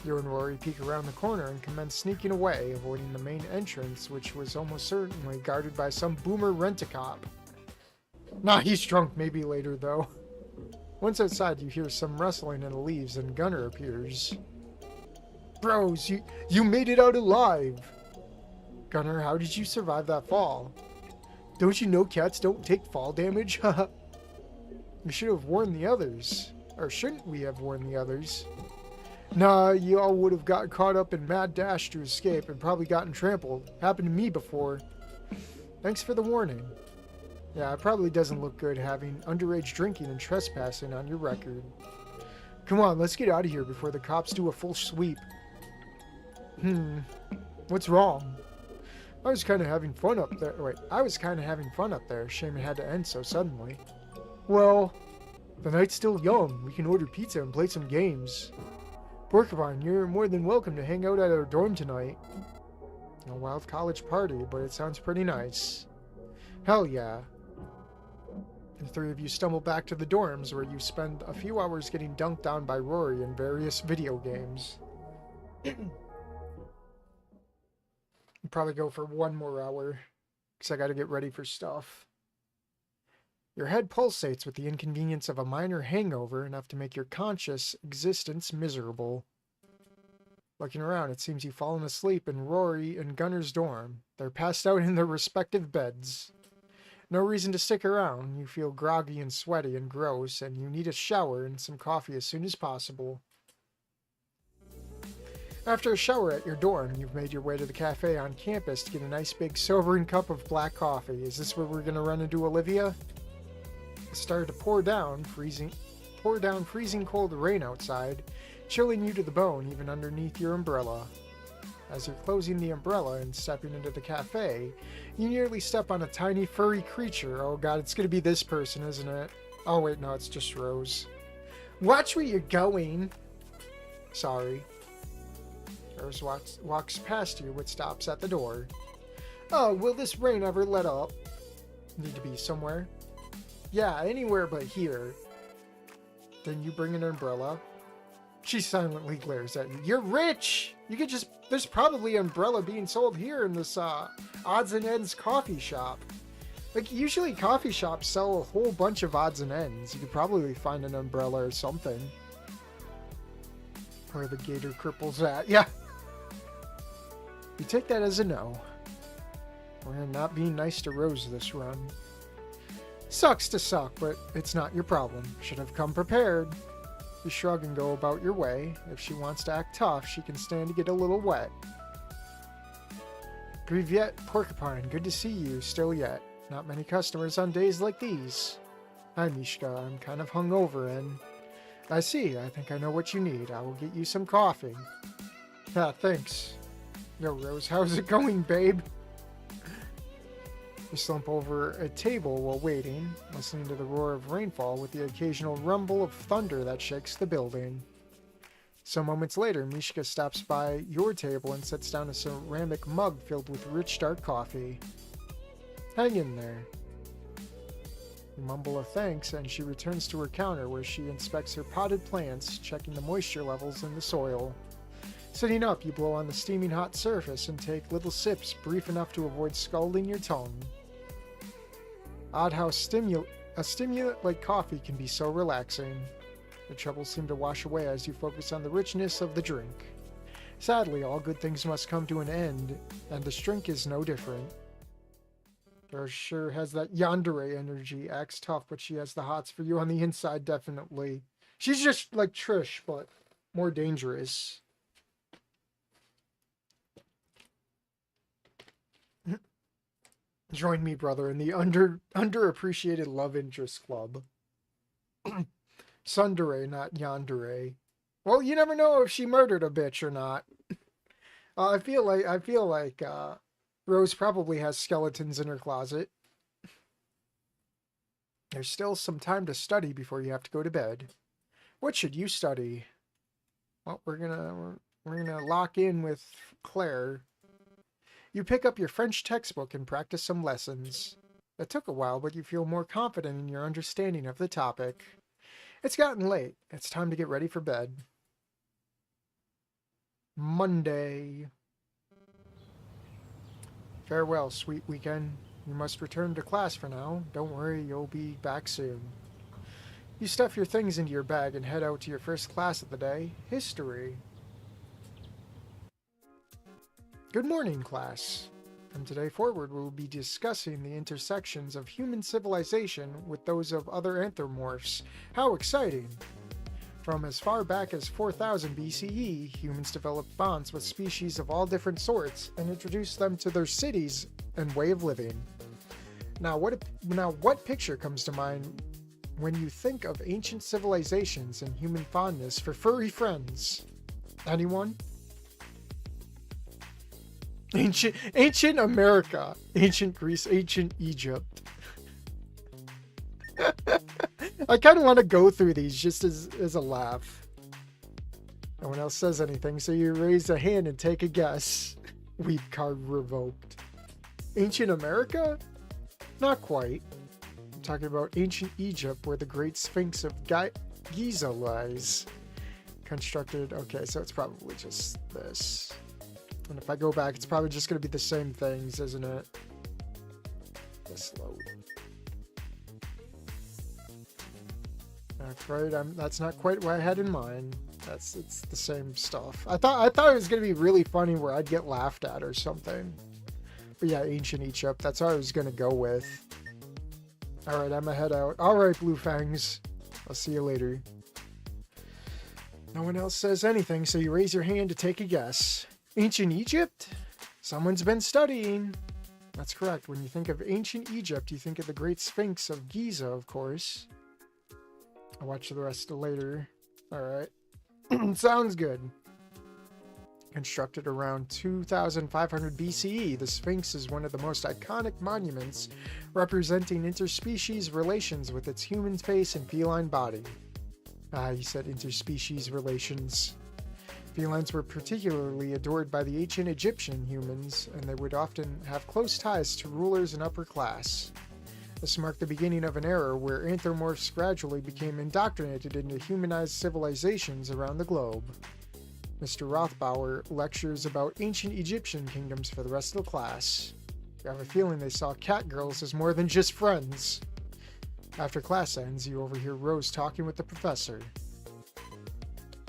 S1: You and Rory peek around the corner and commence sneaking away, avoiding the main entrance, which was almost certainly guarded by some boomer rent-a-cop. Nah, he's drunk. Maybe later, though. Once outside, you hear some rustling in the leaves and Gunner appears. Bros, you made it out alive! Gunner, how did you survive that fall? Don't you know cats don't take fall damage? Haha. You should have warned the others. Or shouldn't we have warned the others? Nah, you all would have got caught up in mad dash to escape and probably gotten trampled. Happened to me before. Thanks for the warning. Yeah, it probably doesn't look good having underage drinking and trespassing on your record. Come on, let's get out of here before the cops do a full sweep. What's wrong? I was kind of having fun up there. Wait, I was kind of having fun up there. Shame it had to end so suddenly. Well, the night's still young. We can order pizza and play some games. Porcupine, you're more than welcome to hang out at our dorm tonight. A wild college party, but it sounds pretty nice. Hell yeah. The three of you stumble back to the dorms where you spend a few hours getting dunked on by Rory in various video games. Probably go for one more hour, because I gotta get ready for stuff. Your head pulsates with the inconvenience of a minor hangover, enough to make your conscious existence miserable. Looking around, it seems you've fallen asleep in Rory and Gunner's dorm. They're passed out in their respective beds. No reason to stick around. You feel groggy and sweaty and gross, and you need a shower and some coffee as soon as possible. After a shower at your dorm, you've made your way to the cafe on campus to get a nice big sobering cup of black coffee. Is this where we're going to run into Olivia? It started to pour down freezing cold rain outside, chilling you to the bone even underneath your umbrella. As you're closing the umbrella and stepping into the cafe, you nearly step on a tiny furry creature. Oh god, it's going to be this person, isn't it? Oh wait, no, it's just Rose. Watch where you're going! Sorry. Rose walks past you, but stops at the door. Oh, will this rain ever let up? Need to be somewhere? Yeah, anywhere but here. Then you bring an umbrella. She silently glares at you. You're rich! You could just... There's probably an umbrella being sold here in this, odds and ends coffee shop. Like, usually coffee shops sell a whole bunch of odds and ends. You could probably find an umbrella or something. Where the gator cripple's at. Yeah. You take that as a no. We're not being nice to Rose this run. Sucks to suck, but it's not your problem. Should have come prepared. You shrug and go about your way. If she wants to act tough, she can stand to get a little wet. Privyet, Porcupine, good to see you still yet. Not many customers on days like these. Hi, Mishka, I'm kind of hungover and... I see, I think I know what you need. I will get you some coffee. Ah, thanks. Yo, Rose, how's it going, babe? You slump over a table while waiting, listening to the roar of rainfall with the occasional rumble of thunder that shakes the building. Some moments later, Mishka stops by your table and sets down a ceramic mug filled with rich dark coffee. Hang in there. You mumble a thanks, and she returns to her counter where she inspects her potted plants, checking the moisture levels in the soil. Sitting up, you blow on the steaming hot surface and take little sips brief enough to avoid scalding your tongue. Odd how a stimulant like coffee can be so relaxing. Your troubles seem to wash away as you focus on the richness of the drink. Sadly, all good things must come to an end, and this drink is no different. Her sure has that yandere energy, acts tough, but she has the hots for you on the inside, definitely. She's just like Trish, but more dangerous. Join me, brother, in the underappreciated love interest club. Sundere, not yandere. Well, you never know if she murdered a bitch or not. I feel like Rose probably has skeletons in her closet. There's still some time to study before you have to go to bed. What should you study? Well, we're gonna lock in with Claire. You pick up your French textbook and practice some lessons. It took a while, but you feel more confident in your understanding of the topic. It's gotten late. It's time to get ready for bed. Monday. Farewell, sweet weekend. You must return to class for now. Don't worry, you'll be back soon. You stuff your things into your bag and head out to your first class of the day, history. Good morning, class. From today forward, we'll be discussing the intersections of human civilization with those of other anthropomorphs. How exciting! From as far back as 4000 BCE, humans developed bonds with species of all different sorts and introduced them to their cities and way of living. Now, what picture comes to mind when you think of ancient civilizations and human fondness for furry friends? Anyone? Ancient America, ancient Greece, ancient Egypt. I kind of want to go through these just as a laugh. No one else says anything, so you raise a hand and take a guess. Weed card revoked. Ancient America? Not quite. I'm talking about ancient Egypt, where the Great Sphinx of Giza lies. Constructed. Okay, so it's probably just this. And if I go back, it's probably just going to be the same things, isn't it? This load. That's right. That's not quite what I had in mind. It's the same stuff. I thought it was going to be really funny where I'd get laughed at or something. But yeah, ancient Egypt. That's what I was going to go with. All right, I'm gonna head out. All right, Blue Fangs. I'll see you later. No one else says anything, so you raise your hand to take a guess. Ancient Egypt? Someone's been studying. That's correct. When you think of ancient Egypt, you think of the Great Sphinx of Giza, of course. I'll watch the rest later. Alright. Sounds good. Constructed around 2500 BCE, the Sphinx is one of the most iconic monuments representing interspecies relations with its human face and feline body. You said interspecies relations. Felines were particularly adored by the ancient Egyptian humans, and they would often have close ties to rulers and upper class. This marked the beginning of an era where anthropomorphs gradually became indoctrinated into humanized civilizations around the globe. Mr. Rothbauer lectures about ancient Egyptian kingdoms for the rest of the class. You have a feeling they saw catgirls as more than just friends. After class ends, you overhear Rose talking with the professor.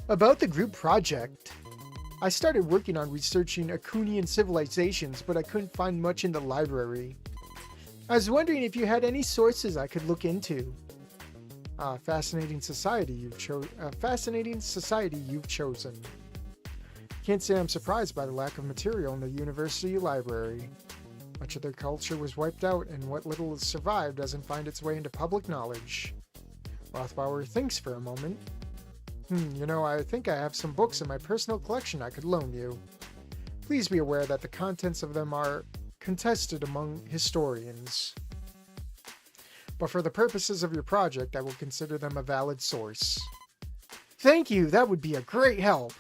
S1: About the group project. I started working on researching Acunian civilizations, but I couldn't find much in the library. I was wondering if you had any sources I could look into. Fascinating society you've chosen. Can't say I'm surprised by the lack of material in the university library. Much of their culture was wiped out, and what little has survived doesn't find its way into public knowledge. Rothbauer thinks for a moment. I think I have some books in my personal collection I could loan you. Please be aware that the contents of them are contested among historians. But for the purposes of your project, I will consider them a valid source. Thank you, that would be a great help.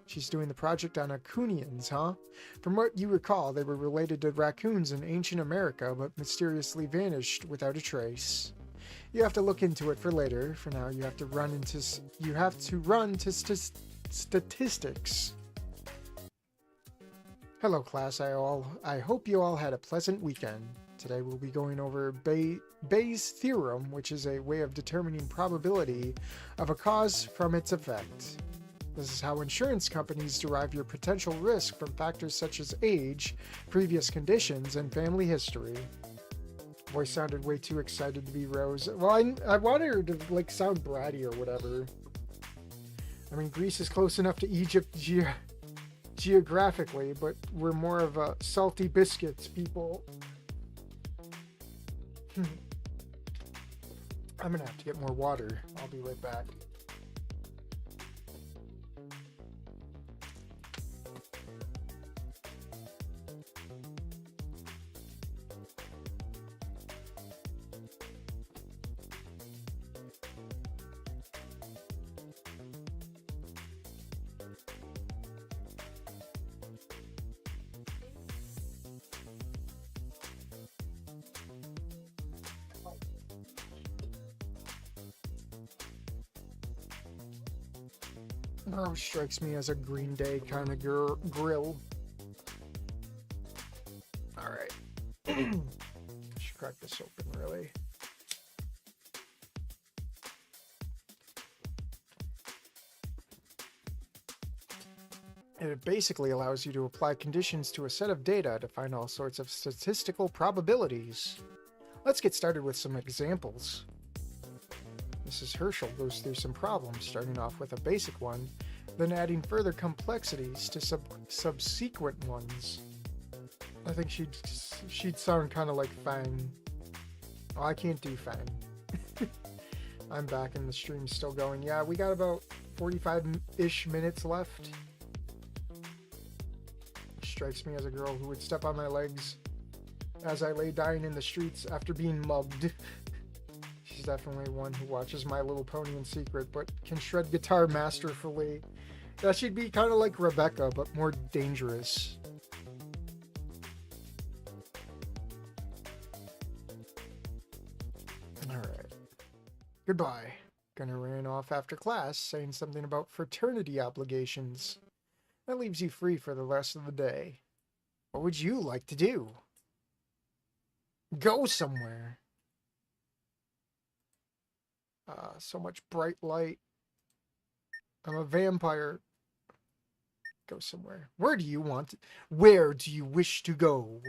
S1: She's doing the project on Acunians, huh? From what you recall, they were related to raccoons in ancient America, but mysteriously vanished without a trace. You have to look into it for later. For now, you have to run to statistics. Hello, class. I hope you all had a pleasant weekend. Today we'll be going over Bayes' theorem, which is a way of determining probability of a cause from its effect. This is how insurance companies derive your potential risk from factors such as age, previous conditions, and family history. Voice sounded way too excited to be Rose. Well, I wanted her to like sound bratty or whatever. I mean, Greece is close enough to Egypt geographically, but we're more of a salty biscuits people. I'm gonna have to get more water. I'll be right back. Rose strikes me as a Green Day kind of grill. Alright. Should crack this open, really. It basically allows you to apply conditions to a set of data to find all sorts of statistical probabilities. Let's get started with some examples. Mrs. Herschel goes through some problems, starting off with a basic one, then adding further complexities to subsequent ones. I think she'd sound kind of like Fang. Oh, I can't do Fang. I'm back and the stream's still going. Yeah, we got about 45-ish minutes left. Strikes me as a girl who would step on my legs as I lay dying in the streets after being mugged. She's definitely one who watches My Little Pony in secret, but can shred guitar masterfully. That should be kind of like Rebecca, but more dangerous. Alright. Goodbye. Gonna ran off after class, saying something about fraternity obligations. That leaves you free for the rest of the day. What would you like to do? Go somewhere. So much bright light. I'm a vampire. Go somewhere. Where do you wish to go?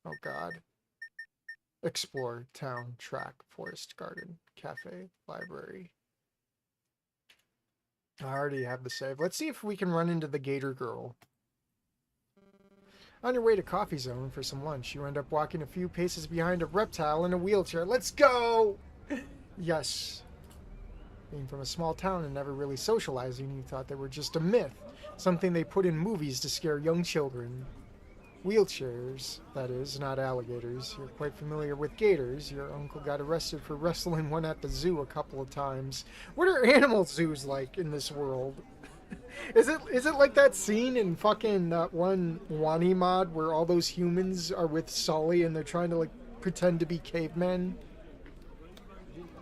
S1: Oh God. Explore, town, track, forest, garden, cafe, library. I already have the save. Let's see if we can run into the Gator Girl. On your way to Coffee Zone for some lunch, you end up walking a few paces behind a reptile in a wheelchair. Let's go! Yes. Being from a small town and never really socializing, you thought they were just a myth. Something they put in movies to scare young children. Wheelchairs, that is, not alligators. You're quite familiar with gators. Your uncle got arrested for wrestling one at the zoo a couple of times. What are animal zoos like in this world? Is it like that scene in fucking one Wani mod where all those humans are with Sully and they're trying to like pretend to be cavemen?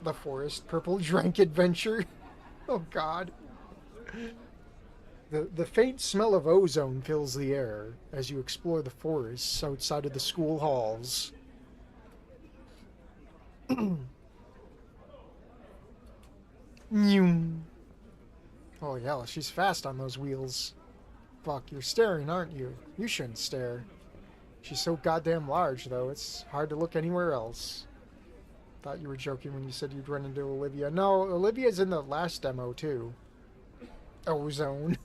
S1: The Forest Purple Drank Adventure. Oh God. The faint smell of ozone fills the air as you explore the forests outside of the school halls. Oh yeah, she's fast on those wheels. Fuck, you're staring, aren't you? You shouldn't stare. She's so goddamn large, though, it's hard to look anywhere else. Thought you were joking when you said you'd run into Olivia. No, Olivia's in the last demo, too. Ozone.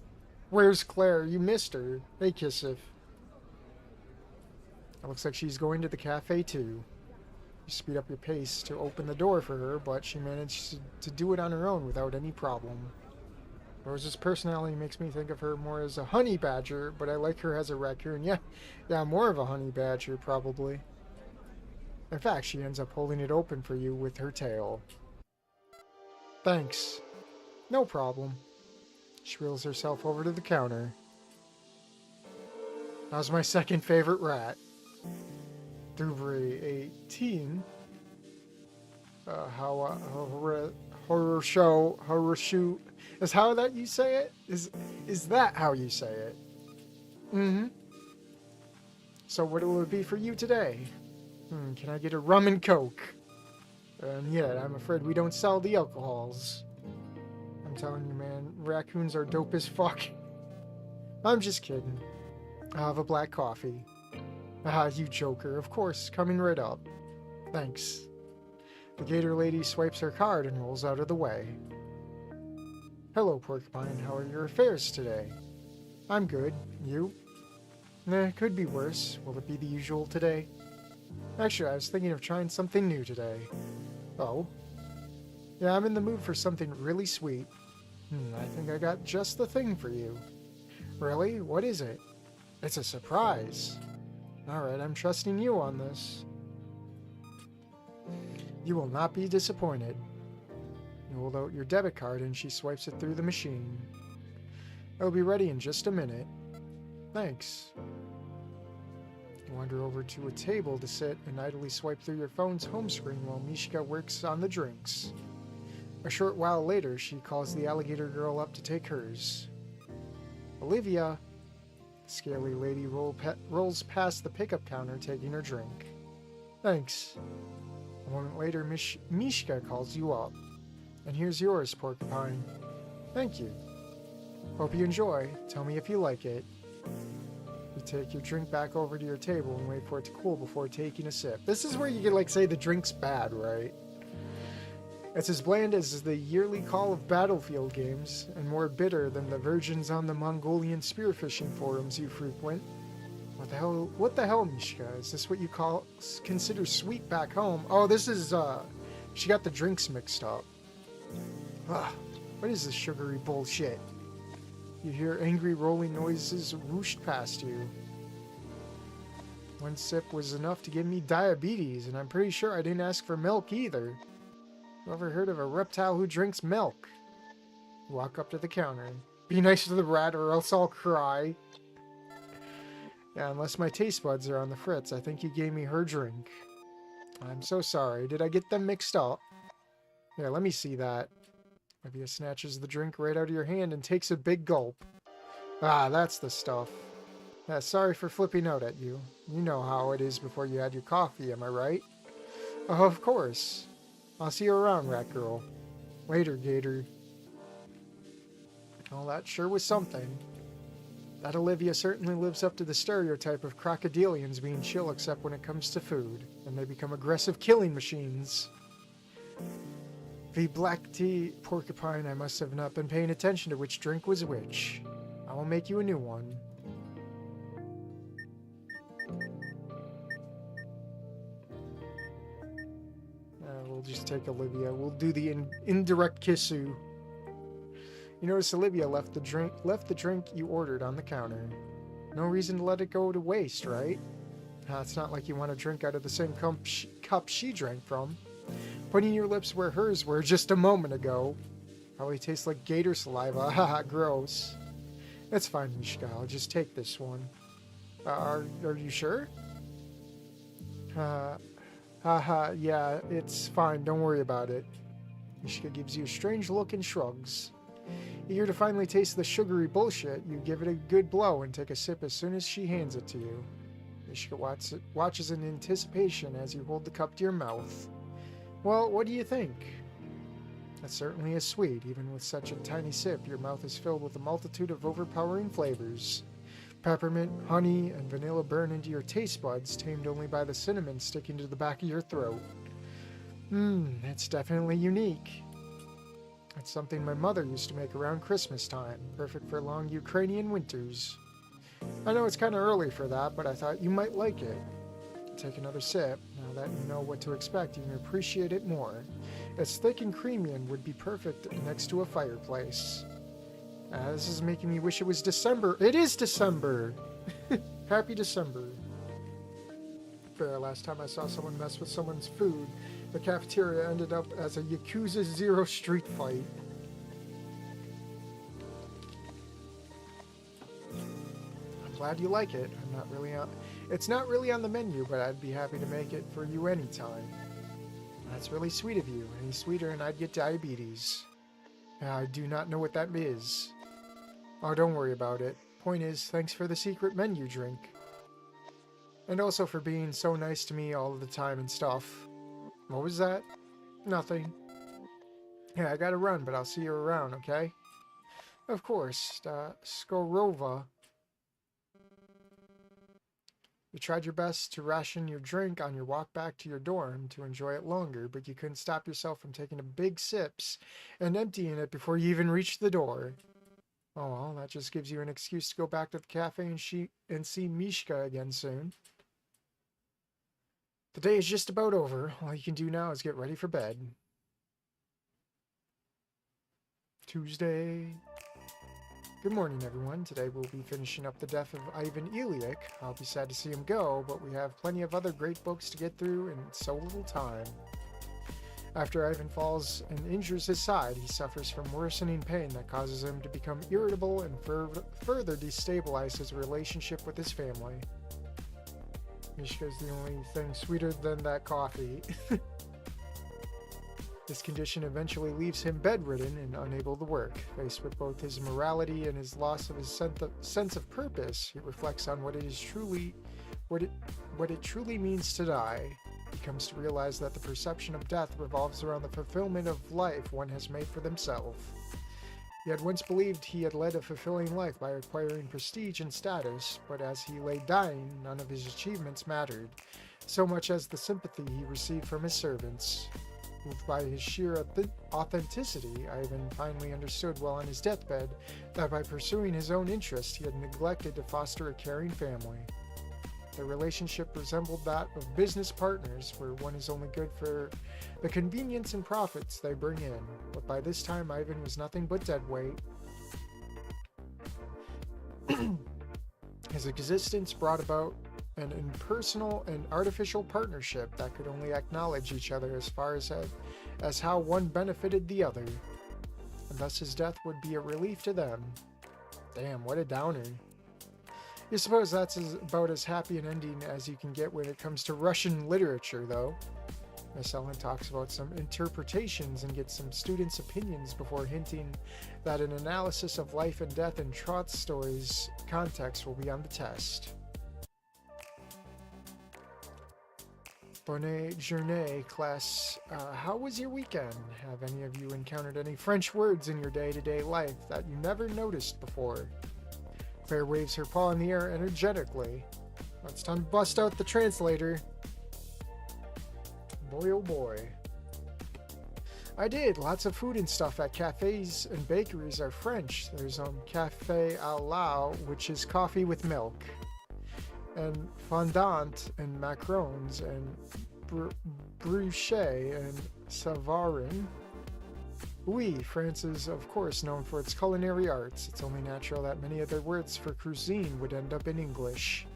S1: Where's Claire? You missed her. Hey, Kissif. It looks like she's going to the cafe, too. You speed up your pace to open the door for her, but she managed to do it on her own without any problem. Rose's personality makes me think of her more as a honey badger, but I like her as a raccoon. Yeah, more of a honey badger, probably. In fact, she ends up holding it open for you with her tail. Thanks. No problem. She wheels herself over to the counter. That was my second favorite rat. Dubry 18. Horror show. Is how that you say it? Is that how you say it? Mm-hmm. So what will it be for you today? Can I get a rum and coke? Yeah, I'm afraid we don't sell the alcohols. I'm telling you, man, raccoons are dope as fuck. I'm just kidding. I'll have a black coffee. Ah, you joker. Of course, coming right up. Thanks. The gator lady swipes her card and rolls out of the way. Hello, Porcupine. How are your affairs today? I'm good. You? Could be worse. Will it be the usual today? Actually, I was thinking of trying something new today. Oh? Yeah, I'm in the mood for something really sweet. I think I got just the thing for you. Really? What is it? It's a surprise. Alright, I'm trusting you on this. You will not be disappointed. You hold out your debit card and she swipes it through the machine. It'll be ready in just a minute. Thanks. You wander over to a table to sit and idly swipe through your phone's home screen while Mishka works on the drinks. A short while later, she calls the alligator girl up to take hers. Olivia! The scaly lady rolls past the pickup counter taking her drink. Thanks. A moment later, Mishka calls you up. And here's yours, Porcupine. Thank you. Hope you enjoy. Tell me if you like it. You take your drink back over to your table and wait for it to cool before taking a sip. This is where you can, say the drink's bad, right? It's as bland as the yearly call of Battlefield games, and more bitter than the virgins on the Mongolian spearfishing forums you frequent. What the hell, Mishka? Is this what you consider sweet back home? Oh, this is, she got the drinks mixed up. Ugh, what is this sugary bullshit? You hear angry rolling noises whooshed past you. One sip was enough to give me diabetes, and I'm pretty sure I didn't ask for milk either. Ever heard of a reptile who drinks milk? Walk up to the counter. Be nice to the rat or else I'll cry. Yeah, unless my taste buds are on the fritz, I think you gave me her drink. I'm so sorry. Did I get them mixed up? Here, let me see that. Olivia snatches the drink right out of your hand and takes a big gulp. Ah, that's the stuff. Yeah, sorry for flipping out at you. You know how it is before you had your coffee, am I right? Oh, of course. I'll see you around, rat girl. Later, gator. Well, that sure was something. That Olivia certainly lives up to the stereotype of crocodilians being chill except when it comes to food, and they become aggressive killing machines. The black tea, Porcupine, I must have not been paying attention to which drink was which. I will make you a new one. We'll just take Olivia. We'll do the indirect kissu. You notice Olivia left the drink you ordered on the counter. No reason to let it go to waste, right? It's not like you want to drink out of the same cup she drank from. Putting your lips where hers were just a moment ago. Probably tastes like gator saliva. Haha, gross. It's fine, Mishka. I'll just take this one. Are you sure? Haha, yeah, it's fine. Don't worry about it. Mishka gives you a strange look and shrugs. Eager to finally taste the sugary bullshit, you give it a good blow and take a sip as soon as she hands it to you. Mishka watches in anticipation as you hold the cup to your mouth. Well, what do you think? That certainly is sweet. Even with such a tiny sip, your mouth is filled with a multitude of overpowering flavors. Peppermint, honey, and vanilla burn into your taste buds, tamed only by the cinnamon sticking to the back of your throat. It's definitely unique. It's something my mother used to make around Christmas time, perfect for long Ukrainian winters. I know it's kind of early for that, but I thought you might like it. Take another sip. Now that you know what to expect, you can appreciate it more. It's thick and creamy and would be perfect next to a fireplace. This is making me wish it was December. It is December! Happy December. Fair, last time I saw someone mess with someone's food, the cafeteria ended up as a Yakuza Zero street fight. glad you like it. I'm not really on... It's not really on the menu, but I'd be happy to make it for you anytime. That's really sweet of you. Any sweeter and I'd get diabetes. I do not know what that is. Oh, don't worry about it. Point is, thanks for the secret menu drink. And also for being so nice to me all of the time and stuff. What was that? Nothing. Yeah, I gotta run, but I'll see you around, okay? Of course. Skorova. You tried your best to ration your drink on your walk back to your dorm to enjoy it longer, but you couldn't stop yourself from taking a big sips and emptying it before you even reached the door. Oh, well, that just gives you an excuse to go back to the cafe and see Mishka again soon. The day is just about over. All you can do now is get ready for bed. Tuesday. Good morning, everyone. Today we'll be finishing up the death of Ivan Ilyich. I'll be sad to see him go, but we have plenty of other great books to get through in so little time. After Ivan falls and injures his side, he suffers from worsening pain that causes him to become irritable and further destabilize his relationship with his family. Mishka's the only thing sweeter than that coffee. This condition eventually leaves him bedridden and unable to work. Faced with both his morality and his loss of his sense of purpose, he reflects on what it truly means to die. He comes to realize that the perception of death revolves around the fulfillment of life one has made for themselves. He had once believed he had led a fulfilling life by acquiring prestige and status, but as he lay dying, none of his achievements mattered, so much as the sympathy he received from his servants. Moved by his sheer authenticity, Ivan finally understood while on his deathbed that by pursuing his own interest, he had neglected to foster a caring family. Their relationship resembled that of business partners, where one is only good for the convenience and profits they bring in. But by this time, Ivan was nothing but dead weight. His existence brought about an impersonal and artificial partnership that could only acknowledge each other as far as how one benefited the other. And thus his death would be a relief to them. Damn, what a downer. You suppose that's about as happy an ending as you can get when it comes to Russian literature, though. Miss Ellen talks about some interpretations and gets some students' opinions before hinting that an analysis of life and death in Trotsky's context will be on the test. Bonne journée, class. How was your weekend? Have any of you encountered any French words in your day-to-day life that you never noticed before? Claire waves her paw in the air energetically. It's time to bust out the translator. Boy, oh boy. I did. Lots of food and stuff at cafes and bakeries are French. There's café à la, which is coffee with milk. And fondant and macarons and bruchet and savarin. Oui, France is of course known for its culinary arts. It's only natural that many of their words for cuisine would end up in English.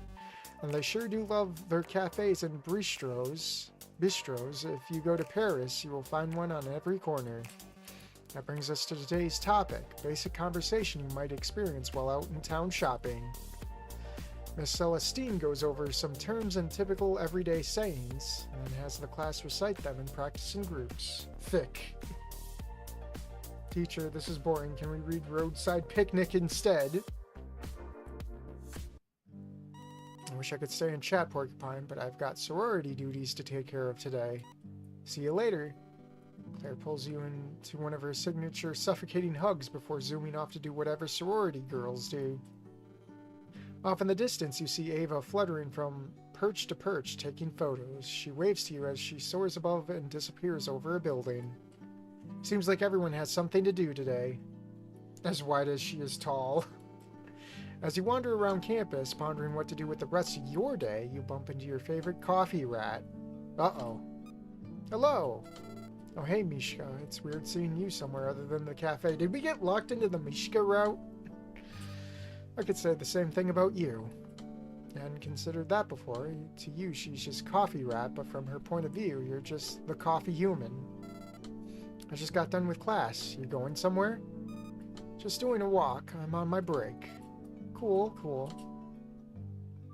S1: And they sure do love their cafes and bistros. If you go to Paris, you will find one on every corner. That brings us to today's topic, basic conversation you might experience while out in town shopping. Miss Celestine goes over some terms and typical everyday sayings, and has the class recite them and practice in groups. Thick. Teacher, this is boring. Can we read Roadside Picnic instead? I wish I could stay and chat, Porcupine, but I've got sorority duties to take care of today. See you later. Claire pulls you into one of her signature suffocating hugs before zooming off to do whatever sorority girls do. Off in the distance, you see Ava fluttering from perch to perch, taking photos. She waves to you as she soars above and disappears over a building. Seems like everyone has something to do today. As wide as she is tall. As you wander around campus, pondering what to do with the rest of your day, you bump into your favorite coffee rat. Uh-oh. Hello! Oh, hey, Mishka. It's weird seeing you somewhere other than the cafe. Did we get locked into the Mishka route? I could say the same thing about you. I hadn't considered that before. To you, she's just coffee rat, but from her point of view, you're just the coffee human. I just got done with class. You going somewhere? Just doing a walk. I'm on my break. Cool, cool.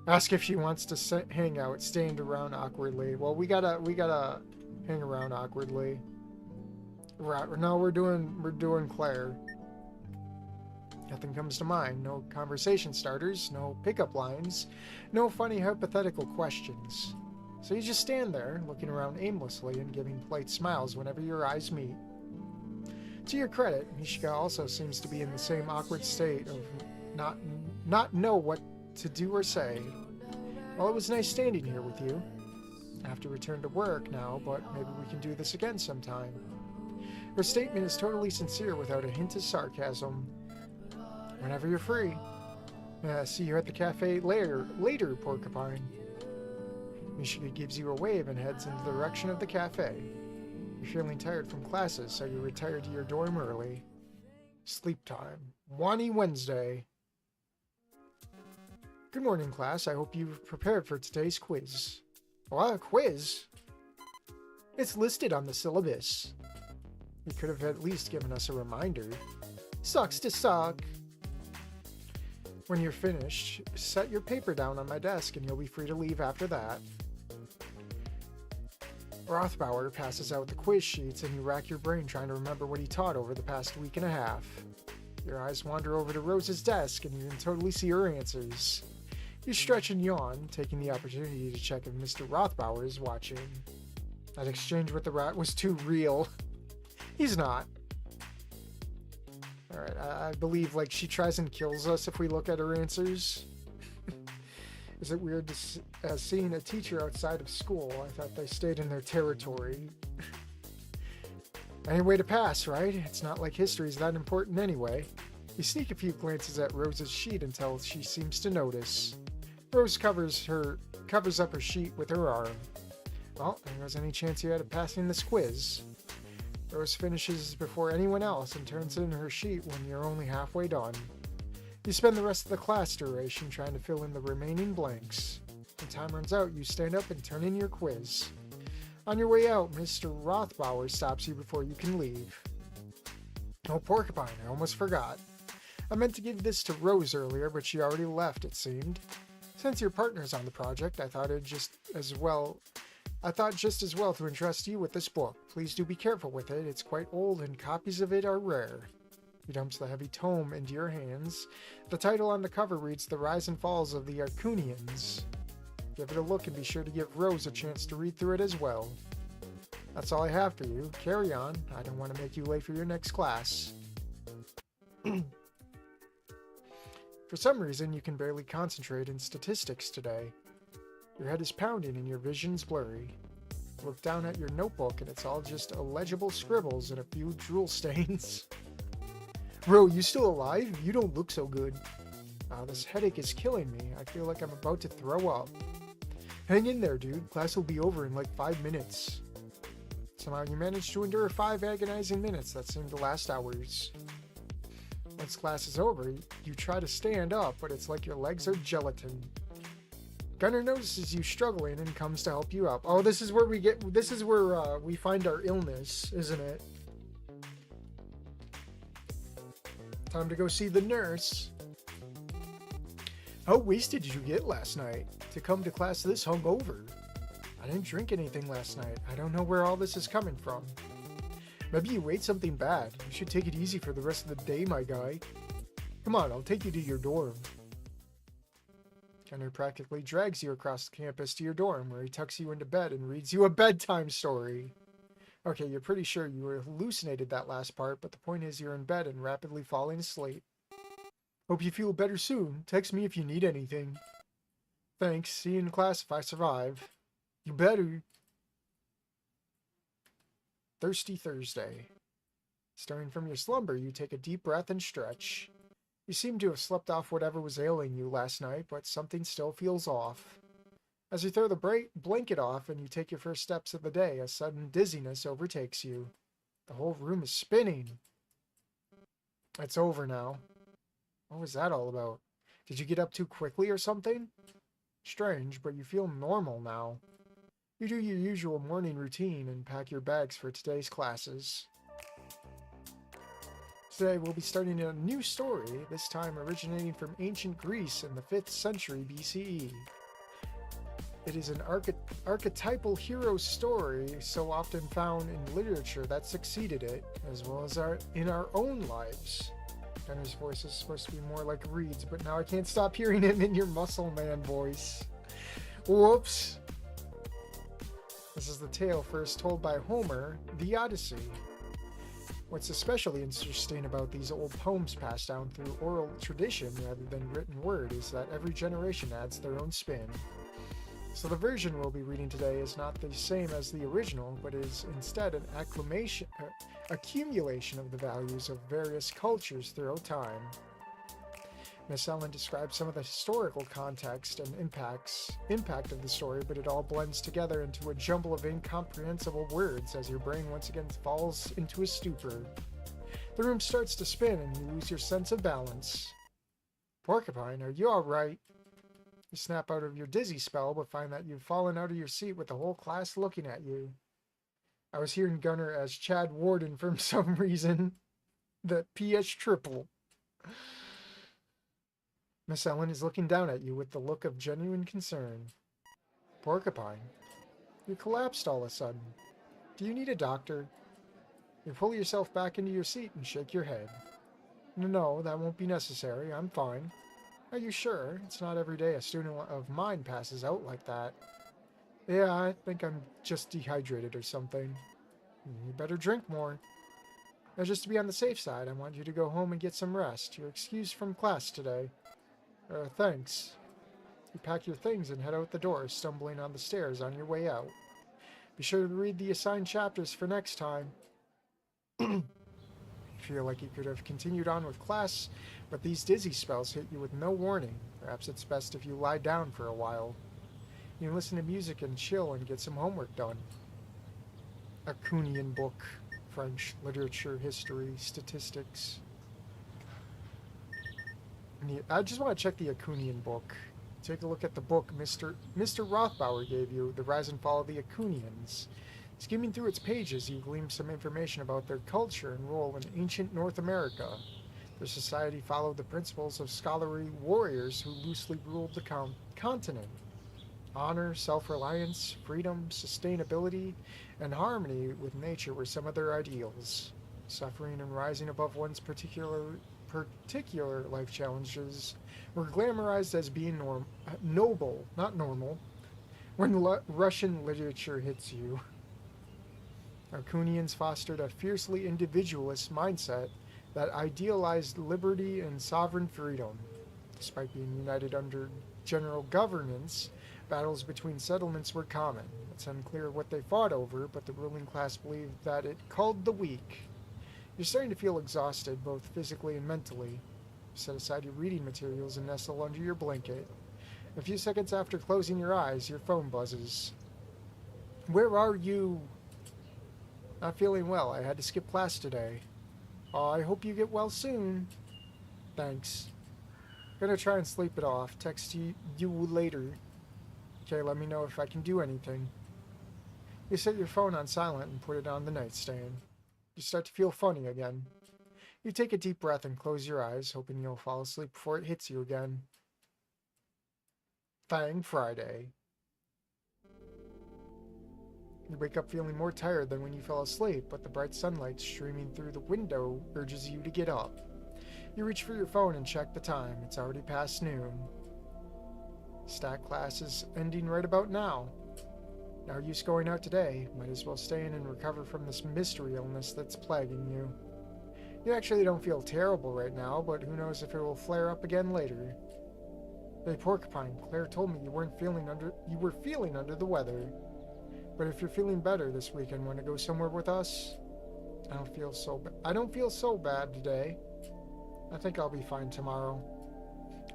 S1: Ask if she wants to hang out. Stand around awkwardly. Well, we gotta hang around awkwardly. Right? No, we're doing Claire. Nothing comes to mind. No conversation starters. No pickup lines. No funny hypothetical questions. So you just stand there, looking around aimlessly and giving polite smiles whenever your eyes meet. To your credit, Mishka also seems to be in the same awkward state of not know what to do or say. Well, it was nice standing here with you. I have to return to work now, but maybe we can do this again sometime. Her statement is totally sincere without a hint of sarcasm. Whenever you're free. See you at the cafe later, Porcupine. Mishka gives you a wave and heads in the direction of the cafe. You're feeling tired from classes, so you retire to your dorm early. Sleep time. Wani Wednesday. Good morning, class. I hope you've prepared for today's quiz. What? A quiz? It's listed on the syllabus. You could have at least given us a reminder. Sucks to suck. When you're finished, set your paper down on my desk and you'll be free to leave after that. Rothbauer passes out the quiz sheets and you rack your brain trying to remember what he taught over the past week and a half. Your eyes wander over to Rose's desk and you can totally see her answers. You stretch and yawn, taking the opportunity to check if Mr. Rothbauer is watching. That exchange with the rat was too real. He's not. Alright, I believe like she tries and kills us if we look at her answers. Is it weird as seeing a teacher outside of school? I thought they stayed in their territory. Any way to pass, right? It's not like history's that important anyway. You sneak a few glances at Rose's sheet until she seems to notice. Rose covers up her sheet with her arm. Well, there goes any chance you had of passing this quiz. Rose finishes before anyone else and turns in her sheet when you're only halfway done. You spend the rest of the class duration trying to fill in the remaining blanks. When time runs out, you stand up and turn in your quiz. On your way out, Mr. Rothbauer stops you before you can leave. Oh, Porcupine, I almost forgot. I meant to give this to Rose earlier, but she already left, it seemed. Since your partner's on the project, I thought just as well to entrust you with this book. Please do be careful with it. It's quite old and copies of it are rare. He dumps the heavy tome into your hands. The title on the cover reads The Rise and Falls of the Arcunians. Give it a look and be sure to give Rose a chance to read through it as well. That's all I have for you. Carry on. I don't want to make you late for your next class. For some reason, you can barely concentrate in statistics today. Your head is pounding and your vision's blurry. You look down at your notebook and it's all just illegible scribbles and a few drool stains. Bro, you still alive? You don't look so good. This headache is killing me. I feel like I'm about to throw up. Hang in there, dude. Class will be over in like 5 minutes. Somehow you managed to endure 5 agonizing minutes that seemed to last hours. Once class is over, you try to stand up, but it's like your legs are gelatin. Gunner notices you struggling and comes to help you up. Oh, this is where we find our illness, isn't it? Time to go see the nurse. How wasted did you get last night to come to class this hungover? I didn't drink anything last night. I don't know where all this is coming from. Maybe you ate something bad. You should take it easy for the rest of the day, my guy. Come on, I'll take you to your dorm. Gunner practically drags you across the campus to your dorm, where he tucks you into bed and reads you a bedtime story. Okay, you're pretty sure you hallucinated that last part, but the point is you're in bed and rapidly falling asleep. Hope you feel better soon. Text me if you need anything. Thanks. See you in class if I survive. You better. Thirsty Thursday. Stirring from your slumber, you take a deep breath and stretch. You seem to have slept off whatever was ailing you last night, but something still feels off. As you throw the blanket off and you take your first steps of the day, a sudden dizziness overtakes you. The whole room is spinning. It's over now. What was that all about? Did you get up too quickly or something? Strange, but you feel normal now. You do your usual morning routine and pack your bags for today's classes. Today we'll be starting a new story, this time originating from ancient Greece in the 5th century BCE. It is an archetypal hero story so often found in literature that succeeded it, as well as in our own lives. Gunner's voice is supposed to be more like Reed's, but now I can't stop hearing him in your muscle man voice. Whoops! This is the tale first told by Homer, the Odyssey. What's especially interesting about these old poems passed down through oral tradition rather than written word is that every generation adds their own spin. So the version we'll be reading today is not the same as the original, but is instead an accumulation of the values of various cultures throughout time. Miss Ellen describes some of the historical context and impact of the story, but it all blends together into a jumble of incomprehensible words as your brain once again falls into a stupor. The room starts to spin and you lose your sense of balance. Porcupine, are you alright? You snap out of your dizzy spell, but find that you've fallen out of your seat with the whole class looking at you. I was hearing Gunner as Chad Warden for some reason. The PS triple. Miss Ellen is looking down at you with the look of genuine concern. Porcupine, you collapsed all of a sudden. Do you need a doctor? You pull yourself back into your seat and shake your head. No, that won't be necessary. I'm fine. Are you sure? It's not every day a student of mine passes out like that. Yeah, I think I'm just dehydrated or something. You better drink more. Now, just to be on the safe side, I want you to go home and get some rest. You're excused from class today. Thanks. You pack your things and head out the door, stumbling on the stairs on your way out. Be sure to read the assigned chapters for next time. Feel like you could have continued on with class, but these dizzy spells hit you with no warning. Perhaps it's best if you lie down for a while. You can listen to music and chill and get some homework done. A Kuhnian book, French literature, history, statistics. I just want to check the Acunian book. Take a look at the book Mr. Rothbauer gave you, The Rise and Fall of the Acunians. Skimming through its pages, you glean some information about their culture and role in ancient North America. Their society followed the principles of scholarly warriors who loosely ruled the continent. Honor, self-reliance, freedom, sustainability, and harmony with nature were some of their ideals. Suffering and rising above one's particular life challenges were glamorized as being noble, not normal, when Russian literature hits you. Arcunians fostered a fiercely individualist mindset that idealized liberty and sovereign freedom. Despite being united under general governance, battles between settlements were common. It's unclear what they fought over, but the ruling class believed that it culled the weak. You're starting to feel exhausted, both physically and mentally. You set aside your reading materials and nestle under your blanket. A few seconds after closing your eyes, your phone buzzes. Where are you? Not feeling well. I had to skip class today. Oh, I hope you get well soon. Thanks. Gonna try and sleep it off. Text you later. Okay, let me know if I can do anything. You set your phone on silent and put it on the nightstand. You start to feel funny again. You take a deep breath and close your eyes, hoping you'll fall asleep before it hits you again. Fang Friday. You wake up feeling more tired than when you fell asleep, but the bright sunlight streaming through the window urges you to get up. You reach for your phone and check the time. It's already past noon. Stat class is ending right about now. No use going out today. Might as well stay in and recover from this mystery illness that's plaguing you. You actually don't feel terrible right now, but who knows if it will flare up again later. Hey Porcupine, Claire told me you were feeling under the weather. But if you're feeling better this weekend, want to go somewhere with us? I don't feel so bad today. I think I'll be fine tomorrow.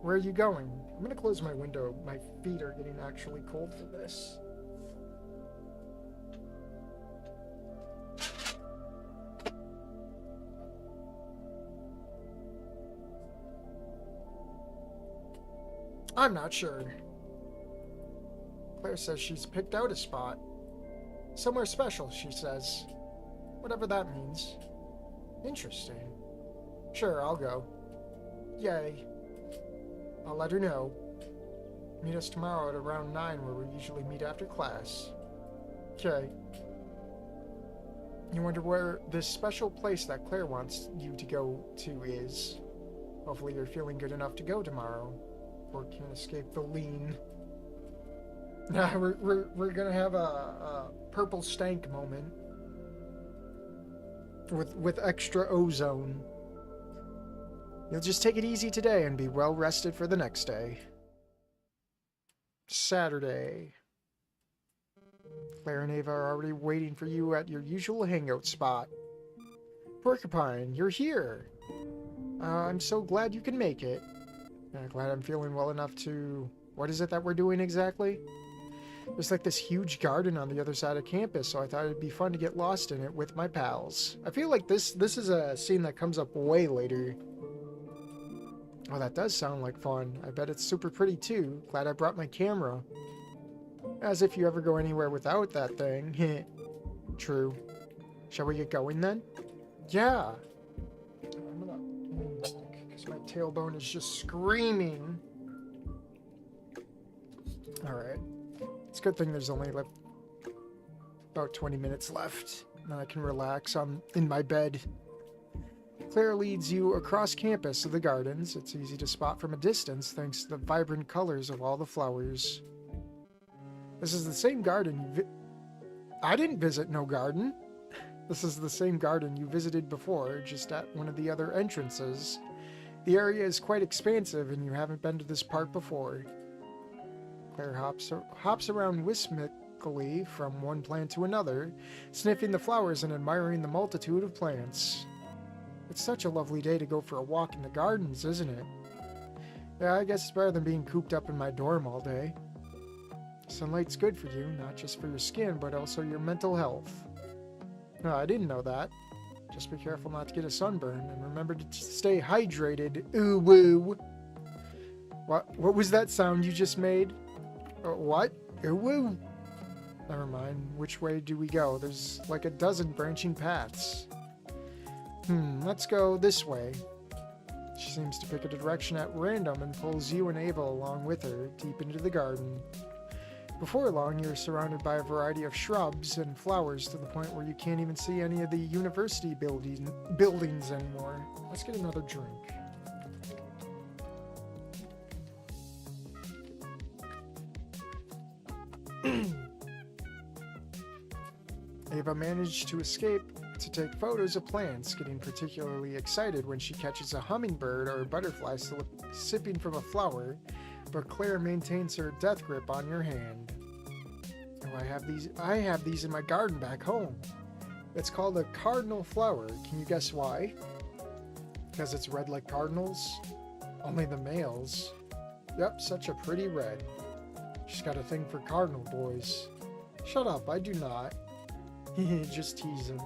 S1: Where are you going? I'm going to close my window. My feet are getting actually cold for this. I'm not sure. Claire says she's picked out a spot. Somewhere special, she says. Whatever that means. Interesting. Sure, I'll go. Yay. I'll let her know. Meet us tomorrow at around 9 where we usually meet after class. Okay. You wonder where this special place that Claire wants you to go to is. Hopefully you're feeling good enough to go tomorrow. Or can't escape the lean. Nah, we're gonna have a purple stank moment. With extra ozone. You'll just take it easy today and be well rested for the next day. Saturday. Claire and Ava are already waiting for you at your usual hangout spot. Porcupine, you're here. I'm so glad you can make it. Glad I'm feeling well enough to... What is it that we're doing exactly? There's like this huge garden on the other side of campus, so I thought it'd be fun to get lost in it with my pals. I feel like this is a scene that comes up way later. Oh, that does sound like fun. I bet it's super pretty too. Glad I brought my camera. As if you ever go anywhere without that thing. True. Shall we get going then? Yeah. I'm gonna because my tailbone is just screaming. Alright. It's a good thing there's only about 20 minutes left. And then I can relax in my bed. Claire leads you across campus to the gardens. It's easy to spot from a distance thanks to the vibrant colors of all the flowers. This is the same garden I didn't visit no garden. This is the same garden you visited before, just at one of the other entrances. The area is quite expansive and you haven't been to this part before. Claire hops around whimsically from one plant to another, sniffing the flowers and admiring the multitude of plants. It's such a lovely day to go for a walk in the gardens, isn't it? Yeah, I guess it's better than being cooped up in my dorm all day. Sunlight's good for you, not just for your skin, but also your mental health. No, I didn't know that. Just be careful not to get a sunburn, and remember to stay hydrated. Ooh, woo. What was that sound you just made? What? Ooh, woo. Never mind. Which way do we go? There's like a dozen branching paths. Let's go this way. She seems to pick a direction at random and pulls you and Ava along with her, deep into the garden. Before long, you're surrounded by a variety of shrubs and flowers to the point where you can't even see any of the university buildings anymore. Let's get another drink. Ava managed to escape to take photos of plants, getting particularly excited when she catches a hummingbird or a butterfly sipping from a flower, but Claire maintains her death grip on your hand. Oh, I have these in my garden back home. It's called a cardinal flower. Can you guess why? Because it's red like cardinals? Only the males. Yep, such a pretty red. She's got a thing for cardinal boys. Shut up, I do not. Just teasing.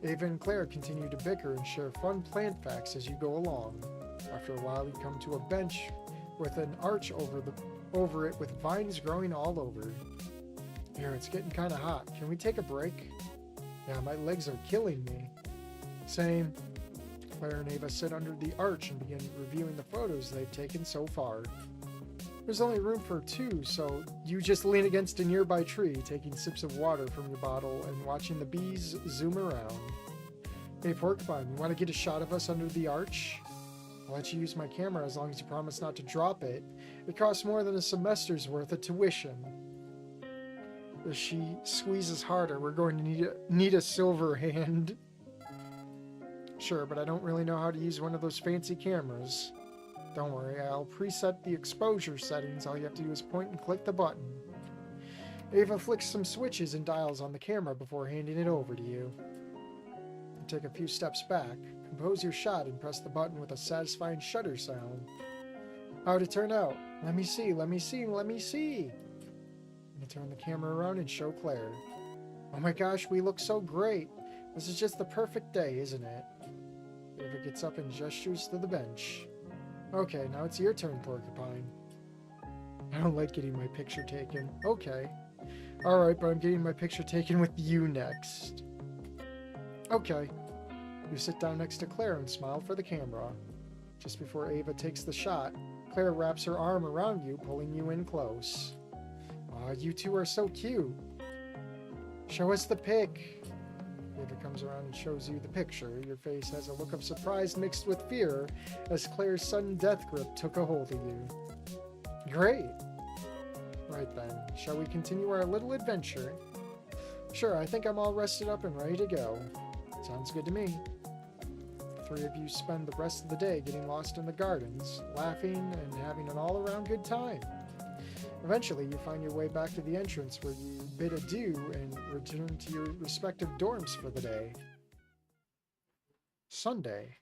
S1: Ava and Claire continue to bicker and share fun plant facts as you go along. After a while, you come to a bench with an arch over it with vines growing all over. Here, it's getting kind of hot. Can we take a break? Yeah, my legs are killing me. Same. Claire and Ava sit under the arch and begin reviewing the photos they've taken so far. There's only room for 2, so you just lean against a nearby tree, taking sips of water from your bottle and watching the bees zoom around. Hey, Porcupine, you want to get a shot of us under the arch? I'll let you use my camera as long as you promise not to drop it. It costs more than a semester's worth of tuition. As she squeezes harder, we're going to need a silver hand. Sure, but I don't really know how to use one of those fancy cameras. Don't worry, I'll preset the exposure settings. All you have to do is point and click the button. Ava flicks some switches and dials on the camera before handing it over to you. You take a few steps back, compose your shot, and press the button with a satisfying shutter sound. How'd it turn out? Let me see, let me see, let me see. You turn the camera around and show Claire. Oh my gosh, we look so great. This is just the perfect day, isn't it? Ava gets up and gestures to the bench. Okay, now it's your turn, Porcupine. I don't like getting my picture taken. Okay. Alright, but I'm getting my picture taken with you next. Okay. You sit down next to Claire and smile for the camera. Just before Ava takes the shot, Claire wraps her arm around you, pulling you in close. Aw, you two are so cute. Show us the pic. Ava comes around and shows you the picture. Your face has a look of surprise mixed with fear as Claire's sudden death grip took a hold of you. Great. Right then, shall we continue our little adventure? Sure, I think I'm all rested up and ready to go. Sounds good to me. The three of you spend the rest of the day getting lost in the gardens, laughing and having an all-around good time. Eventually, you find your way back to the entrance where you bid adieu and return to your respective dorms for the day. Sunday.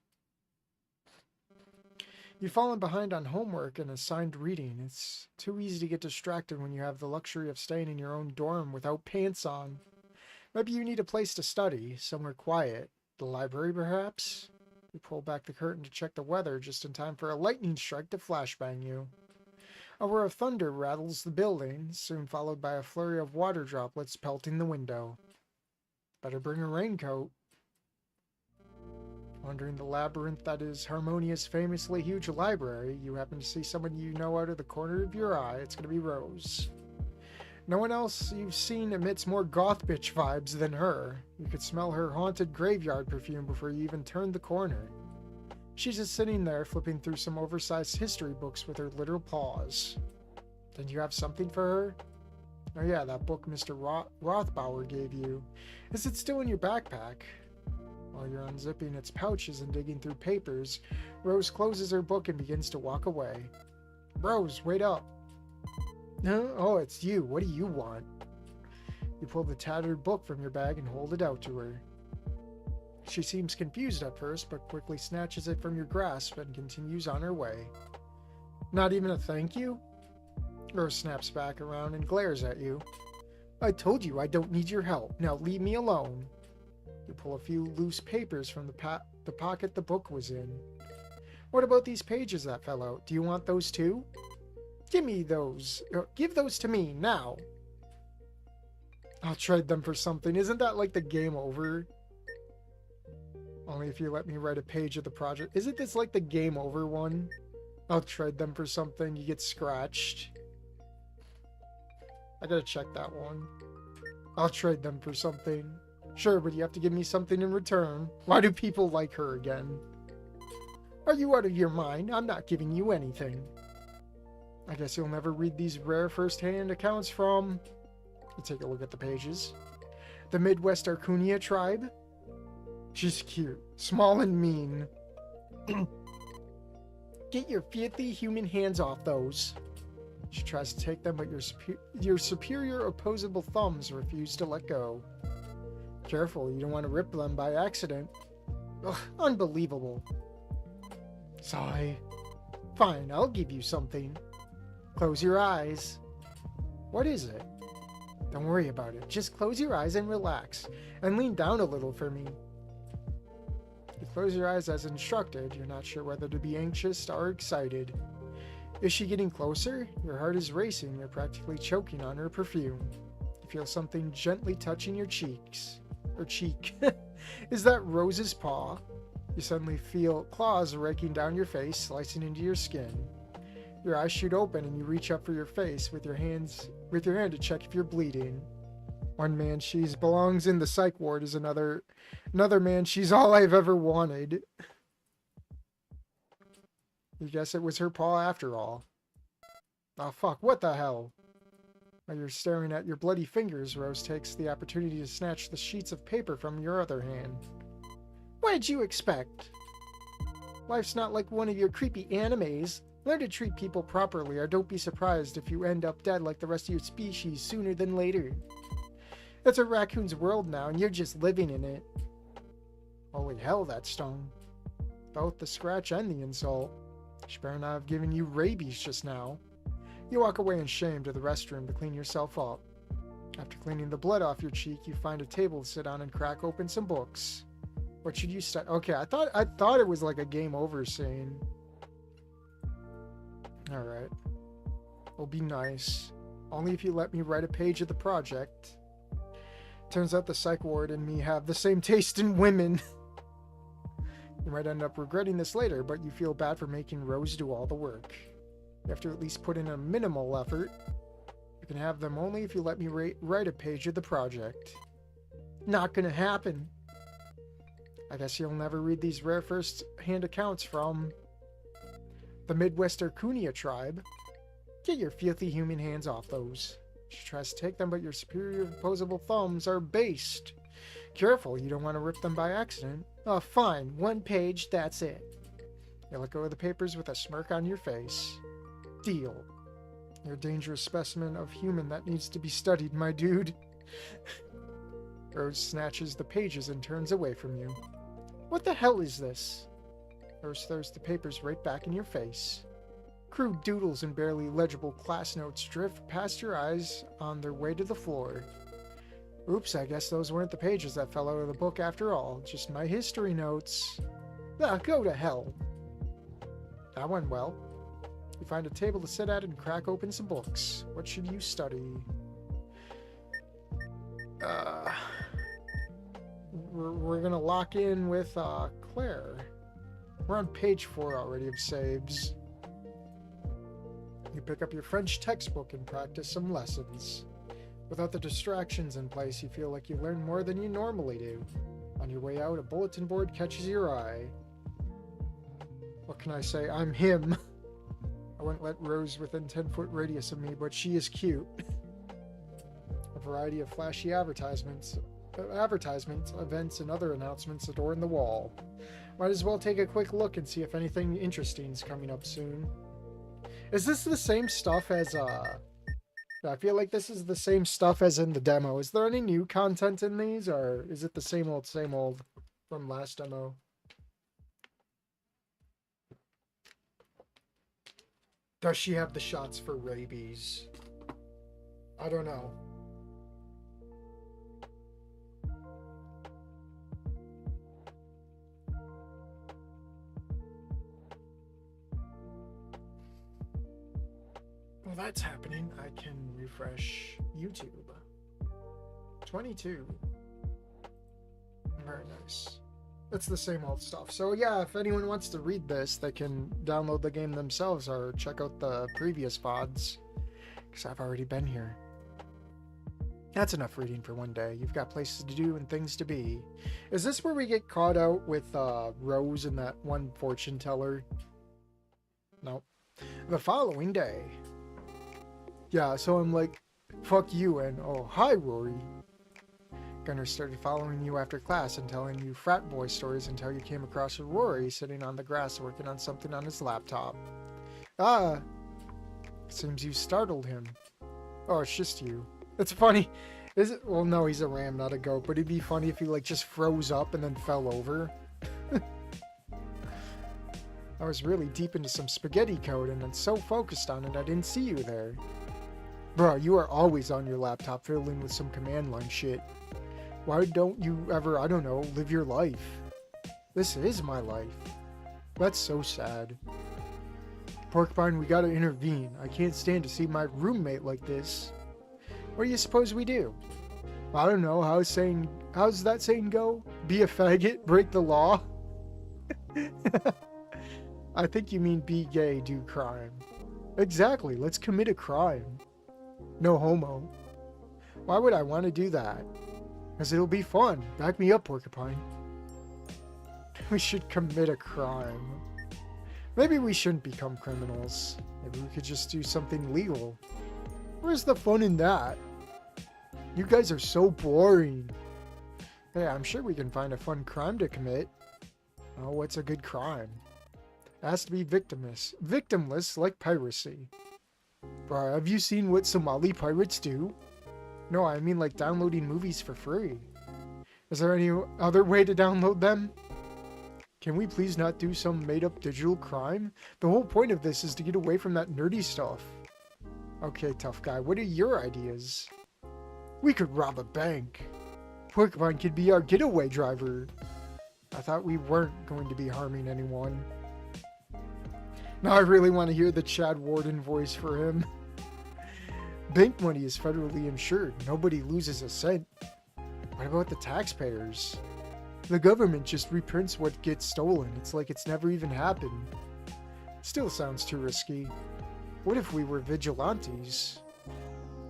S1: You've fallen behind on homework and assigned reading. It's too easy to get distracted when you have the luxury of staying in your own dorm without pants on. Maybe you need a place to study, somewhere quiet. The library, perhaps? You pull back the curtain to check the weather just in time for a lightning strike to flashbang you. A roar of thunder rattles the building, soon followed by a flurry of water droplets pelting the window. Better bring a raincoat. Wandering the labyrinth that is Harmonia's famously huge library, you happen to see someone you know out of the corner of your eye. It's going to be Rose. No one else you've seen emits more goth bitch vibes than her. You could smell her haunted graveyard perfume before you even turned the corner. She's just sitting there flipping through some oversized history books with her literal paws. Did you have something for her? Oh yeah, that book Mr. Rothbauer gave you. Is it still in your backpack? While you're unzipping its pouches and digging through papers, Rose closes her book and begins to walk away. Rose, wait up. Oh, it's you. What do you want? You pull the tattered book from your bag and hold it out to her. She seems confused at first, but quickly snatches it from your grasp and continues on her way. Not even a thank you? Rose snaps back around and glares at you. I told you I don't need your help. Now leave me alone. You pull a few loose papers from the pocket the book was in. What about these pages that fell out? Do you want those too? Give me those. Give those to me, now. I'll trade them for something. Isn't that like the game over? Only if you let me write a page of the project. Isn't this like the game over one? I'll trade them for something. You get scratched. I gotta check that one. I'll trade them for something. Sure, but you have to give me something in return. Why do people like her again? Are you out of your mind? I'm not giving you anything. I guess you'll never read these rare first-hand accounts from... You take a look at the pages. The Midwest Arcunia tribe. She's cute, small and mean. Get your filthy human hands off those. She tries to take them, but your superior opposable thumbs refuse to let go. Careful, you don't want to rip them by accident. Ugh, unbelievable. Sigh. Fine, I'll give you something. Close your eyes. What is it? Don't worry about it. Just close your eyes and relax. And lean down a little for me. You close your eyes as instructed. You're not sure whether to be anxious or excited. Is she getting closer? Your heart is racing. You're practically choking on her perfume. You feel something gently touching your cheeks. Or cheek. Is that Rose's paw? You suddenly feel claws raking down your face, slicing into your skin. Your eyes shoot open and you reach up for your face with your hand to check if you're bleeding. One man she's belongs in the psych ward is another man she's all I've ever wanted. You guess it was her paw after all. Oh fuck, what the hell? While you're staring at your bloody fingers, Rose takes the opportunity to snatch the sheets of paper from your other hand. What'd you expect? Life's not like one of your creepy animes. Learn to treat people properly, or don't be surprised if you end up dead like the rest of your species sooner than later. It's a raccoon's world now, and you're just living in it. Holy hell, that stung. Both the scratch and the insult. She better not have given you rabies just now. You walk away in shame to the restroom to clean yourself up. After cleaning the blood off your cheek, you find a table to sit on and crack open some books. What should you study? Okay, I thought it was like a game over scene. Alright. Well, be nice. Only if you let me write a page of the project. Turns out the psych ward and me have the same taste in women. You might end up regretting this later, but you feel bad for making Rose do all the work. You have to at least put in a minimal effort. You can have them only if you let me write a page of the project. Not gonna happen. I guess you'll never read these rare first-hand accounts from the Midwest Arcunia tribe. Get your filthy human hands off those. She tries to take them, but your superior opposable thumbs are based. Careful, you don't want to rip them by accident. Oh, fine. 1 page, that's it. You let go of the papers with a smirk on your face. Deal. You're a dangerous specimen of human that needs to be studied, my dude. Rose snatches the pages and turns away from you. What the hell is this? Rose throws the papers right back in your face. Crude doodles and barely legible class notes drift past your eyes on their way to the floor. Oops, I guess those weren't the pages that fell out of the book after all. Just my history notes. Ah, go to hell. That went well. You find a table to sit at and crack open some books. What should you study? We're gonna lock in with Claire. We're on page 4 already of saves. You pick up your French textbook and practice some lessons. Without the distractions in place, you feel like you learn more than you normally do. On your way out, a bulletin board catches your eye. What can I say? I'm him. I wouldn't let Rose within 10-foot radius of me, but she is cute. A variety of flashy advertisements, events, and other announcements adorn the wall. Might as well take a quick look and see if anything interesting is coming up soon. Is this the same stuff as, I feel like this is the same stuff as in the demo. Is there any new content in these, or is it the same old from last demo? Does she have the shots for rabies? I don't know. Well, that's happening. I can refresh YouTube. 22. Very nice. It's the same old stuff. So yeah, if anyone wants to read this, they can download the game themselves or check out the previous VODs, because I've already been here. That's enough reading for one day. You've got places to do and things to be. Is this where we get caught out with Rose and that one fortune teller? Nope. The following day. Yeah, so I'm like, fuck you, and oh, hi, Rory. Gunnar started following you after class and telling you frat boy stories until you came across Rory sitting on the grass working on something on his laptop. Ah, seems you startled him. Oh, it's just you. It's funny. Is it? Well, no, he's a ram, not a goat, but it'd be funny if he like just froze up and then fell over. I was really deep into some spaghetti code and then so focused on it I didn't see you there. Bro, you are always on your laptop fiddling with some command line shit. Why don't you ever, I don't know, live your life? This is my life. That's so sad. Porcupine, we gotta intervene. I can't stand to see my roommate like this. What do you suppose we do? I don't know, how's that saying go? Be a faggot, break the law? I think you mean be gay, do crime. Exactly, let's commit a crime. No homo. Why would I want to do that? Because it'll be fun. Back me up, Porcupine. We should commit a crime. Maybe we shouldn't become criminals. Maybe we could just do something legal. Where's the fun in that? You guys are so boring. Hey, I'm sure we can find a fun crime to commit. Oh, what's a good crime? It has to be victimless like piracy. Bro, have you seen what Somali pirates do? No, I mean like downloading movies for free. Is there any other way to download them? Can we please not do some made-up digital crime? The whole point of this is to get away from that nerdy stuff. Okay, tough guy, what are your ideas? We could rob a bank. Porcupine could be our getaway driver. I thought we weren't going to be harming anyone. Now I really want to hear the Chad Warden voice for him. Bank money is federally insured. Nobody loses a cent. What about the taxpayers? The government just reprints what gets stolen. It's like it's never even happened. Still sounds too risky. What if we were vigilantes?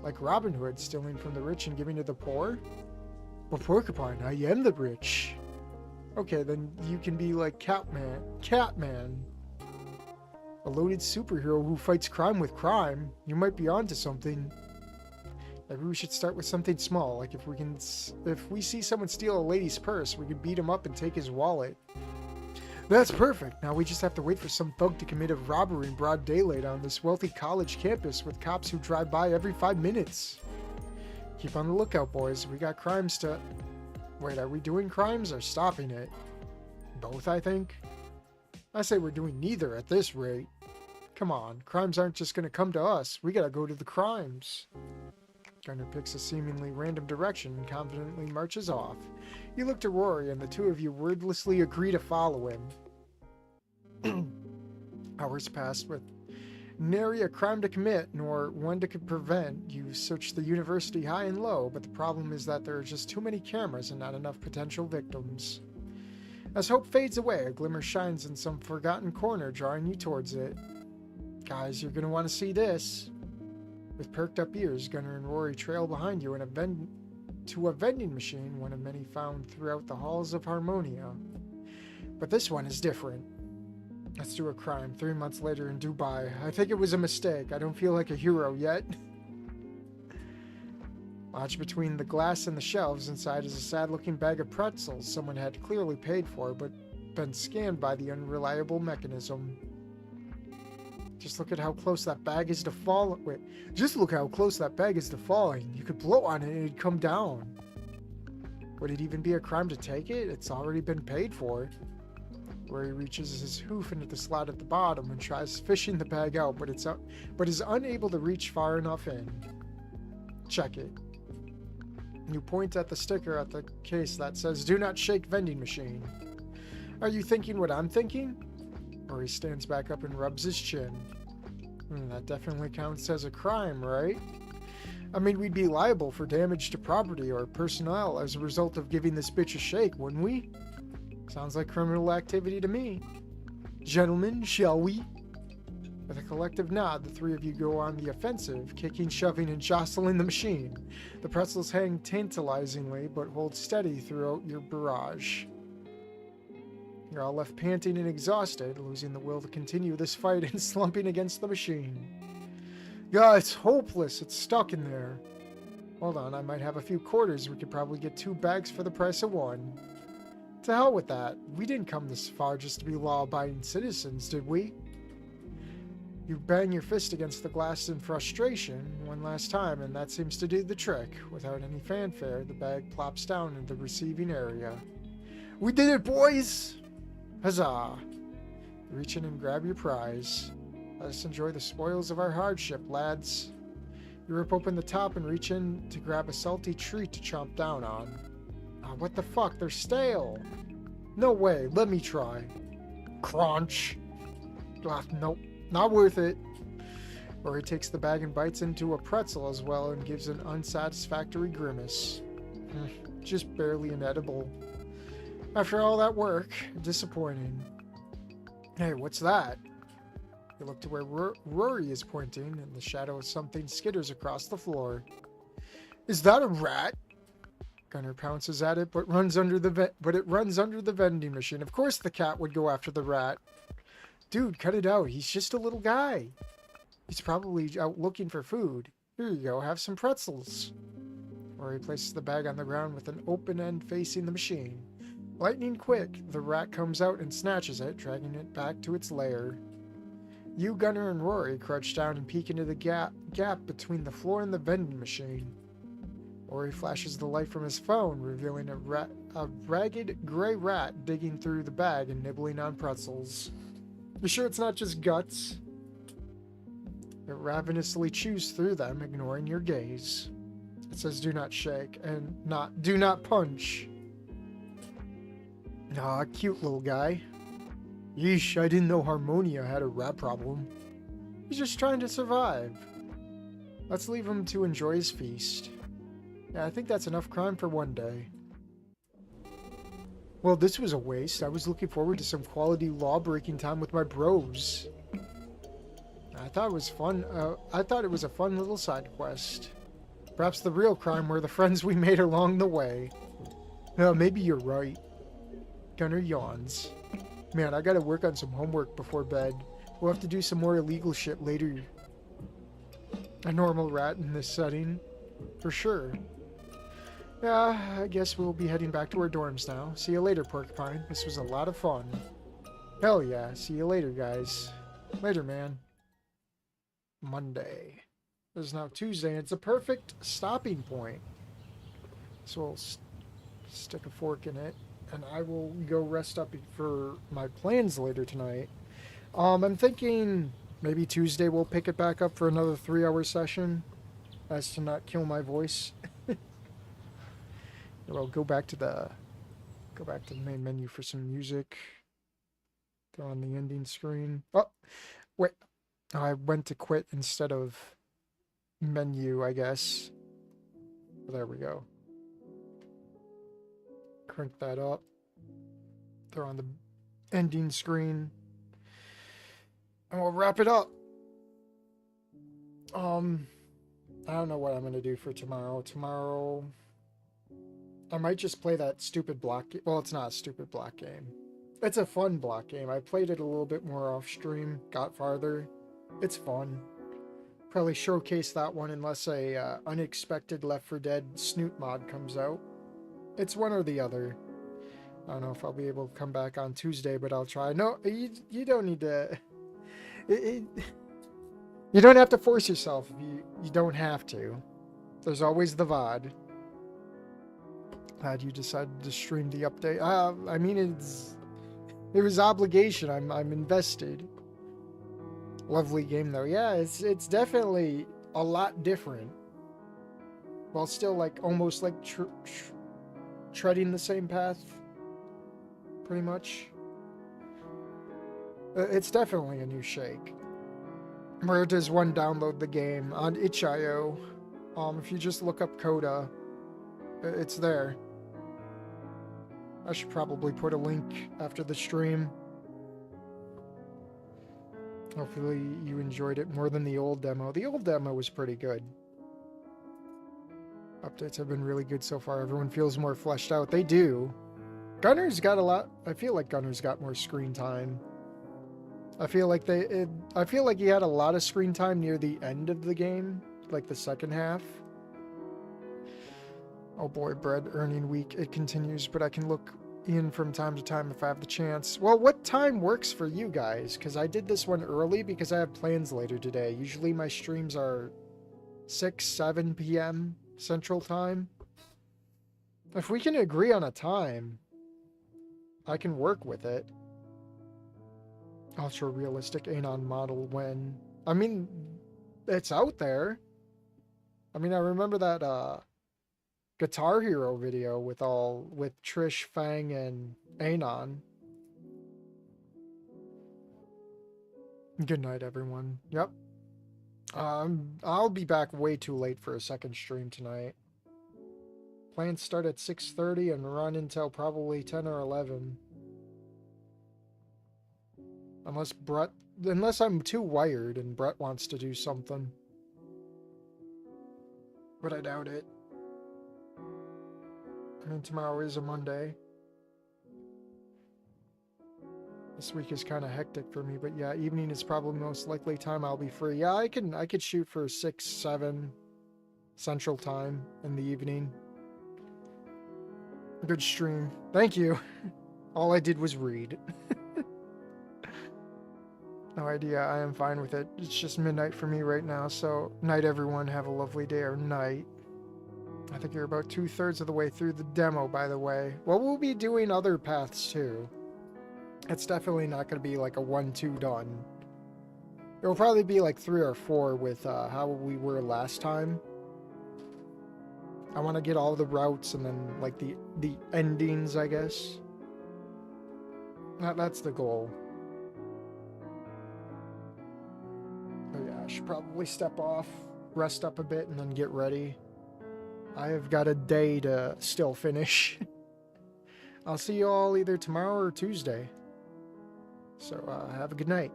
S1: Like Robin Hood, stealing from the rich and giving to the poor? Well, Porcupine, I am the rich. Okay, then you can be like Catman. A loaded superhero who fights crime with crime. You might be onto something. Maybe we should start with something small, like if we see someone steal a lady's purse, we could beat him up and take his wallet. That's perfect. Now we just have to wait for some thug to commit a robbery in broad daylight on this wealthy college campus with cops who drive by every 5 minutes. Keep on the lookout, boys. We got crimes to... Wait, are we doing crimes or stopping it? Both, I think. I say we're doing neither at this rate. Come on, crimes aren't just going to come to us. We gotta go to the crimes. Gunner picks a seemingly random direction and confidently marches off. You look to Rory, and the two of you wordlessly agree to follow him. Hours passed with nary a crime to commit, nor one to prevent. You search the university high and low, but the problem is that there are just too many cameras and not enough potential victims. As hope fades away, a glimmer shines in some forgotten corner, drawing you towards it. Guys, you're going to want to see this. With perked up ears, Gunner and Rory trail behind you to a vending machine, one of many found throughout the halls of Harmonia. But this one is different. Let's do a crime 3 months later in Dubai. I think it was a mistake. I don't feel like a hero yet. Lodged between the glass and the shelves inside is a sad-looking bag of pretzels someone had clearly paid for, but been scanned by the unreliable mechanism. Just look at how close that bag is to falling. Wait, just look how close that bag is to falling. You could blow on it and it'd come down. Would it even be a crime to take it? It's already been paid for. Where he reaches his hoof into the slot at the bottom and tries fishing the bag out, but is unable to reach far enough in. Check it. You point at the sticker at the case that says, "Do not shake vending machine." Are you thinking what I'm thinking? Or he stands back up and rubs his chin. That definitely counts as a crime, right? I mean, we'd be liable for damage to property or personnel as a result of giving this bitch a shake, wouldn't we? Sounds like criminal activity to me. Gentlemen, shall we? With a collective nod, the three of you go on the offensive, kicking, shoving, and jostling the machine. The pretzels hang tantalizingly, but hold steady throughout your barrage. You're all left panting and exhausted, losing the will to continue this fight and slumping against the machine. God, it's hopeless. It's stuck in there. Hold on, I might have a few quarters. We could probably get 2 bags for the price of 1. To hell with that. We didn't come this far just to be law-abiding citizens, did we? You bang your fist against the glass in frustration one last time, and that seems to do the trick. Without any fanfare, the bag plops down in the receiving area. We did it, boys! Huzzah! Reach in and grab your prize. Let us enjoy the spoils of our hardship, lads. You rip open the top and reach in to grab a salty treat to chomp down on. What the fuck? They're stale! No way, let me try. Crunch! Nope, not worth it. Or he takes the bag and bites into a pretzel as well and gives an unsatisfactory grimace. Just barely inedible. After all that work, disappointing. Hey, what's that? You look to where Rory is pointing, and the shadow of something skitters across the floor. Is that a rat? Gunner pounces at it, but it runs under the vending machine. Of course the cat would go after the rat. Dude, cut it out. He's just a little guy. He's probably out looking for food. Here you go, have some pretzels. Rory places the bag on the ground with an open end facing the machine. Lightning quick, the rat comes out and snatches it, dragging it back to its lair. You, Gunner, and Rory crouch down and peek into the gap between the floor and the vending machine. Rory flashes the light from his phone, revealing a ragged gray rat digging through the bag and nibbling on pretzels. You sure it's not just guts? It ravenously chews through them, ignoring your gaze. It says do not shake and do not punch. Aw, cute little guy. Yeesh, I didn't know Harmonia had a rat problem. He's just trying to survive. Let's leave him to enjoy his feast. Yeah, I think that's enough crime for one day. Well, this was a waste. I was looking forward to some quality law-breaking time with my bros. I thought it was fun. I thought it was a fun little side quest. Perhaps the real crime were the friends we made along the way. Maybe you're right. Gunner yawns. Man, I gotta work on some homework before bed. We'll have to do some more illegal shit later. A normal rat in this setting. For sure. Yeah, I guess we'll be heading back to our dorms now. See you later, Porcupine. This was a lot of fun. Hell yeah. See you later, guys. Later, man. Monday. It is now Tuesday, and it's a perfect stopping point. So we'll stick a fork in it, and I will go rest up for my plans later tonight. I'm thinking maybe Tuesday we'll pick it back up for another 3-hour session, as to not kill my voice. Well, go back to the main menu for some music. Throw on the ending screen. Oh, wait. I went to quit instead of menu, I guess. There we go. Crank that up. Throw on the ending screen. And we'll wrap it up. I don't know what I'm going to do for tomorrow. Tomorrow, I might just play that stupid block game. Well, it's not a stupid block game. It's a fun block game. I played it a little bit more off stream. Got farther. It's fun. Probably showcase that one unless a unexpected Left 4 Dead snoot mod comes out. It's one or the other. I don't know if I'll be able to come back on Tuesday, but I'll try. No, you don't need to... you don't have to force yourself if you don't have to. There's always the VOD. Glad you decided to stream the update. I mean, it was obligation. I'm invested. Lovely game though. Yeah, it's definitely a lot different. While still like almost like treading the same path. Pretty much. It's definitely a new shake. Where does one download the game? On itch.io. If you just look up Coda, it's there. I should probably put a link after the stream. Hopefully you enjoyed it more than the old demo. The old demo was pretty good. Updates have been really good so far. Everyone feels more fleshed out. They do. Gunner's got a lot... I feel like Gunner's got more screen time. I feel like he had a lot of screen time near the end of the game. Like the second half. Oh boy, bread earning week. It continues, but I can look in from time to time if I have the chance. Well, what time works for you guys? Because I did this one early because I have plans later today. Usually my streams are 6, 7 p.m. Central Time. If we can agree on a time, I can work with it. Ultra realistic Anon model when... I mean, it's out there. I mean, I remember that Guitar Hero video with Trish, Fang, and Anon. Good night, everyone. Yep. I'll be back way too late for a second stream tonight. Plans start at 6:30 and run until probably 10 or 11. Unless I'm too wired and Brett wants to do something. But I doubt it. I mean, tomorrow is a Monday. This week is kind of hectic for me, but yeah, evening is probably most likely time I'll be free. Yeah, I could shoot for 6, 7 Central Time in the evening. Good stream. Thank you. All I did was read. No idea. I am fine with it. It's just midnight for me right now, so night, everyone. Have a lovely day or night. I think you're about 2/3 of the way through the demo, by the way. Well, we'll be doing other paths, too. It's definitely not going to be like a 1-2 done. It'll probably be like 3 or 4 with how we were last time. I want to get all the routes and then like the endings, I guess. That's the goal. But yeah, I should probably step off, rest up a bit, and then get ready. I have got a day to still finish. I'll see you all either tomorrow or Tuesday. So have a good night.